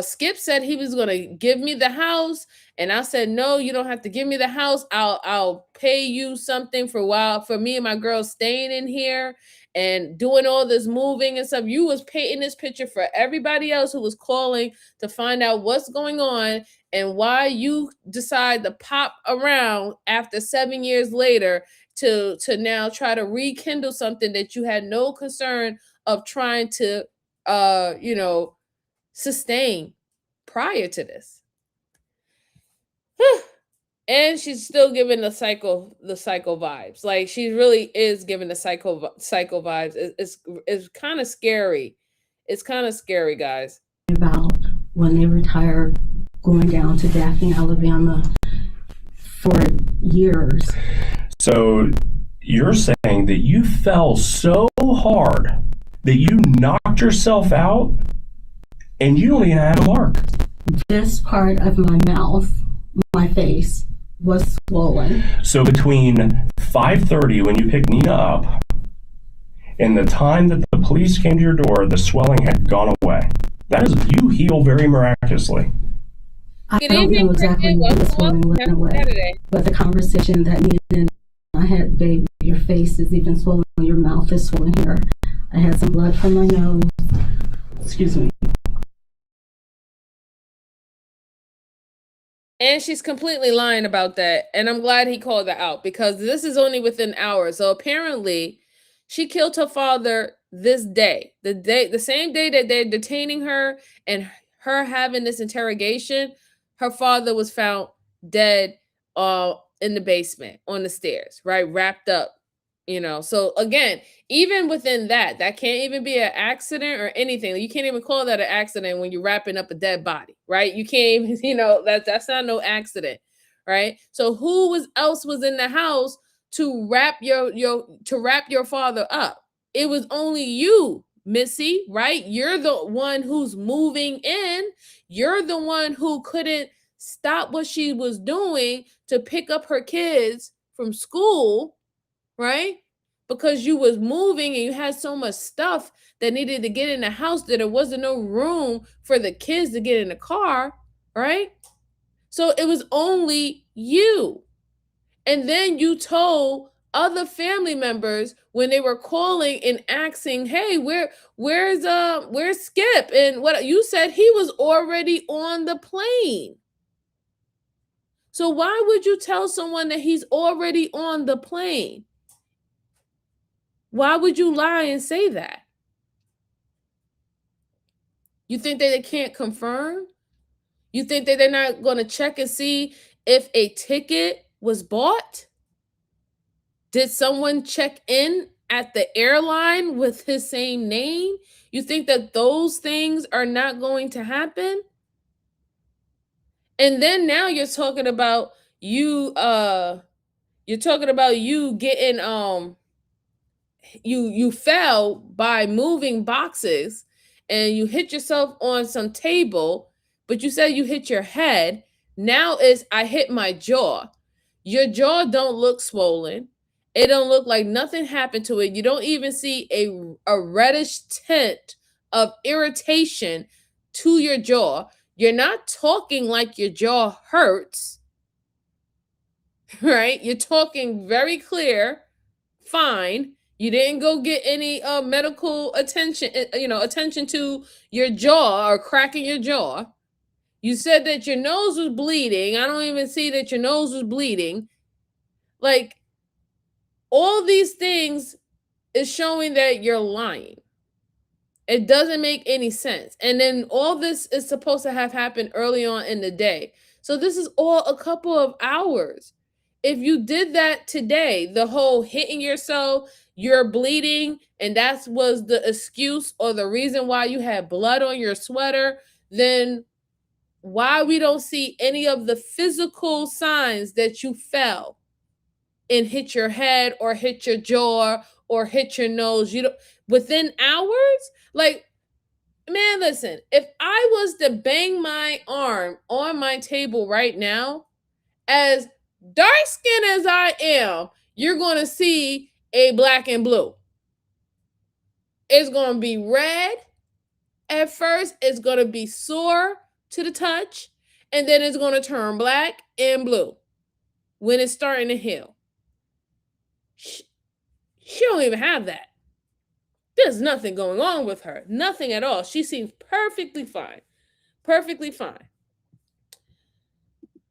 Skip said he was going to give me the house, and I said, no, you don't have to give me the house. I'll pay you something for me and my girls staying in here and doing all this moving and stuff. You was painting this picture for everybody else who was calling to find out what's going on and why you decide to pop around after 7 years later to now try to rekindle something that you had no concern of trying to sustain prior to this. And she's still giving the psycho vibes. Like, she really is giving the psycho vibes. It's kind of scary. It's kind of scary, guys. About when they retired, going down to Daphne, Alabama for years. So you're saying that you fell so hard that you knocked yourself out and you don't even have a mark? This part of my mouth, my face, was swollen. So between 5:30 when you picked Nina up and the time that the police came to your door, the swelling had gone away. That is, you heal very miraculously. I don't know exactly when the swelling went away, but the conversation that Nina and I had, babe, your face is even swollen, your mouth is swollen here. I had some blood from my nose. Excuse me. And she's completely lying about that. And I'm glad he called her out, because this is only within hours. So apparently she killed her father this day, the same day that they're detaining her and her having this interrogation. Her father was found dead in the basement on the stairs, right? Wrapped up, So again, even within that can't even be an accident or anything. You can't even call that an accident when you're wrapping up a dead body, right? You can't even, that's not no accident, right? So who else was in the house to wrap your father up? It was only you, Missy, right? You're the one who's moving in. You're the one who couldn't stop what she was doing to pick up her kids from school, right? Because you was moving and you had so much stuff that needed to get in the house that there wasn't no room for the kids to get in the car, right? So it was only you. And then you told other family members when they were calling and asking, hey, where's Skip? And what you said, he was already on the plane. So why would you tell someone that he's already on the plane? Why would you lie and say that? You think that they can't confirm? You think that they're not going to check and see if a ticket was bought? Did someone check in at the airline with his same name? You think that those things are not going to happen? And then now you're talking about you getting you fell by moving boxes and you hit yourself on some table, but you said you hit your head. Now is I hit my jaw. Your jaw don't look swollen. It don't look like nothing happened to it. You don't even see a reddish tint of irritation to your jaw. You're not talking like your jaw hurts, right? You're talking very clear, fine. You didn't go get any medical attention, attention to your jaw or cracking your jaw. You said that your nose was bleeding. I don't even see that your nose was bleeding. Like, all these things is showing that you're lying. It doesn't make any sense. And then all this is supposed to have happened early on in the day. So this is all a couple of hours. If you did that today, the whole hitting yourself, you're bleeding, and that was the excuse or the reason why you had blood on your sweater, then why we don't see any of the physical signs that you fell and hit your head or hit your jaw or hit your nose? You don't, within hours? Like, man, listen, if I was to bang my arm on my table right now, as dark skinned as I am, you're going to see a black and blue. It's going to be red at first. It's going to be sore to the touch. And then it's going to turn black and blue when it's starting to heal. She don't even have that. There's nothing going on with her. Nothing at all. She seems perfectly fine. Perfectly fine.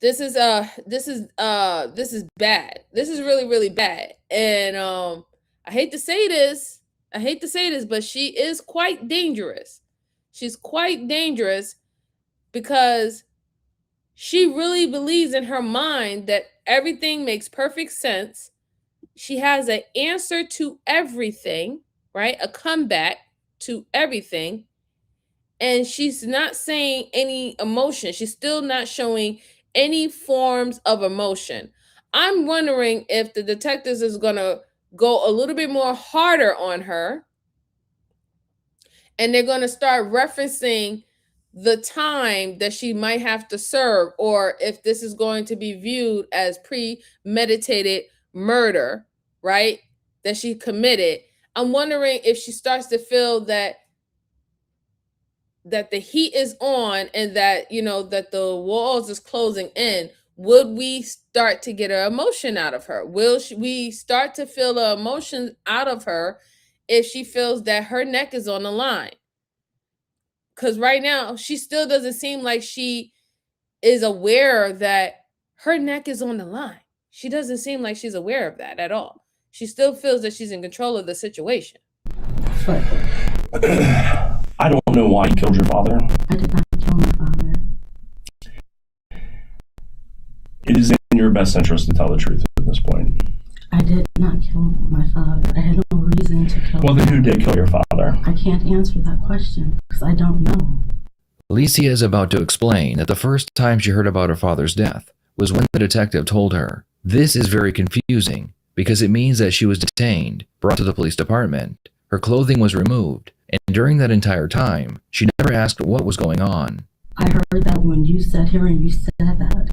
This is bad. This is really, really bad. And I hate to say this, but she is quite dangerous. She's quite dangerous because she really believes in her mind that everything makes perfect sense. She has an answer to everything, right? A comeback to everything. And she's not saying any emotion. She's still not showing any forms of emotion. I'm wondering if the detectives is going to go a little bit more harder on her. And they're going to start referencing the time that she might have to serve, or if this is going to be viewed as premeditated murder, right? That she committed. I'm wondering if she starts to feel that the heat is on and that, that the walls is closing in. Would we start to get an emotion out of her? Will we start to feel the emotion out of her if she feels that her neck is on the line? Because right now, she still doesn't seem like she is aware that her neck is on the line. She doesn't seem like she's aware of that at all. She still feels that she's in control of the situation. I don't know why you killed your father. I did not kill my father. It is in your best interest to tell the truth at this point. I did not kill my father. I had no reason to kill him. Well, then who did kill your father? I can't answer that question because I don't know. Alicia is about to explain that the first time she heard about her father's death was when the detective told her. This is very confusing because it means that she was detained, brought to the police department, her clothing was removed, and during that entire time, she never asked what was going on. I heard that when you sat here and you said that.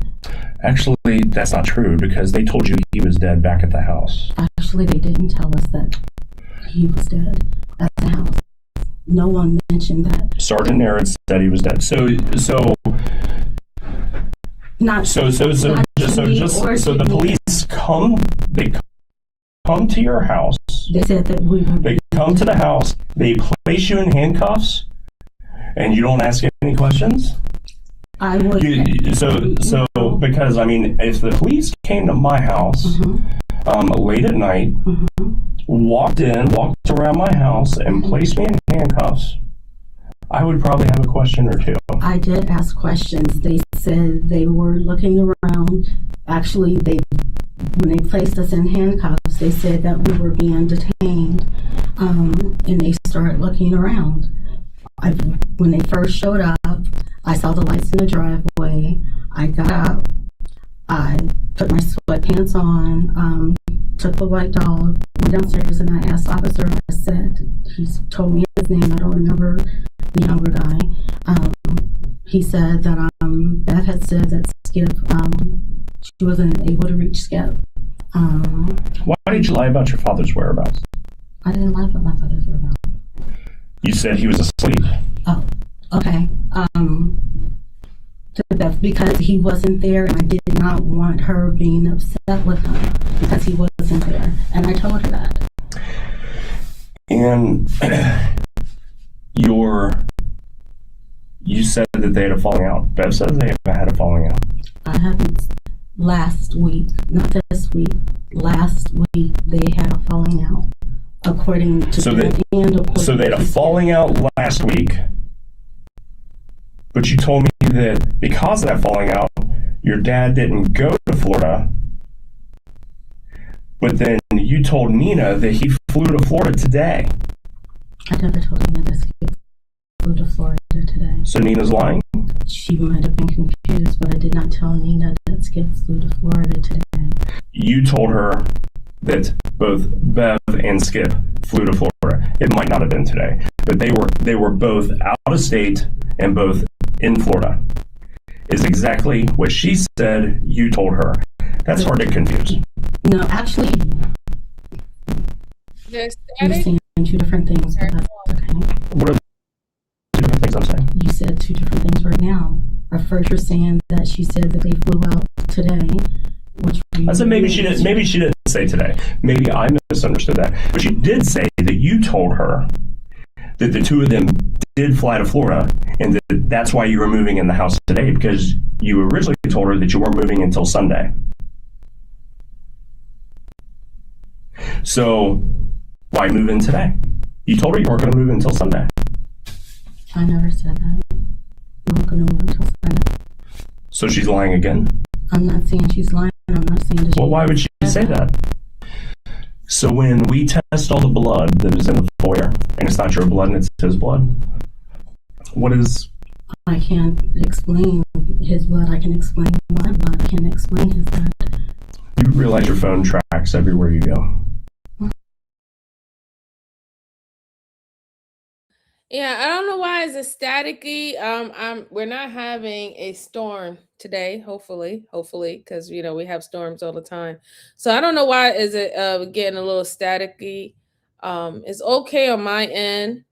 Actually, that's not true because they told you he was dead back at the house. Actually, they didn't tell us that he was dead at the house. No one mentioned that. Sergeant Aaron said he was dead. So the police come to your house. They said that they come to the house, they place you in handcuffs, and you don't ask any questions? I would. Because, I mean, if the police came to my house late at night, walked around my house, and placed me in handcuffs, I would probably have a question or two. I did ask questions. They said they were looking around. Actually, when they placed us in handcuffs, they said that we were being detained, and they started looking around. When they first showed up, I saw the lights in the driveway. I got up, I put my sweatpants on, took the white dog, went downstairs, and I asked the officer, I said, he told me his name, I don't remember the younger guy. He said that Beth had said that Skip, she wasn't able to reach Skip. Why did you lie about your father's whereabouts? I didn't lie about my father's whereabouts. You said he was asleep. Oh, okay. That's because he wasn't there, and I did not want her being upset with him because he wasn't there, and I told her that. And you said that they had a falling out. Bev says they haven't had a falling out. I haven't. Last week, not this week. Last week they had a falling out, according to so they had a falling out last week. But you told me that because of that falling out, your dad didn't go to Florida. But then you told Nina that he flew to Florida today. I never told Nina that Skip flew to Florida today. So Nina's lying? She might have been confused, but I did not tell Nina that Skip flew to Florida today. You told her that both Bev and Skip flew to Florida. It might not have been today, but they were both out of state and both in Florida. Is exactly what she said you told her. That's hard to confuse. No, actually, you're saying two different things, but that's okay. What are the two different things I'm saying? You said two different things right now. At first, you're saying that she said that they flew out today. I said maybe she didn't. Maybe she didn't say today. Maybe I misunderstood that. But you did say that you told her that the two of them did fly to Florida, and that's why you were moving in the house today, because you originally told her that you weren't moving until Sunday. So why move in today? You told her you weren't going to move until Sunday. I never said that. You weren't going to move until Sunday. So she's lying again? I'm not saying she's lying. I'm not saying that. Well, why would she say that? So when we test all the blood that is in the foyer, and it's not your blood and it's his blood, what is... I can't explain his blood. I can explain my blood. I can't explain his blood. You realize your phone tracks everywhere you go. Yeah, I don't know why it's a staticky. We're not having a storm today, hopefully, because we have storms all the time. So I don't know why is it getting a little staticky. It's okay on my end.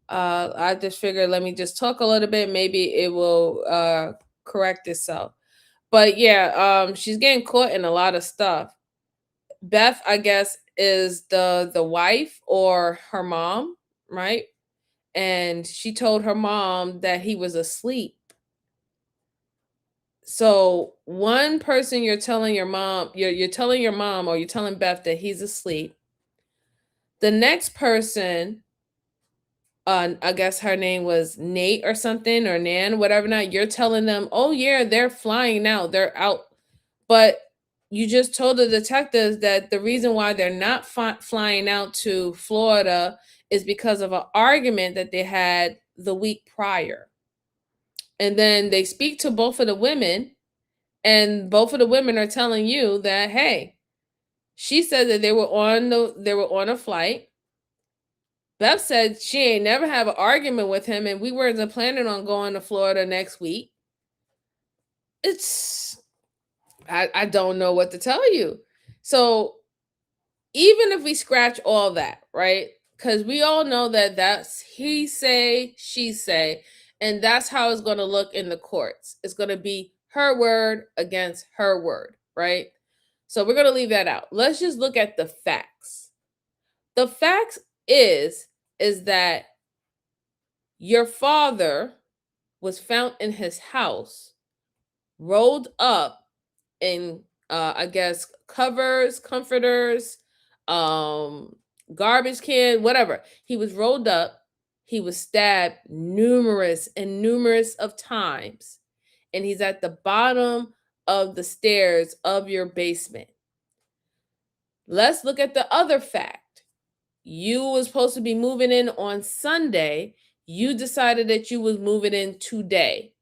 I just figured let me just talk a little bit. Maybe it will correct itself. But yeah, she's getting caught in a lot of stuff. Beth, I guess, is the wife or her mom, right? And she told her mom that he was asleep. So one person you're telling your mom, you're telling your mom or you're telling Beth that he's asleep. The next person, I guess her name was Nate or something, or Nan, whatever. Now you're telling them, oh yeah, they're flying now, they're out. But you just told the detectives that the reason why they're not flying out to Florida is because of an argument that they had the week prior. And then they speak to both of the women, and both of the women are telling you that, hey, she said that they were on a flight. Beth said she ain't never have an argument with him, and we weren't planning on going to Florida next week. I don't know what to tell you. So even if we scratch all that, right? Because we all know that that's he say, she say, and that's how it's going to look in the courts. It's going to be her word against her word, right? So we're going to leave that out. Let's just look at the facts. The facts is that your father was found in his house, rolled up in I guess covers, comforters, garbage can, whatever. He was rolled up. He was stabbed numerous of times, and he's at the bottom of the stairs of your basement. Let's look at the other fact. You was supposed to be moving in on Sunday. You decided that you was moving in today.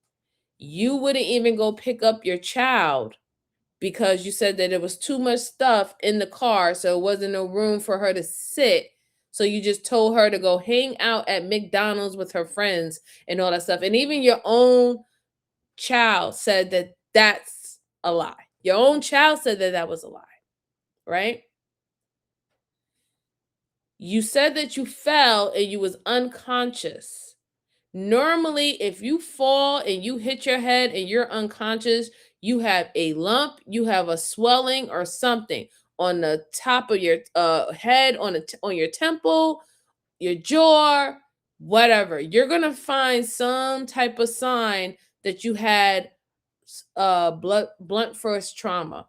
You wouldn't even go pick up your child because you said that there was too much stuff in the car, so it wasn't no room for her to sit. So you just told her to go hang out at McDonald's with her friends and all that stuff. And even your own child said that that's a lie. Your own child said that that was a lie, right? You said that you fell and you was unconscious. Normally, if you fall and you hit your head and you're unconscious, you have a lump, you have a swelling or something on the top of your head, on your temple, your jaw, whatever. You're gonna find some type of sign that you had blunt force trauma,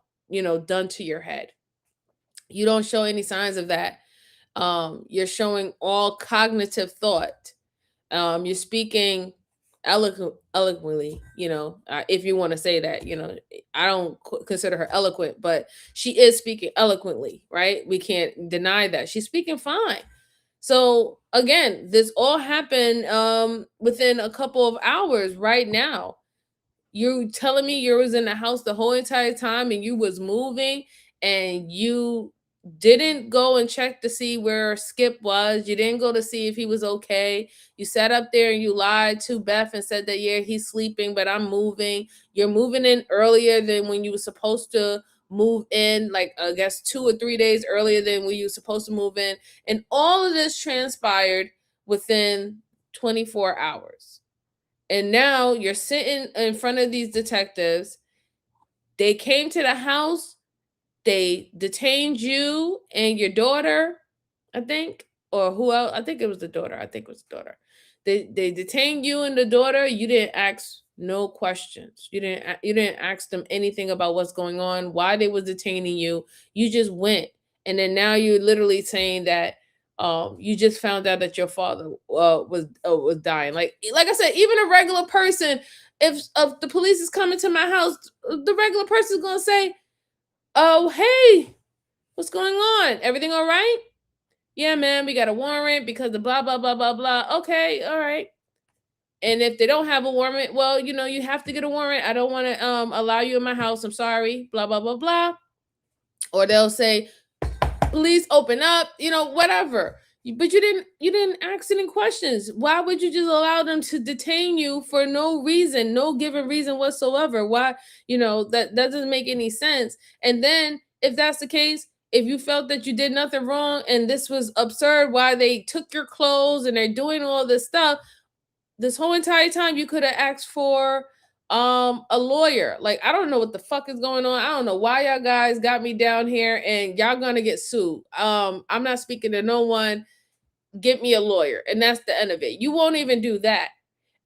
done to your head. You don't show any signs of that. You're showing all cognitive thought. You're speaking eloquently, if you want to say that. I don't consider her eloquent, but she is speaking eloquently, right? We can't deny that. She's speaking fine. So again, this all happened within a couple of hours right now. You telling me you was in the house the whole entire time and you was moving and you didn't go and check to see where Skip was. You didn't go to see if he was okay. You sat up there and you lied to Beth and said that, yeah, he's sleeping, but I'm moving. You're moving in earlier than when you were supposed to move in, like I guess 2 or 3 days earlier than when you were supposed to move in. And all of this transpired within 24 hours. And now you're sitting in front of these detectives. They came to the house. They detained you and your daughter, I think, or who else? I think it was the daughter. They detained you and the daughter. You didn't ask no questions. You didn't ask them anything about what's going on, why they was detaining you. You just went, and then now you're literally saying that you just found out that your father was dying. Like I said, even a regular person, if the police is coming to my house, the regular person is gonna say, "Oh, hey, what's going on? Everything all right? Yeah, man, we got a warrant because of blah, blah, blah, blah, blah. Okay, all right." And if they don't have a warrant, well, you have to get a warrant. I don't want to allow you in my house. I'm sorry, blah, blah, blah, blah. Or they'll say, "Please open up," whatever. But you didn't ask any questions. Why would you just allow them to detain you for no reason, no given reason whatsoever? Why, that doesn't make any sense. And then if that's the case, if you felt that you did nothing wrong and this was absurd, why they took your clothes and they're doing all this stuff, this whole entire time you could have asked for a lawyer. Like, I don't know what the fuck is going on. I don't know why y'all guys got me down here and y'all gonna get sued. I'm not speaking to no one. Get me a lawyer. And that's the end of it. You won't even do that.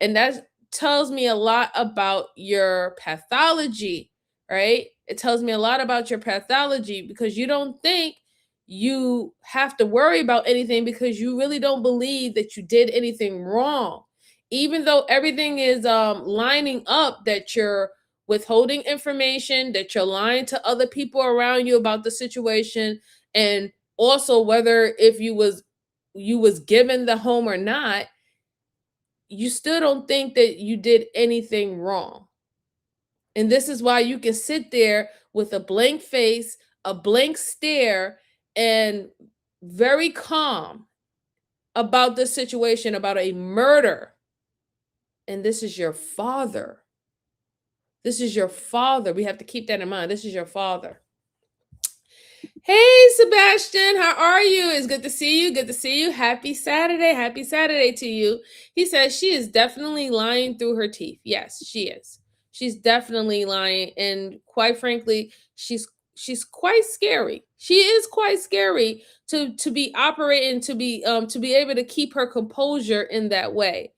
And that tells me a lot about your pathology, right? It tells me a lot about your pathology because you don't think you have to worry about anything because you really don't believe that you did anything wrong. Even though everything is lining up, that you're withholding information, that you're lying to other people around you about the situation, and also whether if you was given the home or not, you still don't think that you did anything wrong. And this is why you can sit there with a blank face, a blank stare, and very calm about this situation, about a murder. And this is your father. This is your father. We have to keep that in mind. This is your father. Hey, Sebastian, how are you? It's good to see you. Good to see you. Happy Saturday. Happy Saturday to you. He says she is definitely lying through her teeth. Yes, she is. She's definitely lying. And quite frankly, she's quite scary. She is quite scary to be operating, to be able to keep her composure in that way.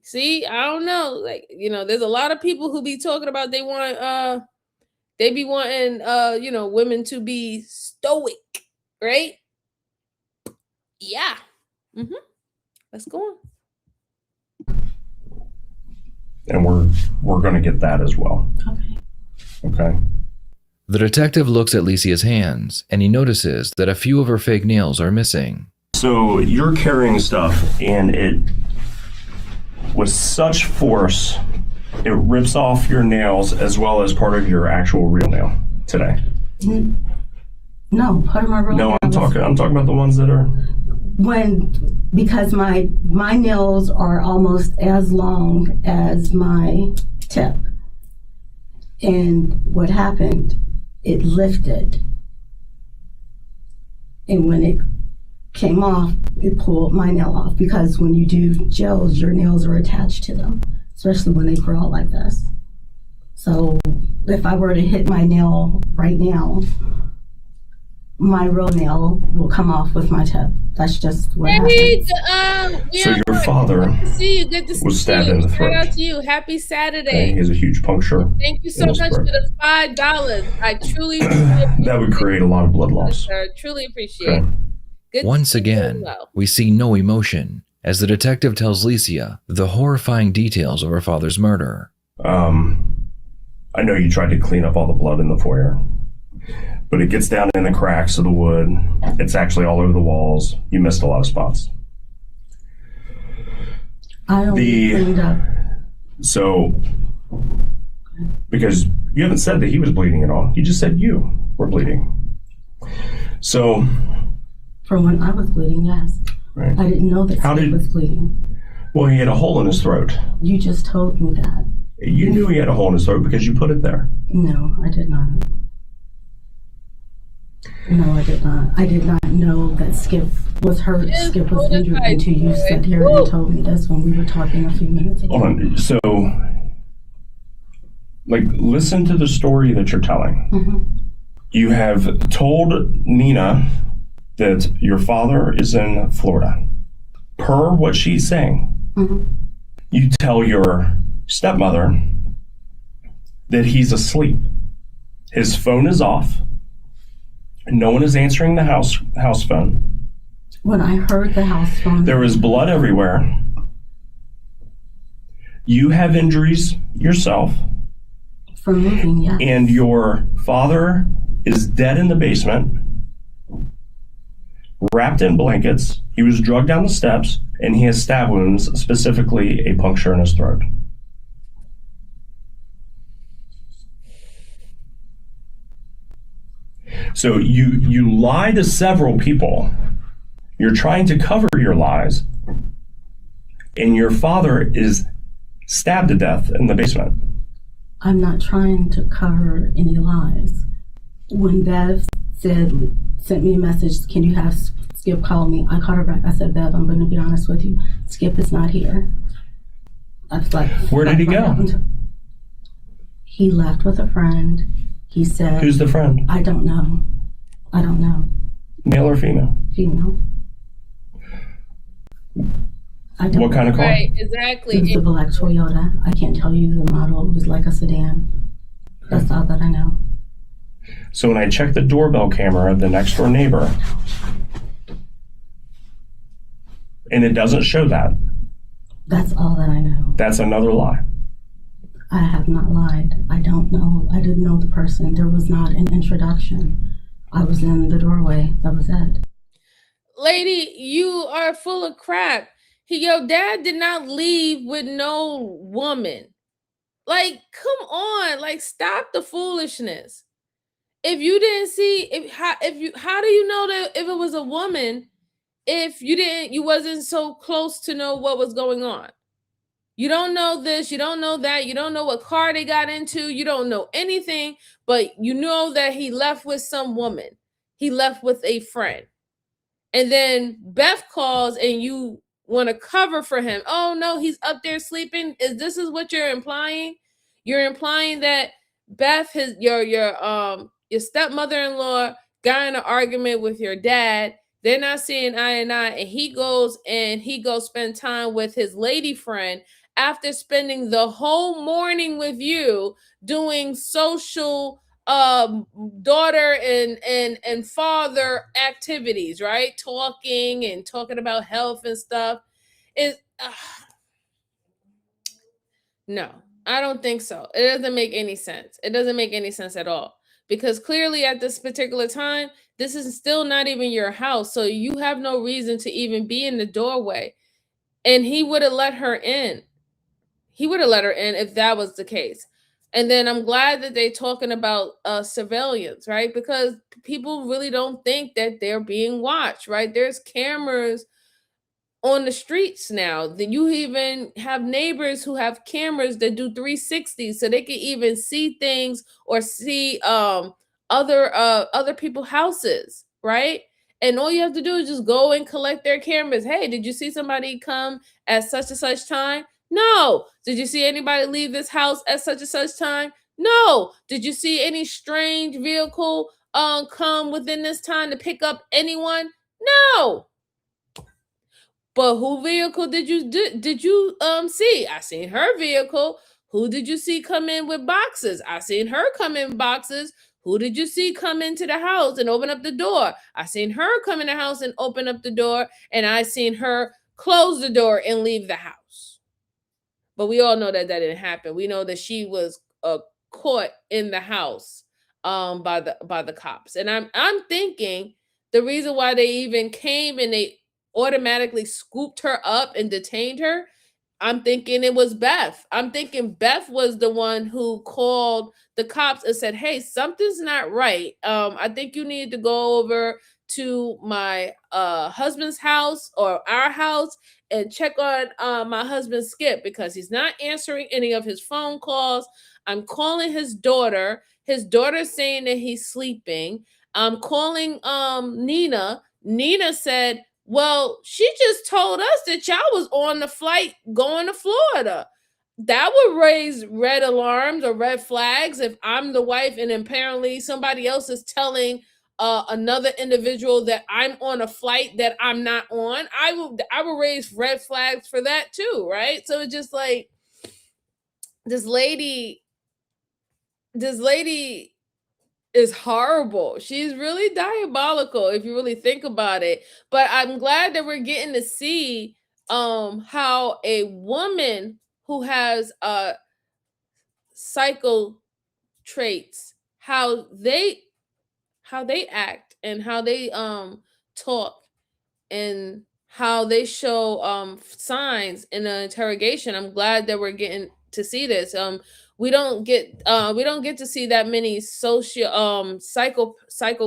See, I don't know. Like, there's a lot of people who be talking about they be wanting women to be stoic, right? Yeah. Let's go on. And we're going to get that as well. Okay. The detective looks at Licia's hands and he notices that a few of her fake nails are missing. So you're carrying stuff and it with such force it rips off your nails as well as part of your actual real nail today. No, part of my real nail. No, I'm talking about the ones that are because my nails are almost as long as my tip. And what happened, it lifted. And when it came off, it pulled my nail off, because when you do gels, your nails are attached to them, especially when they grow out like this. So if I were to hit my nail right now, my real nail will come off with my tip. That's just what happens. So your father was stabbed in the throat. Shout out to you. Happy Saturday. Okay, he has a huge puncture. Thank you so much for the $5. I truly that would create a lot of blood loss. I truly appreciate it. Once again, we see no emotion as the detective tells Licia the horrifying details of her father's murder. I know you tried to clean up all the blood in the foyer, but it gets down in the cracks of the wood. It's actually all over the walls. You missed a lot of spots. I only cleaned up. So, because you haven't said that he was bleeding at all. You just said you were bleeding. So, for when I was bleeding, yes. Right. I didn't know that Skip was bleeding. Well, he had a hole in his throat. You just told me that. You knew he had a hole in his throat because you put it there. No, I did not. No, I did not. I did not know that Skip was hurt. Skip was injured until you sat here and told me this when we were talking a few minutes ago. Hold on. So, listen to the story that you're telling. Mm-hmm. You have told Nina that your father is in Florida. Per what she's saying, mm-hmm. You tell your stepmother that he's asleep. His phone is off. No one is answering the house phone. When I heard the house phone, there was blood everywhere. You have injuries yourself. From moving, yes. And your father is dead in the basement, wrapped in blankets. He was drugged down the steps, and he has stab wounds, specifically a puncture in his throat. So you lie to several people. You're trying to cover your lies, and your father is stabbed to death in the basement. I'm not trying to cover any lies. When Bev sent me a message, can you have Skip call me? I called her back. I said, Bev, I'm going to be honest with you. Skip is not here. I was like, where did he go? He left with a friend. He said, who's the friend? I don't know. Male or female? Female. What kind of car? Right, exactly. It was a black Toyota. I can't tell you the model. It was like a sedan. That's all that I know. So when I checked the doorbell camera of the next door neighbor, and it doesn't show that. That's all that I know. That's another lie. I have not lied. I don't know. I didn't know the person. There was not an introduction. I was in the doorway. That was it. Lady, you are full of crap. Your dad did not leave with no woman. Like, come on. Stop the foolishness. If you didn't see, how do you know that if it was a woman, if you wasn't so close to know what was going on? You don't know this, you don't know that, you don't know what car they got into, you don't know anything, but you know that he left with some woman. He left with a friend. And then Beth calls and you want to cover for him. Oh no, he's up there sleeping. This is what you're implying? You're implying that Beth, your stepmother-in-law, got in an argument with your dad. They're not seeing eye and eye, and he goes spend time with his lady friend after spending the whole morning with you doing social daughter and father activities, right? Talking about health and stuff. No, I don't think so. It doesn't make any sense. It doesn't make any sense at all. Because clearly at this particular time, this is still not even your house. So you have no reason to even be in the doorway. And he would have let her in. he would have let her in if that was the case. And then I'm glad that they're talking about surveillance, right? Because people really don't think that they're being watched, right? There's cameras on the streets now. Then you even have neighbors who have cameras that do 360, so they can even see things or see other people's houses, right? And all you have to do is just go and collect their cameras. Hey, did you see somebody come at such and such time? No. Did you see anybody leave this house at such and such time? No. Did you see any strange vehicle come within this time to pick up anyone? No. But who vehicle did you see? I seen her vehicle. Who did you see come in with boxes? I seen her come in boxes. Who did you see come into the house and open up the door? I seen her come in the house and open up the door, and I seen her close the door and leave the house. But we all know that didn't happen. We know that she was caught in the house by the cops. And I'm thinking the reason why they even came and they automatically scooped her up and detained her, I'm thinking it was Beth. I'm thinking Beth was the one who called the cops and said, hey, something's not right. I think you need to go over to my husband's house or our house and check on my husband Skip, because he's not answering any of his phone calls. I'm calling his daughter. His daughter's saying that he's sleeping. I'm calling Nina. Nina said, well, she just told us that y'all was on the flight going to Florida. That would raise red alarms or red flags if I'm the wife and apparently somebody else is telling another individual that I'm on a flight that I'm not on. I will raise red flags for that too, right? So it's just like this lady is horrible. She's really diabolical if you really think about it. But I'm glad that we're getting to see how a woman who has psycho traits, how they act and how they talk and how they show signs in the interrogation. I'm glad that we're getting to see this. We don't get to see that many psycho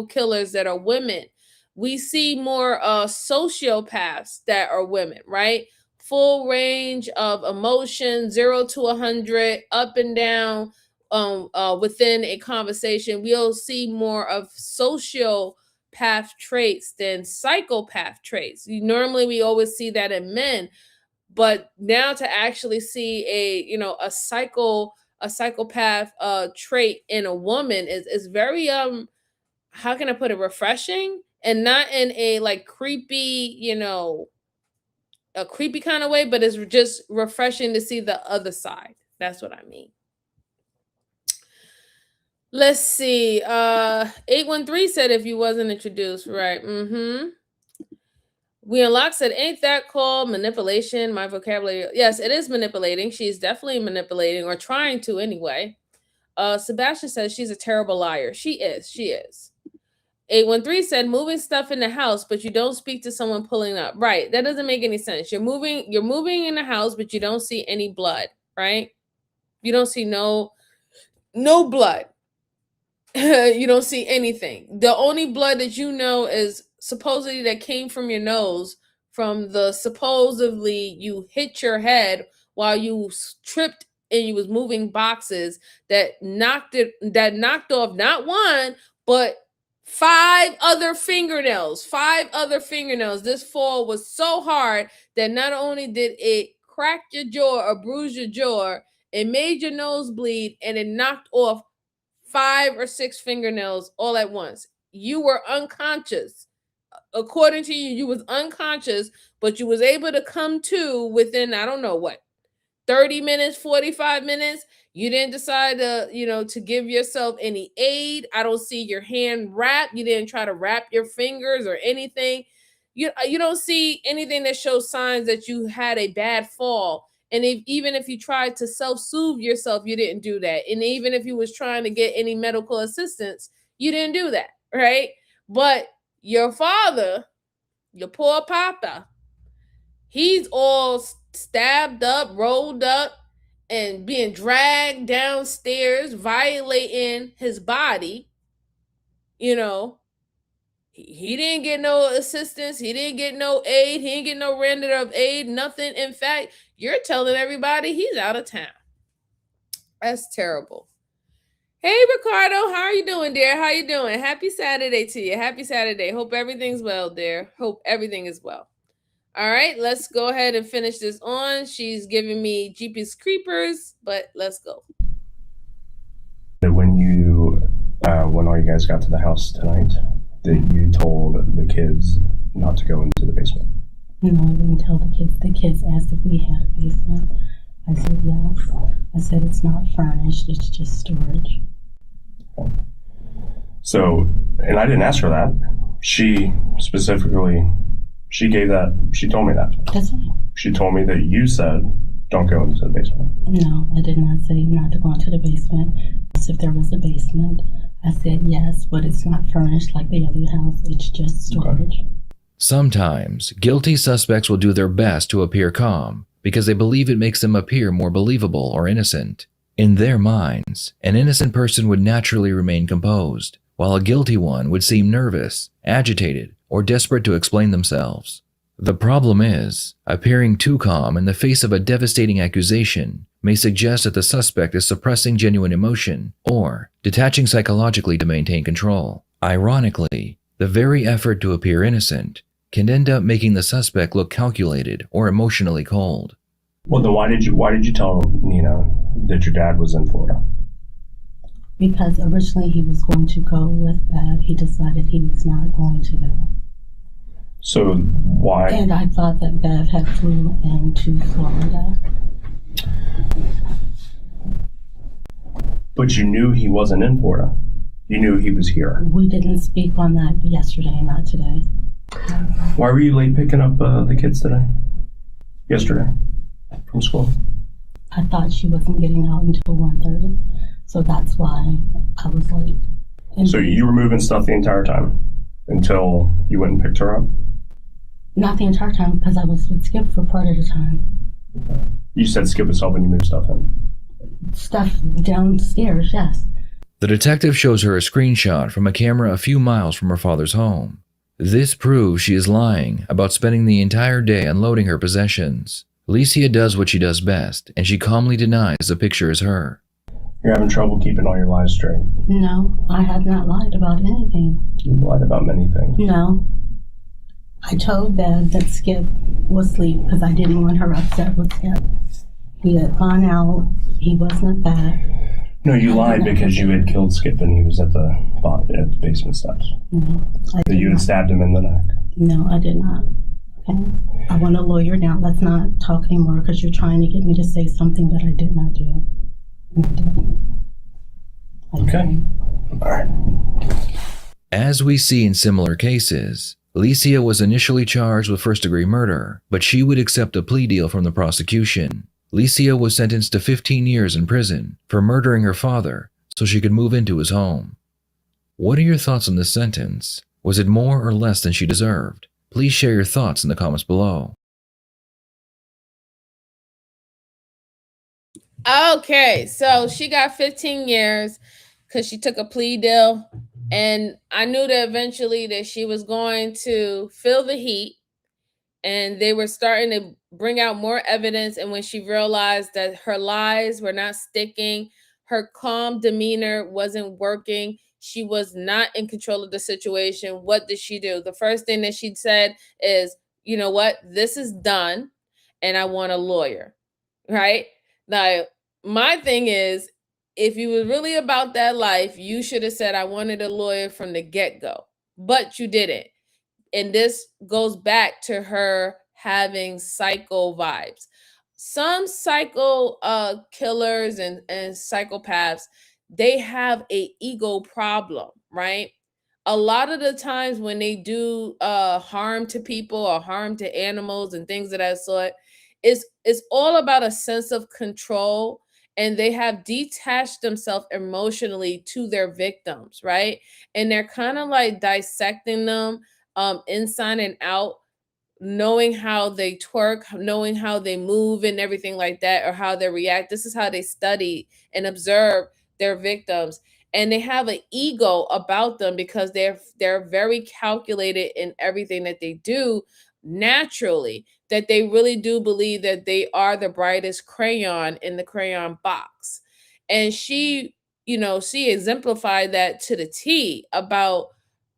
killers that are women. We see more sociopaths that are women, right? Full range of emotion, 0 to 100, up and down, within a conversation. We'll see more of sociopath traits than psychopath traits. Normally we always see that in men, but now to actually see a psychopath trait in a woman is very how can I put it, refreshing, and not in a like creepy, a creepy kind of way, but it's just refreshing to see the other side. That's what I mean. Let's see. 813 said if you wasn't introduced, right? We Unlocked said, ain't that called manipulation? My vocabulary. Yes, it is manipulating. She's definitely manipulating, or trying to anyway. Sebastian says she's a terrible liar. She is. 813 said, moving stuff in the house, but you don't speak to someone pulling up. Right. That doesn't make any sense. You're moving in the house, but you don't see any blood, right? You don't see no blood. You don't see anything. The only blood that you know is supposedly that came from your nose, from the supposedly you hit your head while you tripped and you was moving boxes that knocked off not one but 5 other fingernails. This fall was so hard that not only did it crack your jaw or bruise your jaw, it made your nose bleed, and it knocked off 5 or 6 fingernails all at once. You were unconscious. According to you, you was unconscious, but you was able to come to within, I don't know what, 30 minutes, 45 minutes. You didn't decide to give yourself any aid. I don't see your hand wrapped. You didn't try to wrap your fingers or anything. You don't see anything that shows signs that you had a bad fall. And even if you tried to self-soothe yourself, you didn't do that. And even if you was trying to get any medical assistance, you didn't do that, right? But your father, your poor papa, he's all stabbed up, rolled up, and being dragged downstairs, violating his body. You know, he didn't get no assistance. He didn't get no aid. He didn't get no render of aid, nothing. In fact, you're telling everybody he's out of town. That's terrible. Hey, Ricardo, how are you doing, dear? How you doing? Happy Saturday to you. Happy Saturday. Hope everything's well, dear. Hope everything is well. All right, let's go ahead and finish this on. She's giving me Jeepers Creepers, but let's go. When all you guys got to the house tonight, that you told the kids not to go into the basement. No, I didn't tell the kids. The kids asked if we had a basement. I said yes. I said it's not furnished, it's just storage. Okay. So, and I didn't ask her that. She specifically, she told me that. That's right. She told me that you said, don't go into the basement. No, I did not say not to go into the basement. If there was a basement, I said yes, but it's not furnished like the other house. It's just storage. Okay. Sometimes, guilty suspects will do their best to appear calm because they believe it makes them appear more believable or innocent. In their minds, an innocent person would naturally remain composed, while a guilty one would seem nervous, agitated, or desperate to explain themselves. The problem is, appearing too calm in the face of a devastating accusation may suggest that the suspect is suppressing genuine emotion or detaching psychologically to maintain control. Ironically, the very effort to appear innocent can end up making the suspect look calculated or emotionally cold. Well, then why did you tell Nina that your dad was in Florida? Because originally he was going to go with Bev. He decided he was not going to go. So why? And I thought that Bev had flew into Florida. But you knew he wasn't in Florida. You knew he was here. We didn't speak on that yesterday, not today. Why were you late picking up the kids today? Yesterday? From school? I thought she wasn't getting out until 1:30, so that's why I was late. And so you were moving stuff the entire time until you went and picked her up? Not the entire time, because I was with Skip for part of the time. Okay. You said Skip was helping you move stuff in? Stuff downstairs, yes. The detective shows her a screenshot from a camera a few miles from her father's home. This proves she is lying about spending the entire day unloading her possessions. Licia does what she does best, and she calmly denies the picture is her. You're having trouble keeping all your lies straight. No, I have not lied about anything. You lied about many things. No. I told Bev that Skip was asleep because I didn't want her upset with Skip. He had gone out. He wasn't back. No, you lied because you had killed Skip and he was at the basement steps. No, that you had stabbed him in the neck. No, I did not. Okay? I want a lawyer now. Let's not talk anymore because you're trying to get me to say something that I did not do. Okay. All right. As we see in similar cases, Licia was initially charged with first-degree murder, but she would accept a plea deal from the prosecution. Licia was sentenced to 15 years in prison for murdering her father so she could move into his home. What are your thoughts on this sentence? Was it more or less than she deserved? Please share your thoughts in the comments below. Okay, so she got 15 years because she took a plea deal. And I knew that eventually that she was going to feel the heat and they were starting to bring out more evidence. And when she realized that her lies were not sticking, her calm demeanor wasn't working, she was not in control of the situation, what did she do? The first thing that she said is, you know what, this is done and I want a lawyer, right? Now, my thing is, if you were really about that life, you should have said, I wanted a lawyer from the get-go, but you didn't. And this goes back to her having psycho vibes. Some psycho killers and psychopaths, they have a ego problem, right? A lot of the times when they do harm to people or harm to animals and things of that sort, it's all about a sense of control, and they have detached themselves emotionally to their victims, right? And they're kind of like dissecting them inside and out knowing how they twerk, knowing how they move and everything like that, or how they react. This is how they study and observe their victims. And they have an ego about them because they're very calculated in everything that they do naturally, that they really do believe that they are the brightest crayon in the crayon box. And she, she exemplified that to the T about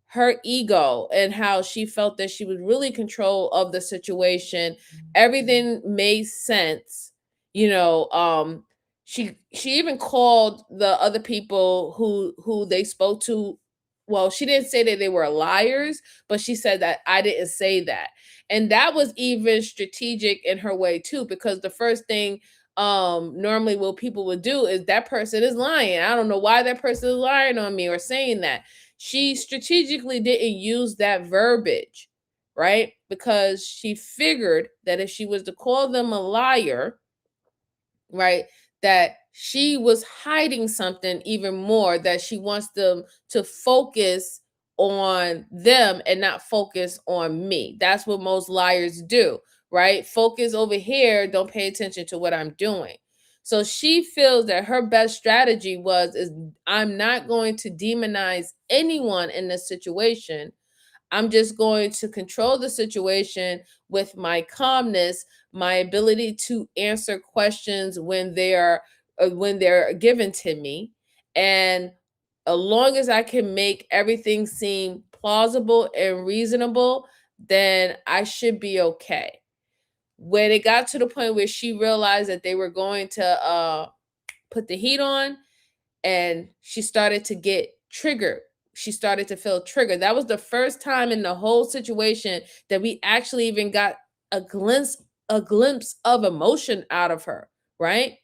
her ego and how she felt that she was really control of the situation. Everything made sense. She even called the other people who they spoke to. Well, she didn't say that they were liars, but she said that I didn't say that. And that was even strategic in her way too, because the first thing normally what people would do is that person is lying. I don't know why that person is lying on me or saying that. She strategically didn't use that verbiage, right? Because she figured that if she was to call them a liar, right, that she was hiding something even more, that she wants them to focus on them and not focus on me. That's what most liars do, right? Focus over here, don't pay attention to what I'm doing. So she feels that her best strategy is I'm not going to demonize anyone in this situation. I'm just going to control the situation with my calmness, my ability to answer questions when they're given to me, and as long as I can make everything seem plausible and reasonable, then I should be okay. When it got to the point where she realized that they were going to put the heat on, and she started to get triggered. She started to feel triggered. That was the first time in the whole situation that we actually even got a glimpse of emotion out of her, right?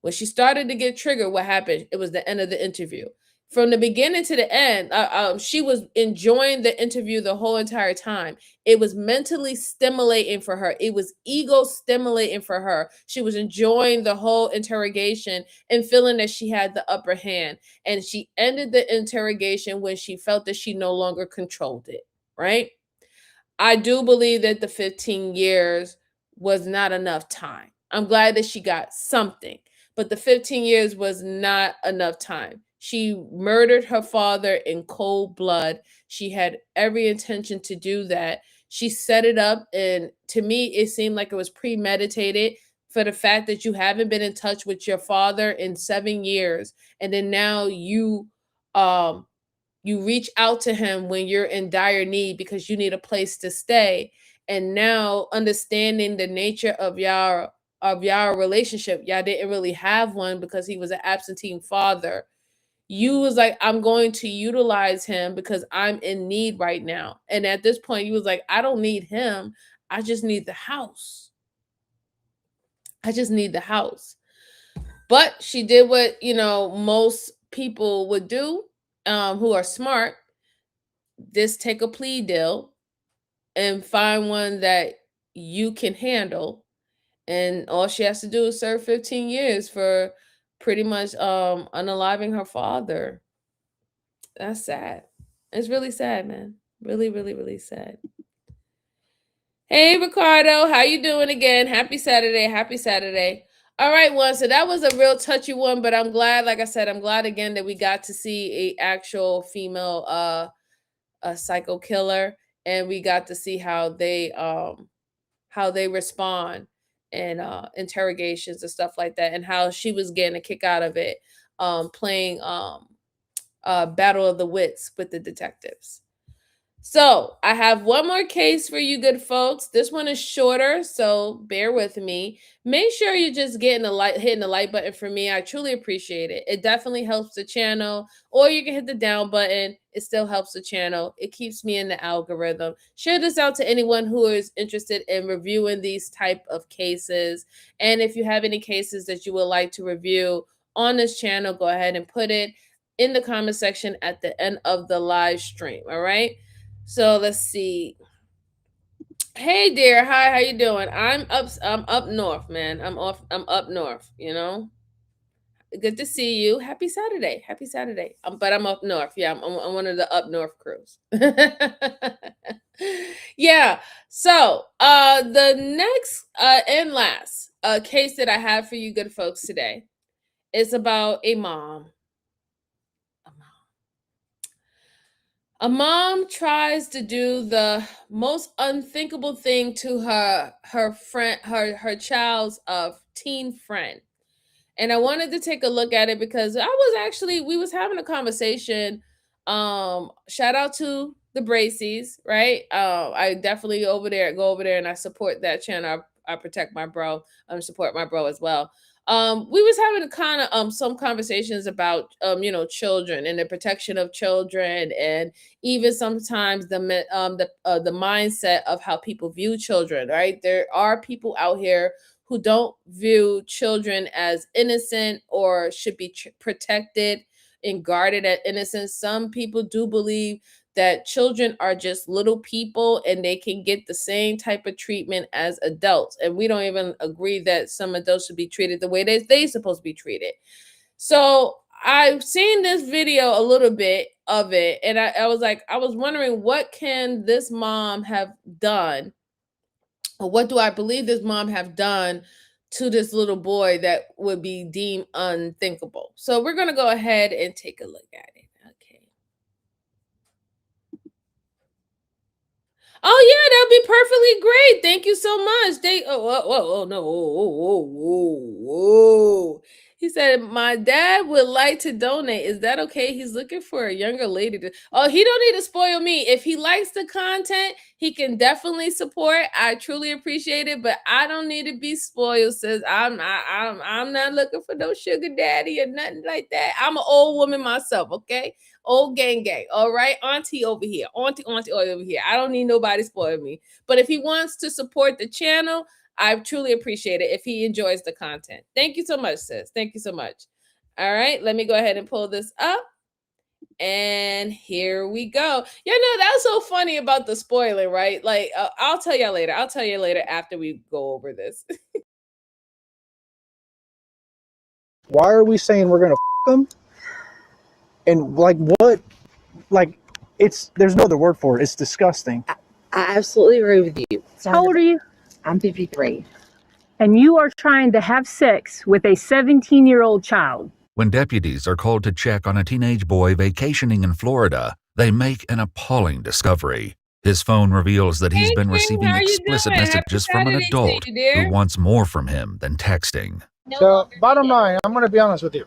When she started to get triggered, what happened? It was the end of the interview. From the beginning to the end, she was enjoying the interview the whole entire time. It was mentally stimulating for her. It was ego stimulating for her. She was enjoying the whole interrogation and feeling that she had the upper hand. And she ended the interrogation when she felt that she no longer controlled it, right? I do believe that the 15 years was not enough time. I'm glad that she got something, but the 15 years was not enough time. She murdered her father in cold blood. She had every intention to do that. She set it up, and to me, it seemed like it was premeditated for the fact that you haven't been in touch with your father in 7 years, and then now you reach out to him when you're in dire need because you need a place to stay. And now understanding the nature of y'all relationship, y'all didn't really have one because he was an absentee father. You was like, I'm going to utilize him because I'm in need right now. And at this point, you was like, I don't need him. I just need the house. I just need the house. But she did what, most people would do, who are smart. Just take a plea deal and find one that you can handle. And all she has to do is serve 15 years for pretty much unaliving her father. That's sad. It's really sad, man. Really, really, really sad. Hey, Ricardo, how you doing again? Happy Saturday. Happy Saturday. All right, so that was a real touchy one, but I'm glad, like I said, I'm glad again that we got to see a actual female a psycho killer, and we got to see how they respond in interrogations and stuff like that, and how she was getting a kick out of it, playing battle of the wits with the detectives. So I have one more case for you good folks. This one is shorter, so bear with me. Make sure you're just hitting the like button for me. I truly appreciate it. It definitely helps the channel, or you can hit the down button. It still helps the channel. It keeps me in the algorithm. Share this out to anyone who is interested in reviewing these type of cases. And if you have any cases that you would like to review on this channel, go ahead and put it in the comment section at the end of the live stream. All right. So let's see. Hey dear, hi, how you doing? I'm up north, man. I'm up north, Good to see you. Happy Saturday. Happy Saturday. But I'm up north. Yeah, I'm one of the up north crews. Yeah. So the next and last case that I have for you good folks today is about a mom. A mom tries to do the most unthinkable thing to her child's teen friend. And I wanted to take a look at it because we was having a conversation. Shout out to the Bracy's, right? I definitely go over there and I support that channel. I protect my bro, support my bro as well. We was having kind of some conversations about children and the protection of children, and even sometimes the mindset of how people view children, right? There are people out here who don't view children as innocent or should be protected and guarded at innocence. Some people do believe that children are just little people and they can get the same type of treatment as adults. And we don't even agree that some adults should be treated the way they're supposed to be treated. So I've seen this video, a little bit of it, and I was wondering, what can this mom have done, or what do I believe this mom have done to this little boy that would be deemed unthinkable? So we're going to go ahead and take a look at it. Okay. Oh yeah, that'd be perfectly great. Thank you so much. Whoa. He said, my dad would like to donate. Is that okay? He's looking for a younger lady to. Oh, he don't need to spoil me. If he likes the content, he can definitely support. I truly appreciate it, but I don't need to be spoiled. Says I'm not looking for no sugar daddy or nothing like that. I'm an old woman myself. Okay. Old gang. All right. Auntie over here. Auntie over here. I don't need nobody spoil me. But if he wants to support the channel, I truly appreciate it if he enjoys the content. Thank you so much, sis. Thank you so much. All right. Let me go ahead and pull this up. And here we go. That's so funny about the spoiling, right? Like, I'll tell you later. I'll tell you later after we go over this. Why are we saying we're going to them? And like what? Like, there's no other word for it. It's disgusting. I absolutely agree with you. How old are you? I'm 53. And you are trying to have sex with a 17-year-old child. When deputies are called to check on a teenage boy vacationing in Florida, they make an appalling discovery. His phone reveals that he's been receiving explicit messages from an adult who wants more from him than texting. So, bottom line, I'm going to be honest with you.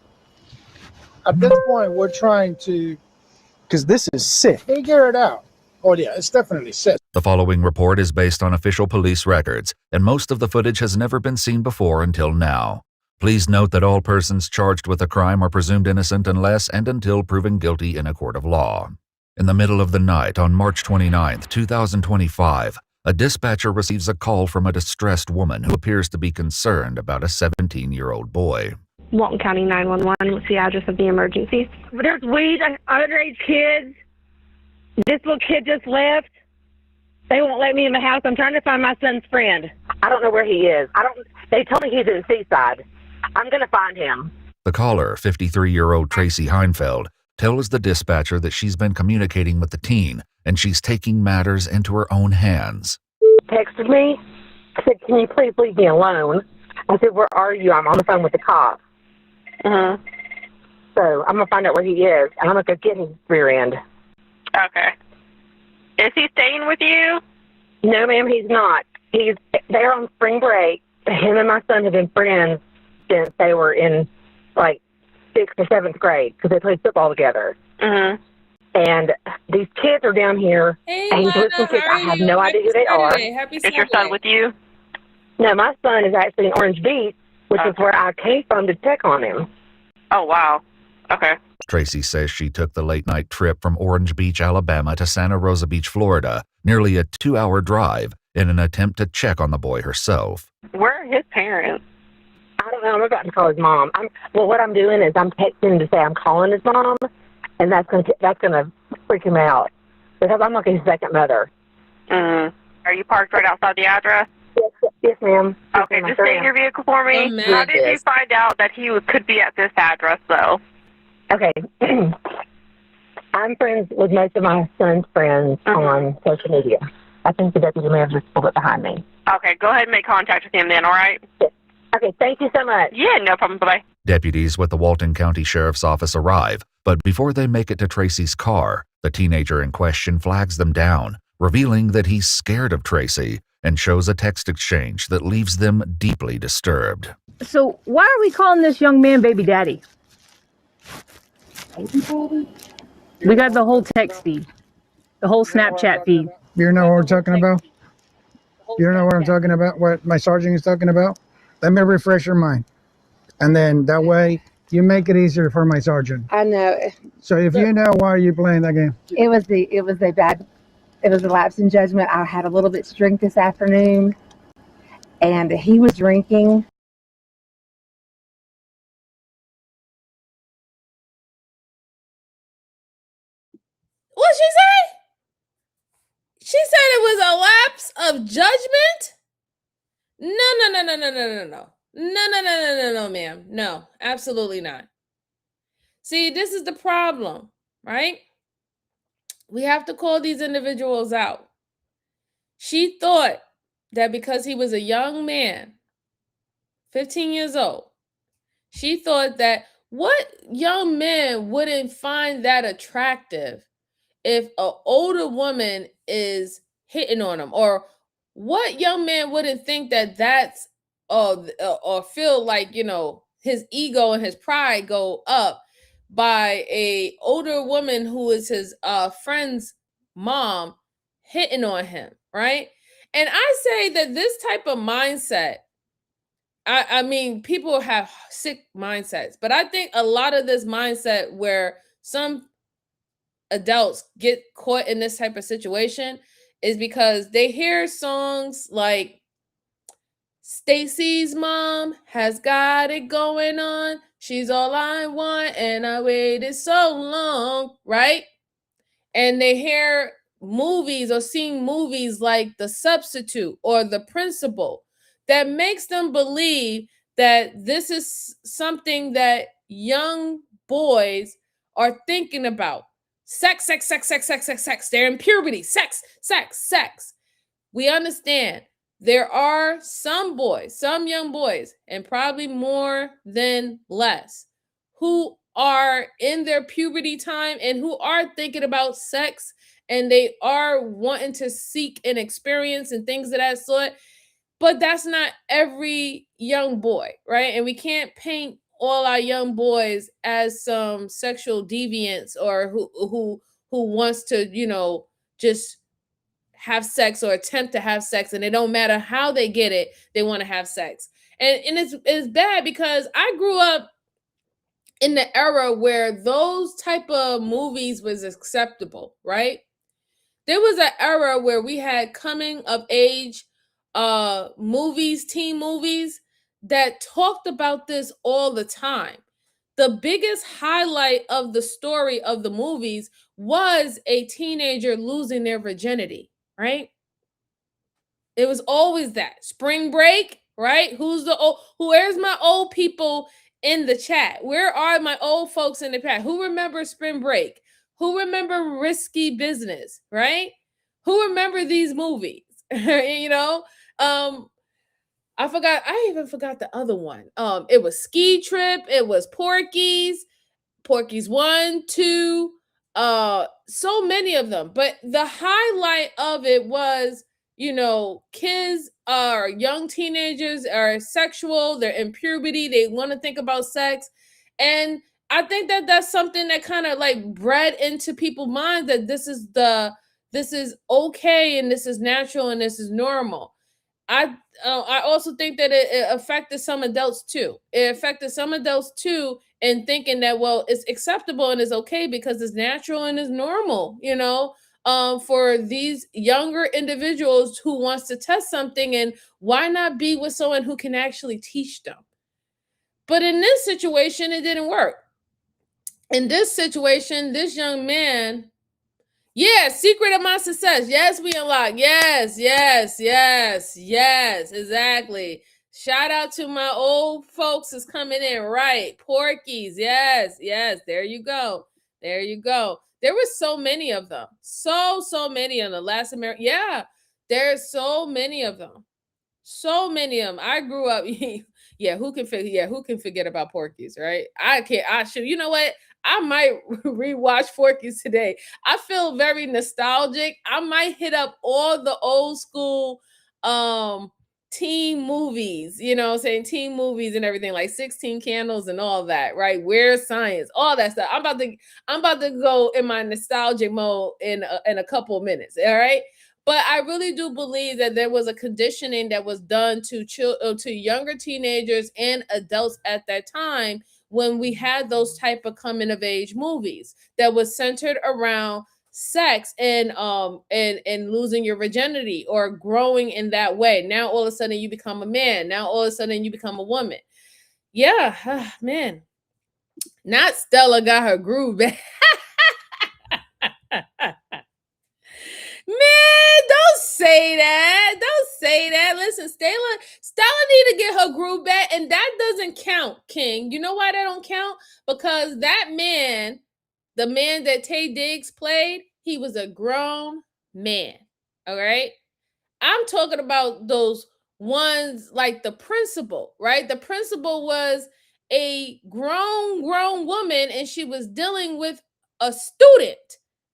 At this point, we're trying to, because this is sick, figure it out. Oh yeah, it's definitely sick. The following report is based on official police records, and most of the footage has never been seen before until now. Please note that all persons charged with a crime are presumed innocent unless and until proven guilty in a court of law. In the middle of the night on March 29, 2025, a dispatcher receives a call from a distressed woman who appears to be concerned about a 17-year-old boy. Walton County 911, what's the address of the emergency? There's weed, underage kids. This little kid just left. They won't let me in the house. I'm trying to find my son's friend. I don't know where he is. They told me he's in Seaside. I'm going to find him. The caller, 53-year-old Tracy Heinfeld, tells the dispatcher that she's been communicating with the teen and she's taking matters into her own hands. Texted me, said, can you please leave me alone? I said, where are you? I'm on the phone with the cops. Mm-hmm. So I'm going to find out where he is, and I'm going to go get his rear end. Okay. Is he staying with you? No, ma'am, he's not. They're on spring break. Him and my son have been friends since they were in, like, 6th or 7th grade, because they played football together. Mm-hmm. And these kids are down here. Hey, and kids, I have no idea who they are. Is your son with you? No, my son is actually in Orange Beach, which is where I came from to check on him. Oh, wow. Okay. Tracy says she took the late-night trip from Orange Beach, Alabama to Santa Rosa Beach, Florida, nearly a 2-hour drive, in an attempt to check on the boy herself. Where are his parents? I don't know. I'm about to call his mom. What I'm doing is I'm texting him to say I'm calling his mom, and that's gonna freak him out because I'm like his second mother. Mm. Are you parked right outside the address? Yes, ma'am. Okay, just stay in your vehicle for me. How did you find out that he could be at this address, though? Okay. I'm friends with most of my son's friends on social media. I think the deputy may have just pulled it behind me. Okay, go ahead and make contact with him then, all right? Yes. Okay, thank you so much. Yeah, no problem. Bye-bye. Deputies with the Walton County Sheriff's Office arrive, but before they make it to Tracy's car, the teenager in question flags them down, revealing that he's scared of Tracy and shows a text exchange that leaves them deeply disturbed. So why are we calling this young man baby daddy? Baby daddy? We got the whole text feed, the whole Snapchat feed. You know what we're talking about? You know what I'm talking about? What my sergeant is talking about? Let me refresh your mind. And then that way you make it easier for my sergeant. I know. So if you know, why are you playing that game? It was a lapse in judgment. I had a little bit to drink this afternoon, and he was drinking. What'd she say? She said it was a lapse of judgment? No, ma'am. No, absolutely not. See, this is the problem, right? We have to call these individuals out. She thought that because he was a young man, 15 years old, she thought that what young man wouldn't find that attractive if an older woman is hitting on him? Or what young man wouldn't think that that's or feel like, you know, his ego and his pride go up by a older woman who is his friend's mom hitting on him, right? And I say that this type of mindset, I mean, people have sick mindsets, but I think a lot of this mindset where some adults get caught in this type of situation is because they hear songs like Stacy's mom has got it going on. She's all I want and I waited so long, right? And they hear movies or seeing movies like The Substitute or The Principal that makes them believe that this is something that young boys are thinking about. Sex. They're in puberty. Sex. We understand there are some boys, some young boys, and probably more than less, who are in their puberty time and who are thinking about sex and they are wanting to seek an experience and things of that sort. But that's not every young boy, right? And we can't paint all our young boys as some sexual deviants or who wants to, you know, just have sex or attempt to have sex, and it don't matter how they get it, they want to have sex. And it's bad because I grew up in the era where those type of movies was acceptable, right? There was an era where we had coming of age movies, teen movies that talked about this all the time. The biggest highlight of the story of the movies was a teenager losing their virginity, right? It was always that. Spring Break, right? Where's my old people in the chat? Where are my old folks in the chat? Who remembers Spring Break? Who remember Risky Business, right? Who remember these movies? You know, I even forgot the other one. It was Ski Trip, it was Porky's 1, 2, so many of them. But the highlight of it was, you know, kids are young teenagers are sexual, they're in puberty, they want to think about sex. And I think that that's something that kind of like bred into people's minds that this is okay and this is natural and this is normal. I also think that it affected some adults too. It affected some adults too in thinking that, well, it's acceptable and it's okay because it's natural and it's normal, you know, for these younger individuals who wants to test something, and why not be with someone who can actually teach them? But in this situation, it didn't work. In this situation, this young man, yeah, secret of my success. Yes, we unlock. Yes, exactly. Shout out to my old folks is coming in, right? Porky's, yes. There you go. There were so many of them. So many of the last American. Yeah, There's so many of them. So many of them. I grew up. Yeah, who can forget about Porky's, right? I can't. I should. You know what? I might rewatch Porky's today. I feel very nostalgic. I might hit up all the old school teen movies, you know what I'm saying? Teen movies and everything, like 16 Candles and all that, right? Where's Science? All that stuff. I'm about to go in my nostalgic mode in a couple of minutes, all right? But I really do believe that there was a conditioning that was done to younger teenagers and adults at that time when we had those type of coming of age movies that was centered around sex and losing your virginity or growing in that way. Now all of a sudden you become a man. Now all of a sudden you become a woman. Yeah, man. Not Stella got her groove back. Man, don't say that. Don't say that. Listen, Stella need to get her groove back, and that doesn't count, King. You know why that don't count? Because that man, the man that Taye Diggs played, he was a grown man. All right? I'm talking about those ones like the principal, right? The principal was a grown woman, and she was dealing with a student.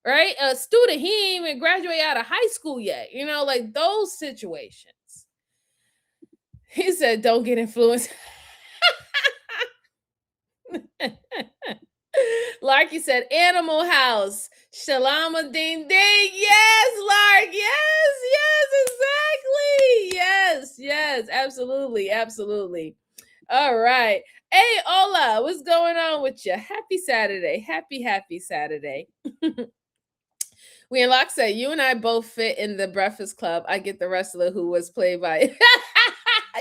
Right? A student, he ain't even graduate out of high school yet. You know, like those situations. He said, don't get influenced. Lark, you said Animal House. Shalama Ding Ding. Yes, Lark. Yes, absolutely. All right. Hey, Ola, what's going on with you? Happy Saturday. Happy Saturday. We and Locke said, you and I both fit in the Breakfast Club. I get the wrestler who was played by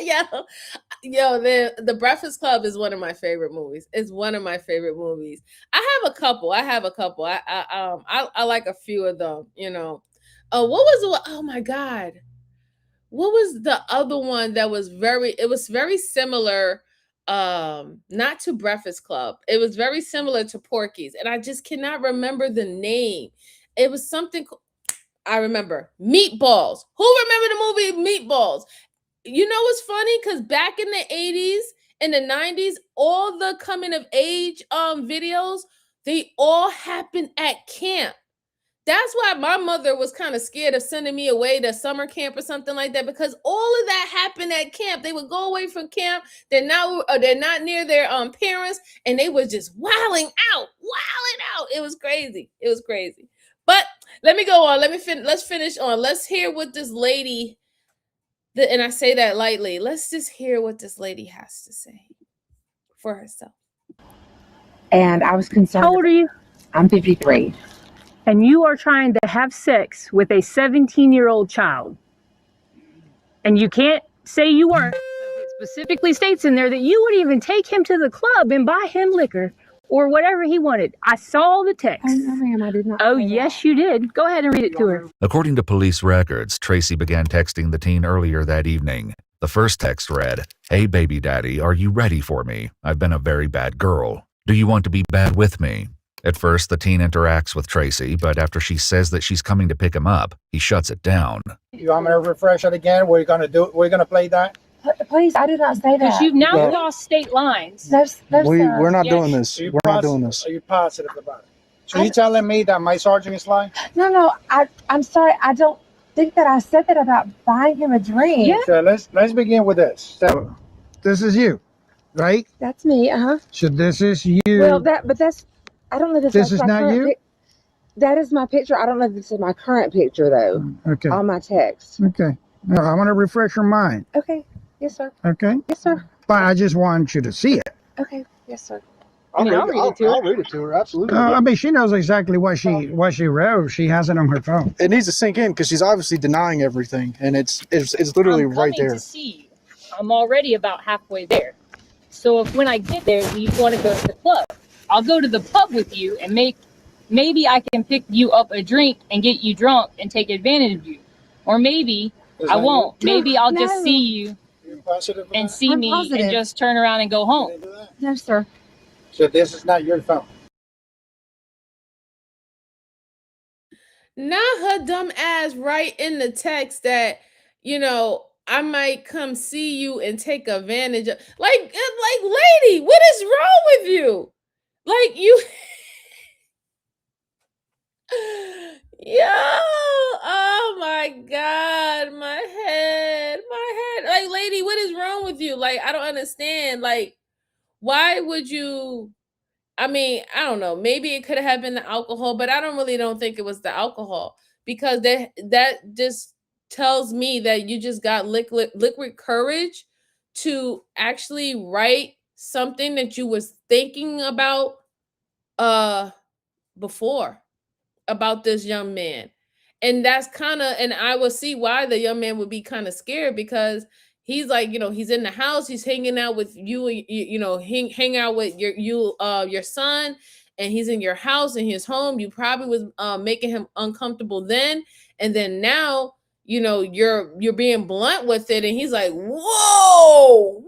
Yo, the Breakfast Club is one of my favorite movies. It's one of my favorite movies. I have a couple. I like a few of them, you know. Oh my God. What was the other one that was very similar, not to Breakfast Club. It was very similar to Porky's, and I just cannot remember the name. It was something I remember. Meatballs. Who remember the movie Meatballs? You know what's funny? Because back in the 80s and the 90s, all the coming of age videos, they all happened at camp. That's why my mother was kind of scared of sending me away to summer camp or something like that, because all of that happened at camp. They would go away from camp. They're not near their parents, and they were just wilding out. It was crazy. But let me go on. Let's finish on. Let's hear what this lady, and I say that lightly. Let's just hear what this lady has to say for herself. And I was concerned. How old are you? I'm 53. And you are trying to have sex with a 17-year-old child. And you can't say you weren't. It specifically states in there that you would even take him to the club and buy him liquor or whatever he wanted. I saw the text. Oh, no, ma'am, I did not. Oh, yes, you did. Go ahead and read it to her. According to police records, Tracy began texting the teen earlier that evening. The first text read, "Hey, baby daddy, are you ready for me? I've been a very bad girl. Do you want to be bad with me?" At first, the teen interacts with Tracy, but after she says that she's coming to pick him up, he shuts it down. You want me to refresh it again? We're going to play that? Please, I did not say that. Because you've now crossed state lines. No, We're not doing this. We're not doing this. Are you positive about it? So you telling me that my sergeant is lying? No, I'm sorry. I don't think that I said that about buying him a drink. Yeah. So let's begin with this. So this is you, right? That's me, So this is you. Well, that's, I don't know if This is not you? That is my picture. I don't know if this is my current picture, though. Okay. On my text. Okay. No, I want to refresh your mind. Okay. Yes, sir. Okay. Yes, sir. But I just want you to see it. Okay. Yes, sir. I'll read it to her. Absolutely. I mean, she knows exactly what she wrote. She has it on her phone. It needs to sink in because she's obviously denying everything, and it's literally right there. I'm coming to see you. I'm already about halfway there. So if when I get there, you want to go to the club, I'll go to the pub with you and maybe I can pick you up a drink and get you drunk and take advantage of you. Or maybe I won't. Maybe I'll just see you and see me and just turn around and go home. No, sir. So this is not your phone. Not her dumb ass right in the text that, I might come see you and take advantage of. Like, lady, what is wrong with you? Like, you. Yo, oh my God, my head. Like, lady, what is wrong with you? Like, I don't understand. Like, why would you? I mean, I don't know. Maybe it could have been the alcohol, but I don't think it was the alcohol, because that just tells me that you just got liquid courage to actually write something that you was thinking about before about this young man. And that's and I will see why the young man would be kind of scared, because he's like, he's in the house, he's hanging out with you, hang out with your son, and he's in your house, in his home. You probably was making him uncomfortable then, and then now, you're being blunt with it, and he's like, whoa,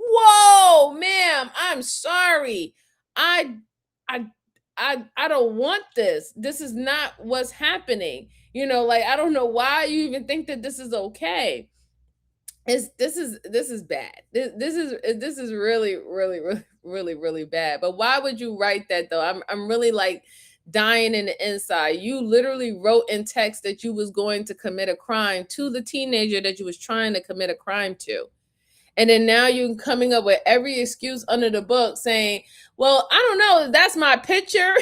ma'am, I'm sorry. I I don't want this. This is not what's happening. Like, I don't know why you even think that this is okay. This is bad. This is really, really, really, really, really bad. But why would you write that though? I'm really like dying in the inside. You literally wrote in text that you was going to commit a crime to the teenager that you was trying to commit a crime to. And then now you're coming up with every excuse under the book saying, well, I don't know, that's my picture.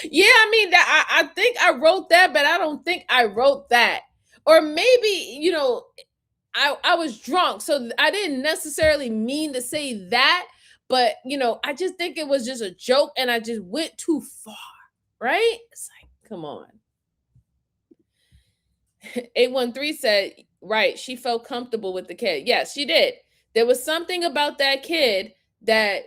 Yeah, I mean, that I think I wrote that, but I don't think I wrote that. Or maybe, I was drunk, so I didn't necessarily mean to say that, but I just think it was just a joke and I just went too far, right? It's like, come on. 813 said, right, she felt comfortable with the kid. Yes, she did. There was something about that kid that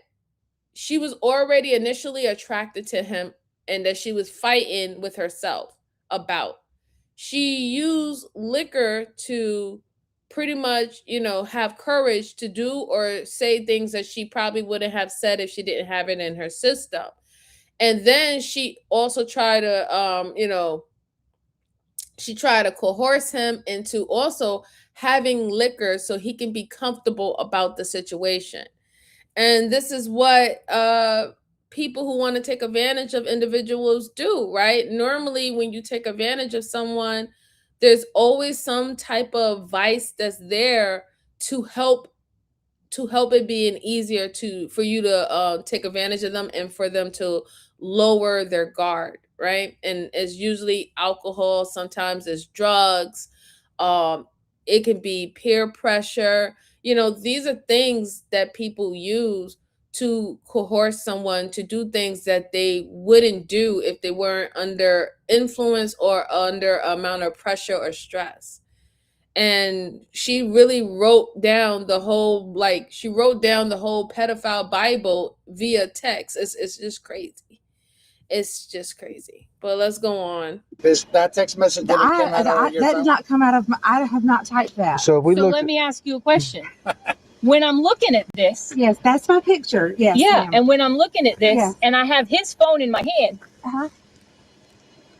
she was already initially attracted to him, and that she was fighting with herself about. She used liquor to pretty much, have courage to do or say things that she probably wouldn't have said if she didn't have it in her system. And then she also tried to, she tried to coerce him into also having liquor so he can be comfortable about the situation. And this is what people who want to take advantage of individuals do, right? Normally, when you take advantage of someone, there's always some type of vice that's there to help it being easier for you to take advantage of them and for them to lower their guard, right? And it's usually alcohol, sometimes it's drugs, it can be peer pressure. These are things that people use to coerce someone to do things that they wouldn't do if they weren't under influence or under amount of pressure or stress. And she really wrote down the whole pedophile Bible via text. It's just crazy. It's just crazy. But let's go on. That text message didn't come out of your that phone? did not come out of my. I have not typed that. So let me ask you a question. When I'm looking at this, yes, that's my picture. Yes. Yeah, ma'am. and when I'm looking at this, Yes. and I have his phone in my hand, Uh-huh.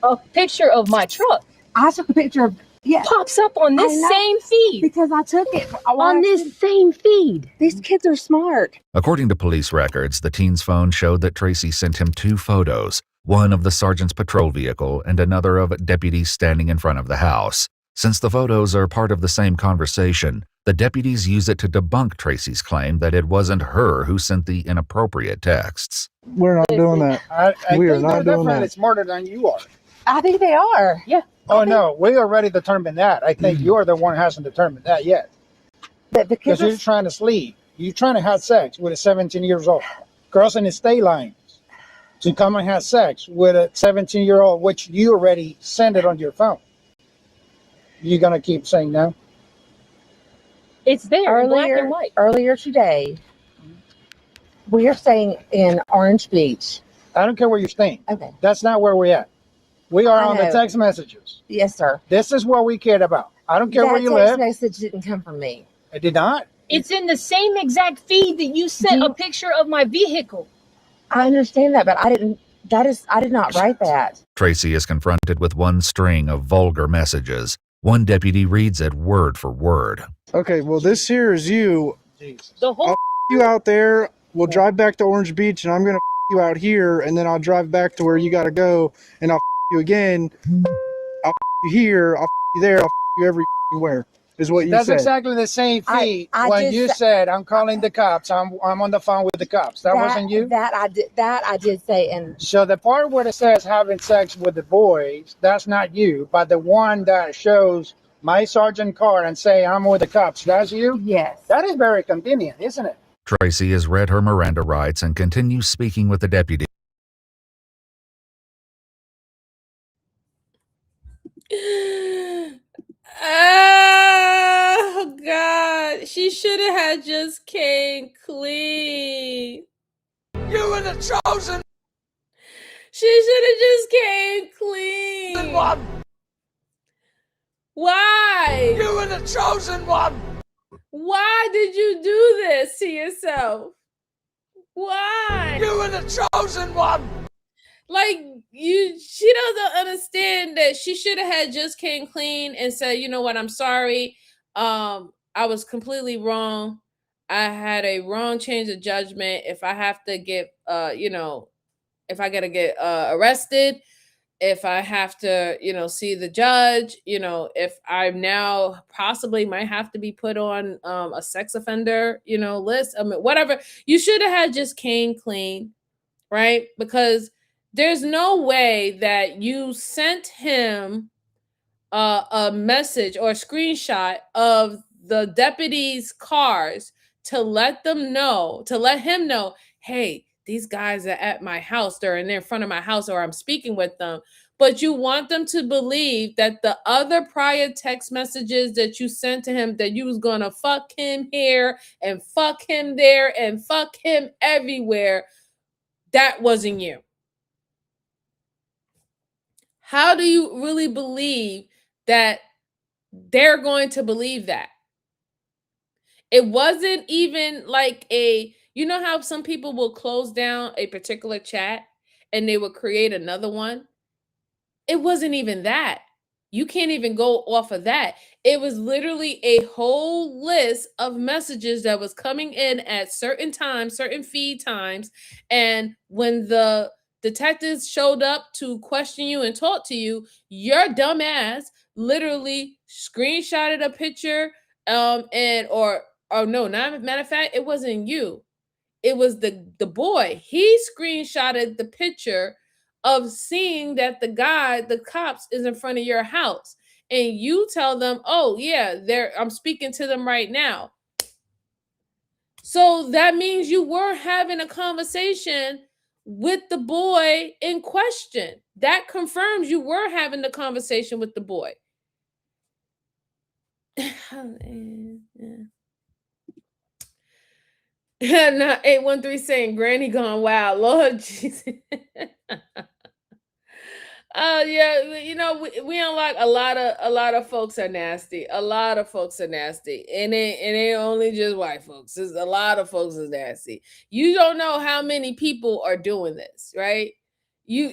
a picture of my truck I took a picture of. Yeah. pops up on this I know. same feed. Because I took it On this same feed. These kids are smart. According to police records, the teen's phone showed that Tracy sent him 2 photos, one of the sergeant's patrol vehicle and another of deputies standing in front of the house. Since the photos are part of the same conversation, the deputies use it to debunk Tracy's claim that it wasn't her who sent the inappropriate texts. We're not doing that. We are not doing that. It's smarter than you are. I think they are. Yeah. Oh, no, we already determined that. I think you're the one who hasn't determined that yet. But the Because kids you're trying to sleep. You're trying to have sex with a 17 years old. Girls in the state lines to come and have sex with a 17-year-old, which you already sent it on your phone. You going to keep saying no? It's there in black and white. Earlier today, we are staying in Orange Beach. I don't care where you're staying. Okay. That's not where we're at. We are I on the know. text messages. Yes, sir. This is what we cared about. I don't care That where you text live. message didn't come from me. It did not. It's in the same exact feed that you sent a picture of my vehicle. I understand that, but I didn't. I did not write that. Tracy is confronted with one string of vulgar messages. One deputy reads it word for word. Okay, well, this here is you. The whole I'll you out there. We'll drive back to Orange Beach, and I'm gonna you out here, and then I'll drive back to where you gotta go, and I'll you again. I'll you here. I'll you there. I'll you everywhere. Is what you That's said. exactly the same feed when you said, "I'm calling the cops. I'm on the phone with the cops." That wasn't you. That I did say, and so the part where it says having sex with the boys, that's not you. But the one that shows my sergeant card and say I'm with the cops, that's you. Yes. That is very convenient, isn't it? Tracy has read her Miranda rights and continues speaking with the deputy. Oh God, she should have had just came clean. You were the chosen. She should have just came clean. One. Why? You were the chosen one. Why did you do this to yourself? Why? You were the chosen one. Like, she doesn't understand that she should have had just came clean and said, you know what, I'm sorry. I was completely wrong. I had a wrong change of judgment. If I have to get, if I gotta get arrested, if I have to, see the judge, if I now possibly might have to be put on a sex offender, list, I mean, whatever. You should have had just came clean, right? Because there's no way that you sent him a message or a screenshot of the deputies' cars to let him know, hey, these guys are at my house, they're in front of my house, or I'm speaking with them. But you want them to believe that the other prior text messages that you sent to him, that you was gonna fuck him here and fuck him there and fuck him everywhere, that wasn't you. How do you really believe that they're going to believe that? It wasn't even like you know how some people will close down a particular chat and they will create another one? It wasn't even that. You can't even go off of that. It was literally a whole list of messages that was coming in at certain times, certain feed times. And when the detectives showed up to question you and talk to you, your dumb ass literally screenshotted a picture no, not matter of fact, it wasn't you. It was the boy. He screenshotted the picture of seeing that the cops is in front of your house. And you tell them, oh yeah, I'm speaking to them right now. So that means you were having a conversation with the boy in question. That confirms you were having the conversation with the boy. No, 813 saying Granny gone wild. Lord Jesus. Yeah, we unlock a lot of folks are nasty. A lot of folks are nasty. And it ain't only just white folks. There's a lot of folks is nasty. You don't know how many people are doing this, right?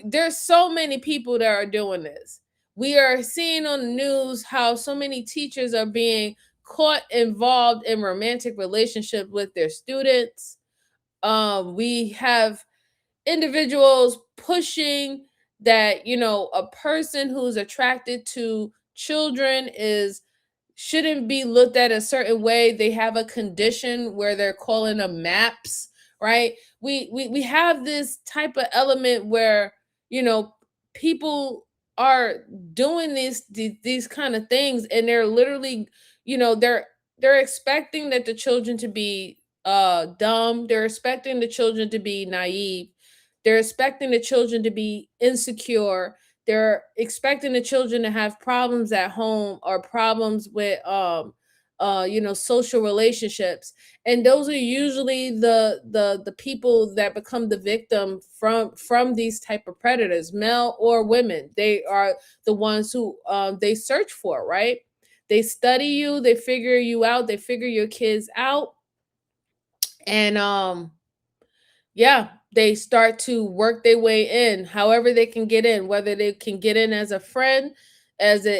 There's so many people that are doing this. We are seeing on the news how so many teachers are being caught involved in romantic relationships with their students. We have individuals pushing that a person who's attracted to children shouldn't be looked at a certain way. They have a condition where they're calling them MAPS, right? We have this type of element where people are doing these kind of things, and they're literally they're expecting that the children to be dumb. They're expecting the children to be naive. They're expecting the children to be insecure. They're expecting the children to have problems at home or problems with social relationships. And those are usually the people that become the victim from these type of predators, male or women. They are the ones who they search for, right? They study you, they figure you out, they figure your kids out. And yeah, they start to work their way in, however they can get in, whether they can get in as a friend,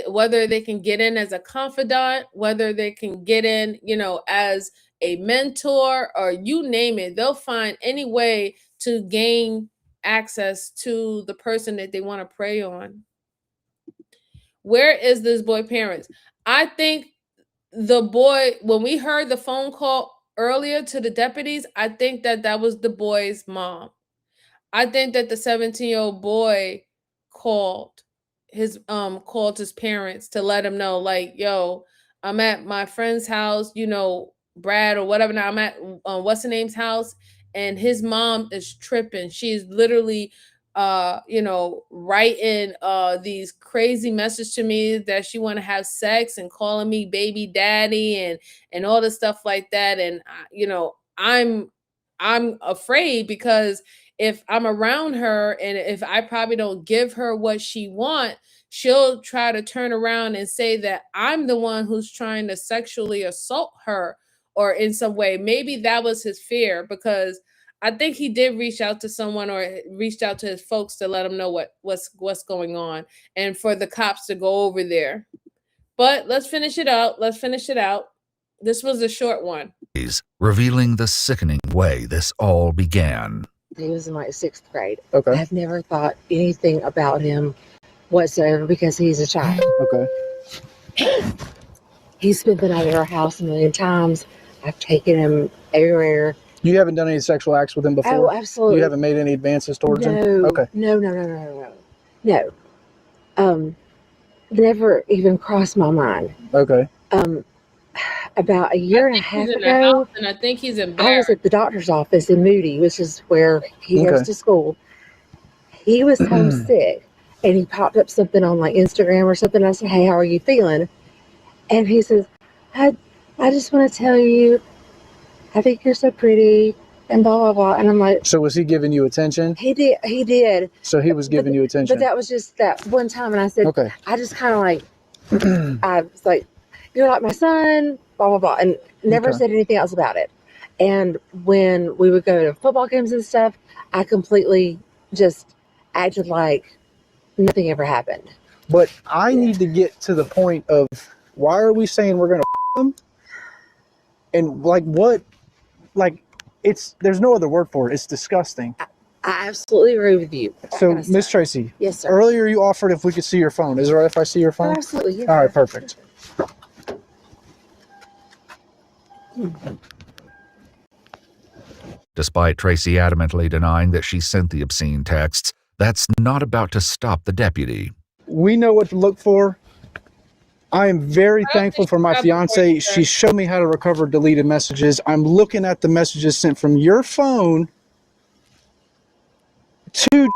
whether they can get in as a confidant, whether they can get in, as a mentor, or you name it. They'll find any way to gain access to the person that they want to prey on. Where is this boy parents? I think the boy, when we heard the phone call earlier to the deputies, I think that was the boy's mom. I think that the 17-year-old boy called his parents to let him know, like, yo, I'm at my friend's house, Brad or whatever. Now I'm at what's the name's house, and his mom is tripping. She's literally writing these crazy messages to me that she want to have sex and calling me baby daddy and all this stuff like that. And I'm afraid, because if I'm around her and if I probably don't give her what she wants, she'll try to turn around and say that I'm the one who's trying to sexually assault her or in some way. Maybe that was his fear, because I think he did reach out to someone or reached out to his folks to let them know what's going on and for the cops to go over there. But let's finish it out. This was a short one. Revealing the sickening way this all began. He was in like 6th grade. Okay. I've never thought anything about him whatsoever because he's a child. Okay. He's spent the night at our house a million times. I've taken him everywhere. You haven't done any sexual acts with him before? Oh, absolutely. You haven't made any advances towards him? Okay. No. Never even crossed my mind. Okay. About a year and a half ago, and I think he's in. I was at the doctor's office in Moody, which is where he goes to school. He was homesick, and he popped up something on like Instagram or something. I said, "Hey, how are you feeling?" And he says, "I just want to tell you, I think you're so pretty," and blah blah blah. And I'm like, so was he giving you attention? He did. So he was giving you attention. But that was just that one time, and I said, okay. I just kind of like, I was like, "You're like my son," blah blah blah, and never said anything else about it. And when we would go to football games and stuff, I completely just acted like nothing ever happened. But I need to get to the point of, why are we saying we're gonna them? And like what? Like, there's no other word for it. It's disgusting. I absolutely agree with you. So, Miss Tracy. Yes, sir. Earlier you offered if we could see your phone. Is it all right if I see your phone? Oh, absolutely. Yes, all right, perfect. Despite Tracy adamantly denying that she sent the obscene texts, that's not about to stop the deputy. We know what to look for. I am very thankful for my fiance. She showed me how to recover deleted messages. I'm looking at the messages sent from your phone to,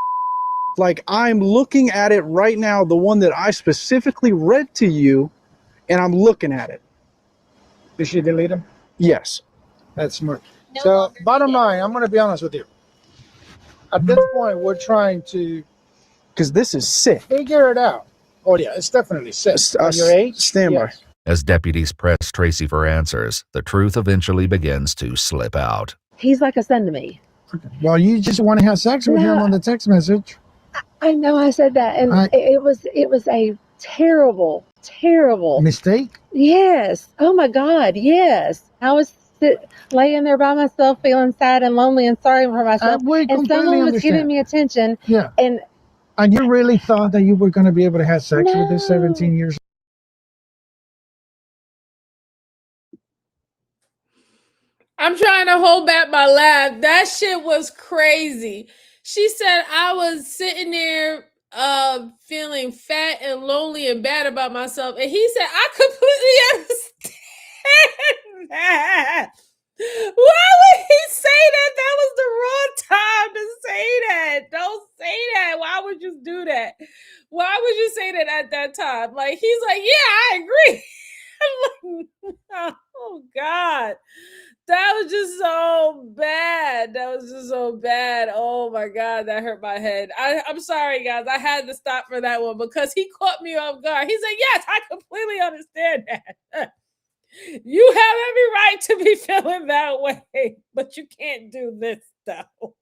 like, I'm looking at it right now, the one that I specifically read to you, and I'm looking at it. Did she delete them? Yes. That's smart. So, bottom line, I'm going to be honest with you. At this point, we're trying to... Because this is sick. Figure it out. Oh, yeah, it's definitely sick. Your age? Stand by. Yes. As deputies press Tracy for answers, the truth eventually begins to slip out. He's like a son to me. Well, you just want to have sex with him on the text message. I know I said that, and it was a terrible mistake. Yes. Oh my God. Yes. I was laying there by myself, feeling sad and lonely and sorry for myself, and someone was giving me attention. Yeah. And you really thought that you were going to be able to have sex with this 17 years old? I'm trying to hold back my laugh. That shit was crazy. She said I was sitting there feeling fat and lonely and bad about myself. And he said, I completely understand that. Why would he say that? That was the wrong time to say that. Don't say that. Why would you do that? Why would you say that at that time? Like, he's like, yeah, I agree. I'm like, oh God. That was just so bad. Oh my God, that hurt my head. I'm sorry, guys. I had to stop for that one because he caught me off guard. He said, yes, I completely understand that. You have every right to be feeling that way, but you can't do this though.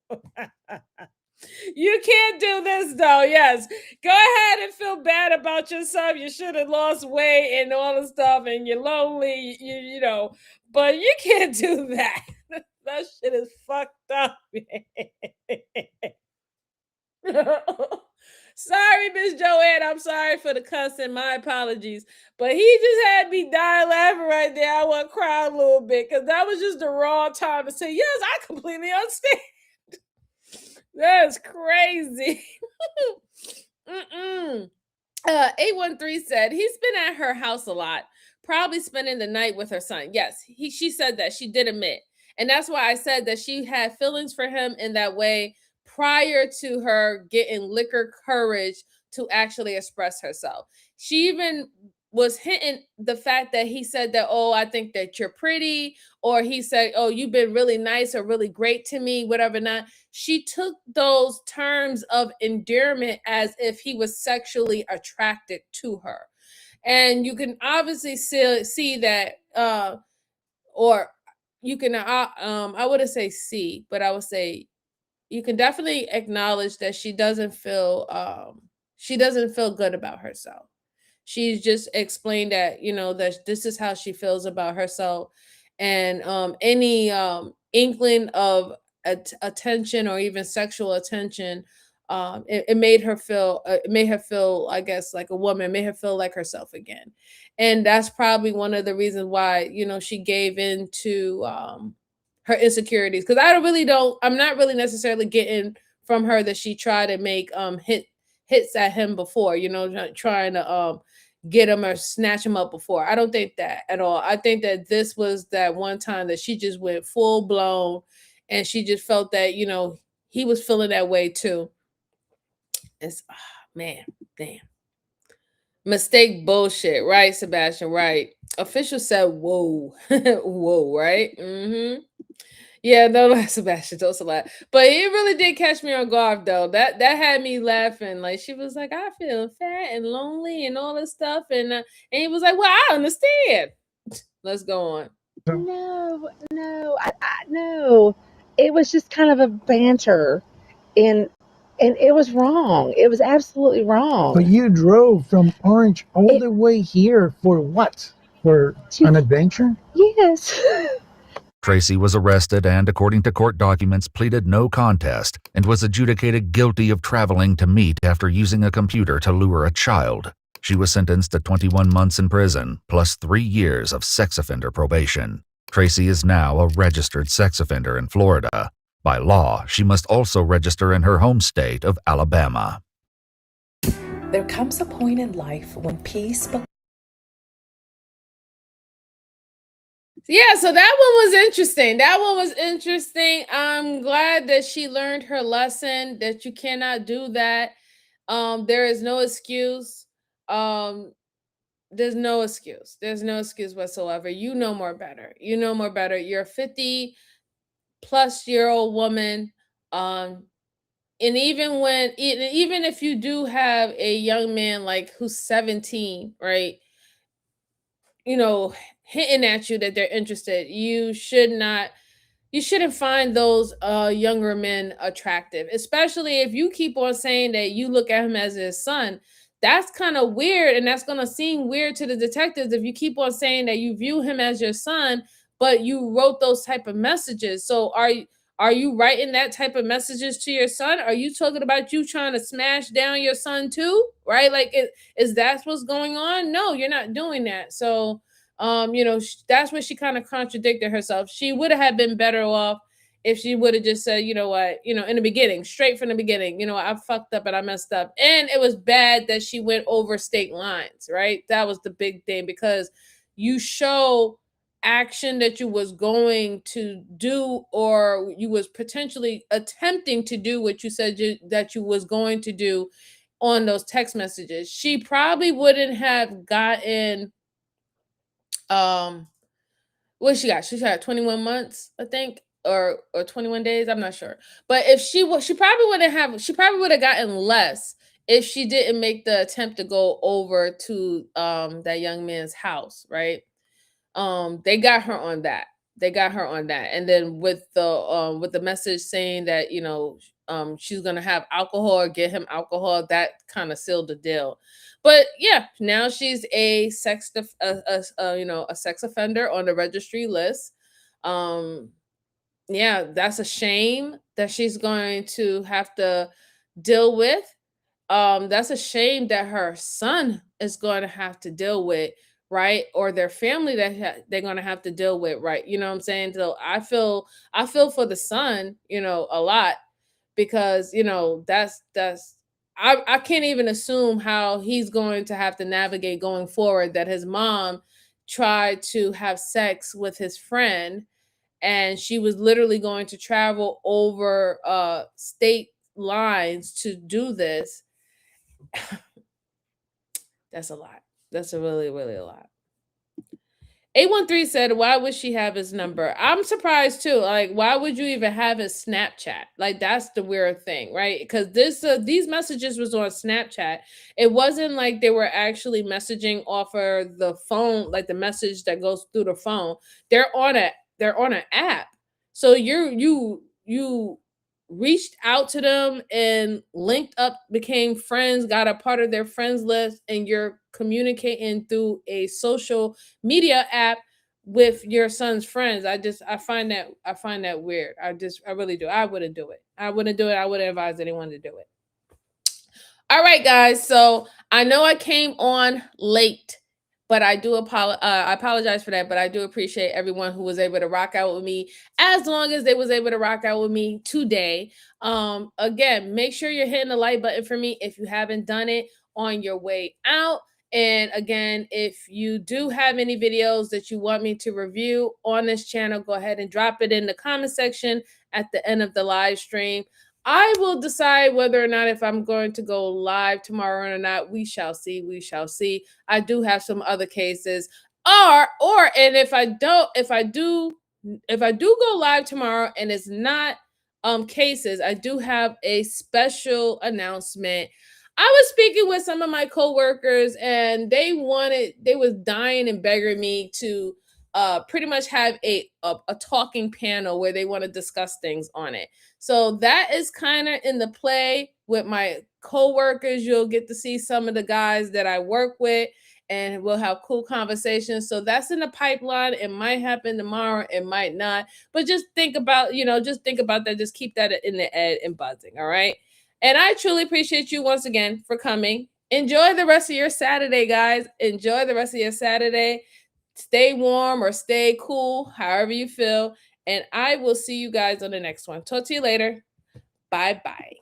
You can't do this though. Yes. Go ahead and feel bad about yourself. You should have lost weight and all the stuff, and you're lonely, you know, but you can't do that. That shit is fucked up. Sorry, Miss Joanne. I'm sorry for the cussing. My apologies. But he just had me dying laughing right there. I want to cry a little bit because that was just the wrong time to say, yes, I completely understand. That's crazy. 813 said he's been at her house a lot, probably spending the night with her son. Yes, she said that. She did admit. And that's why I said that she had feelings for him in that way prior to her getting liquor courage to actually express herself. She even was hinting the fact that he said that, oh, I think that you're pretty, or he said, oh, you've been really nice or really great to me, whatever not. She took those terms of endearment as if he was sexually attracted to her. And you can obviously see that, or you can, I wouldn't say see, but I would say you can definitely acknowledge that she doesn't feel good about herself. She's just explained that, you know, that this is how she feels about herself, and any inkling of attention or even sexual attention, it made her feel, I guess, like a woman, made her feel like herself again. And that's probably one of the reasons why, you know, she gave in to her insecurities, because I'm not really necessarily getting from her that she tried to make hits at him before, you know, trying to get him or snatch him up before. I don't think that at all. I think that this was that one time that she just went full blown, and she just felt that, you know, he was feeling that way too. It's man, damn. Mistake bullshit, right, Sebastian? Right. Official said, whoa. Whoa, right? Mm-hmm. Yeah, no, Sebastian, don't laugh. But it really did catch me on guard, though. That had me laughing. Like, she was like, I feel fat and lonely and all this stuff. And he was like, well, I understand. Let's go on. No, no. It was just kind of a banter, and it was wrong. It was absolutely wrong. But you drove from Orange all the way here for what? For an adventure? Yes. Tracy was arrested and, according to court documents, pleaded no contest and was adjudicated guilty of traveling to meet after using a computer to lure a child. She was sentenced to 21 months in prison, plus 3 years of sex offender probation. Tracy is now a registered sex offender in Florida. By law, she must also register in her home state of Alabama. There comes a point in life when peace. Yeah, so that one was interesting. I'm glad that she learned her lesson, that you cannot do that. There is no excuse. There's no excuse. There's no excuse whatsoever. You know more better. You're a 50 plus year old woman. And even if you do have a young man like who's 17, right? You know, hinting at you that they're interested, you shouldn't find those younger men attractive, especially if you keep on saying that you look at him as his son. That's kind of weird, and that's going to seem weird to the detectives if you keep on saying that you view him as your son, but you wrote those type of messages. So are you writing that type of messages to your son? Are you talking about you trying to smash down your son too? Right? Like, is that what's going on? No, you're not doing that. So, you know, that's where she kind of contradicted herself. She would have been better off if she would have just said, you know what, you know, in the beginning, straight from the beginning, you know, I fucked up and I messed up. And it was bad that she went over state lines, right? That was the big thing, because you show action that you was going to do, or you was potentially attempting to do what you said that you was going to do on those text messages. She probably wouldn't have gotten what she got 21 months, I think, or 21 days, I'm not sure. But if she probably would have gotten less if she didn't make the attempt to go over to that young man's house, right? They got her on that. And then with the message saying that, you know, she's gonna have alcohol or get him alcohol, that kind of sealed the deal. But yeah, now she's a sex offender on the registry list. Yeah, that's a shame that she's going to have to deal with. That's a shame that her son is going to have to deal with, right? Or their family that they're going to have to deal with, right? You know what I'm saying? So I feel for the son, you know, a lot, because, you know, that's I can't even assume how he's going to have to navigate going forward, that his mom tried to have sex with his friend, and she was literally going to travel over state lines to do this. That's a lot. That's a really, really a lot. 813 said, why would she have his number? I'm surprised too. Like, why would you even have his Snapchat? Like, that's the weird thing, right? Because these messages was on Snapchat. It wasn't like they were actually messaging off of the phone, like the message that goes through the phone. They're on an app. So you reached out to them and linked up, became friends, got a part of their friends list, and you're communicating through a social media app with your son's friends. I find that weird. I really do. I wouldn't do it. I wouldn't advise anyone to do it. All right, guys. So I know I came on late, but I apologize for that. But I do appreciate everyone who was able to rock out with me, as long as they was able to rock out with me today. Again, make sure you're hitting the like button for me if you haven't done it on your way out. And again, if you do have any videos that you want me to review on this channel, go ahead and drop it in the comment section at the end of the live stream. I will decide whether or not if I'm going to go live tomorrow or not. We shall see. We shall see. I do have some other cases. And if I do go live tomorrow and it's not cases, I do have a special announcement. I was speaking with some of my coworkers, and they was dying and begging me to pretty much have a talking panel where they want to discuss things on it. So that is kind of in the play with my coworkers. You'll get to see some of the guys that I work with, and we'll have cool conversations. So that's in the pipeline. It might happen tomorrow. It might not. But just think about that. Just keep that in the ed and buzzing. All right. And I truly appreciate you once again for coming. Enjoy the rest of your Saturday, guys. Enjoy the rest of your Saturday. Stay warm or stay cool, however you feel. And I will see you guys on the next one. Talk to you later. Bye-bye.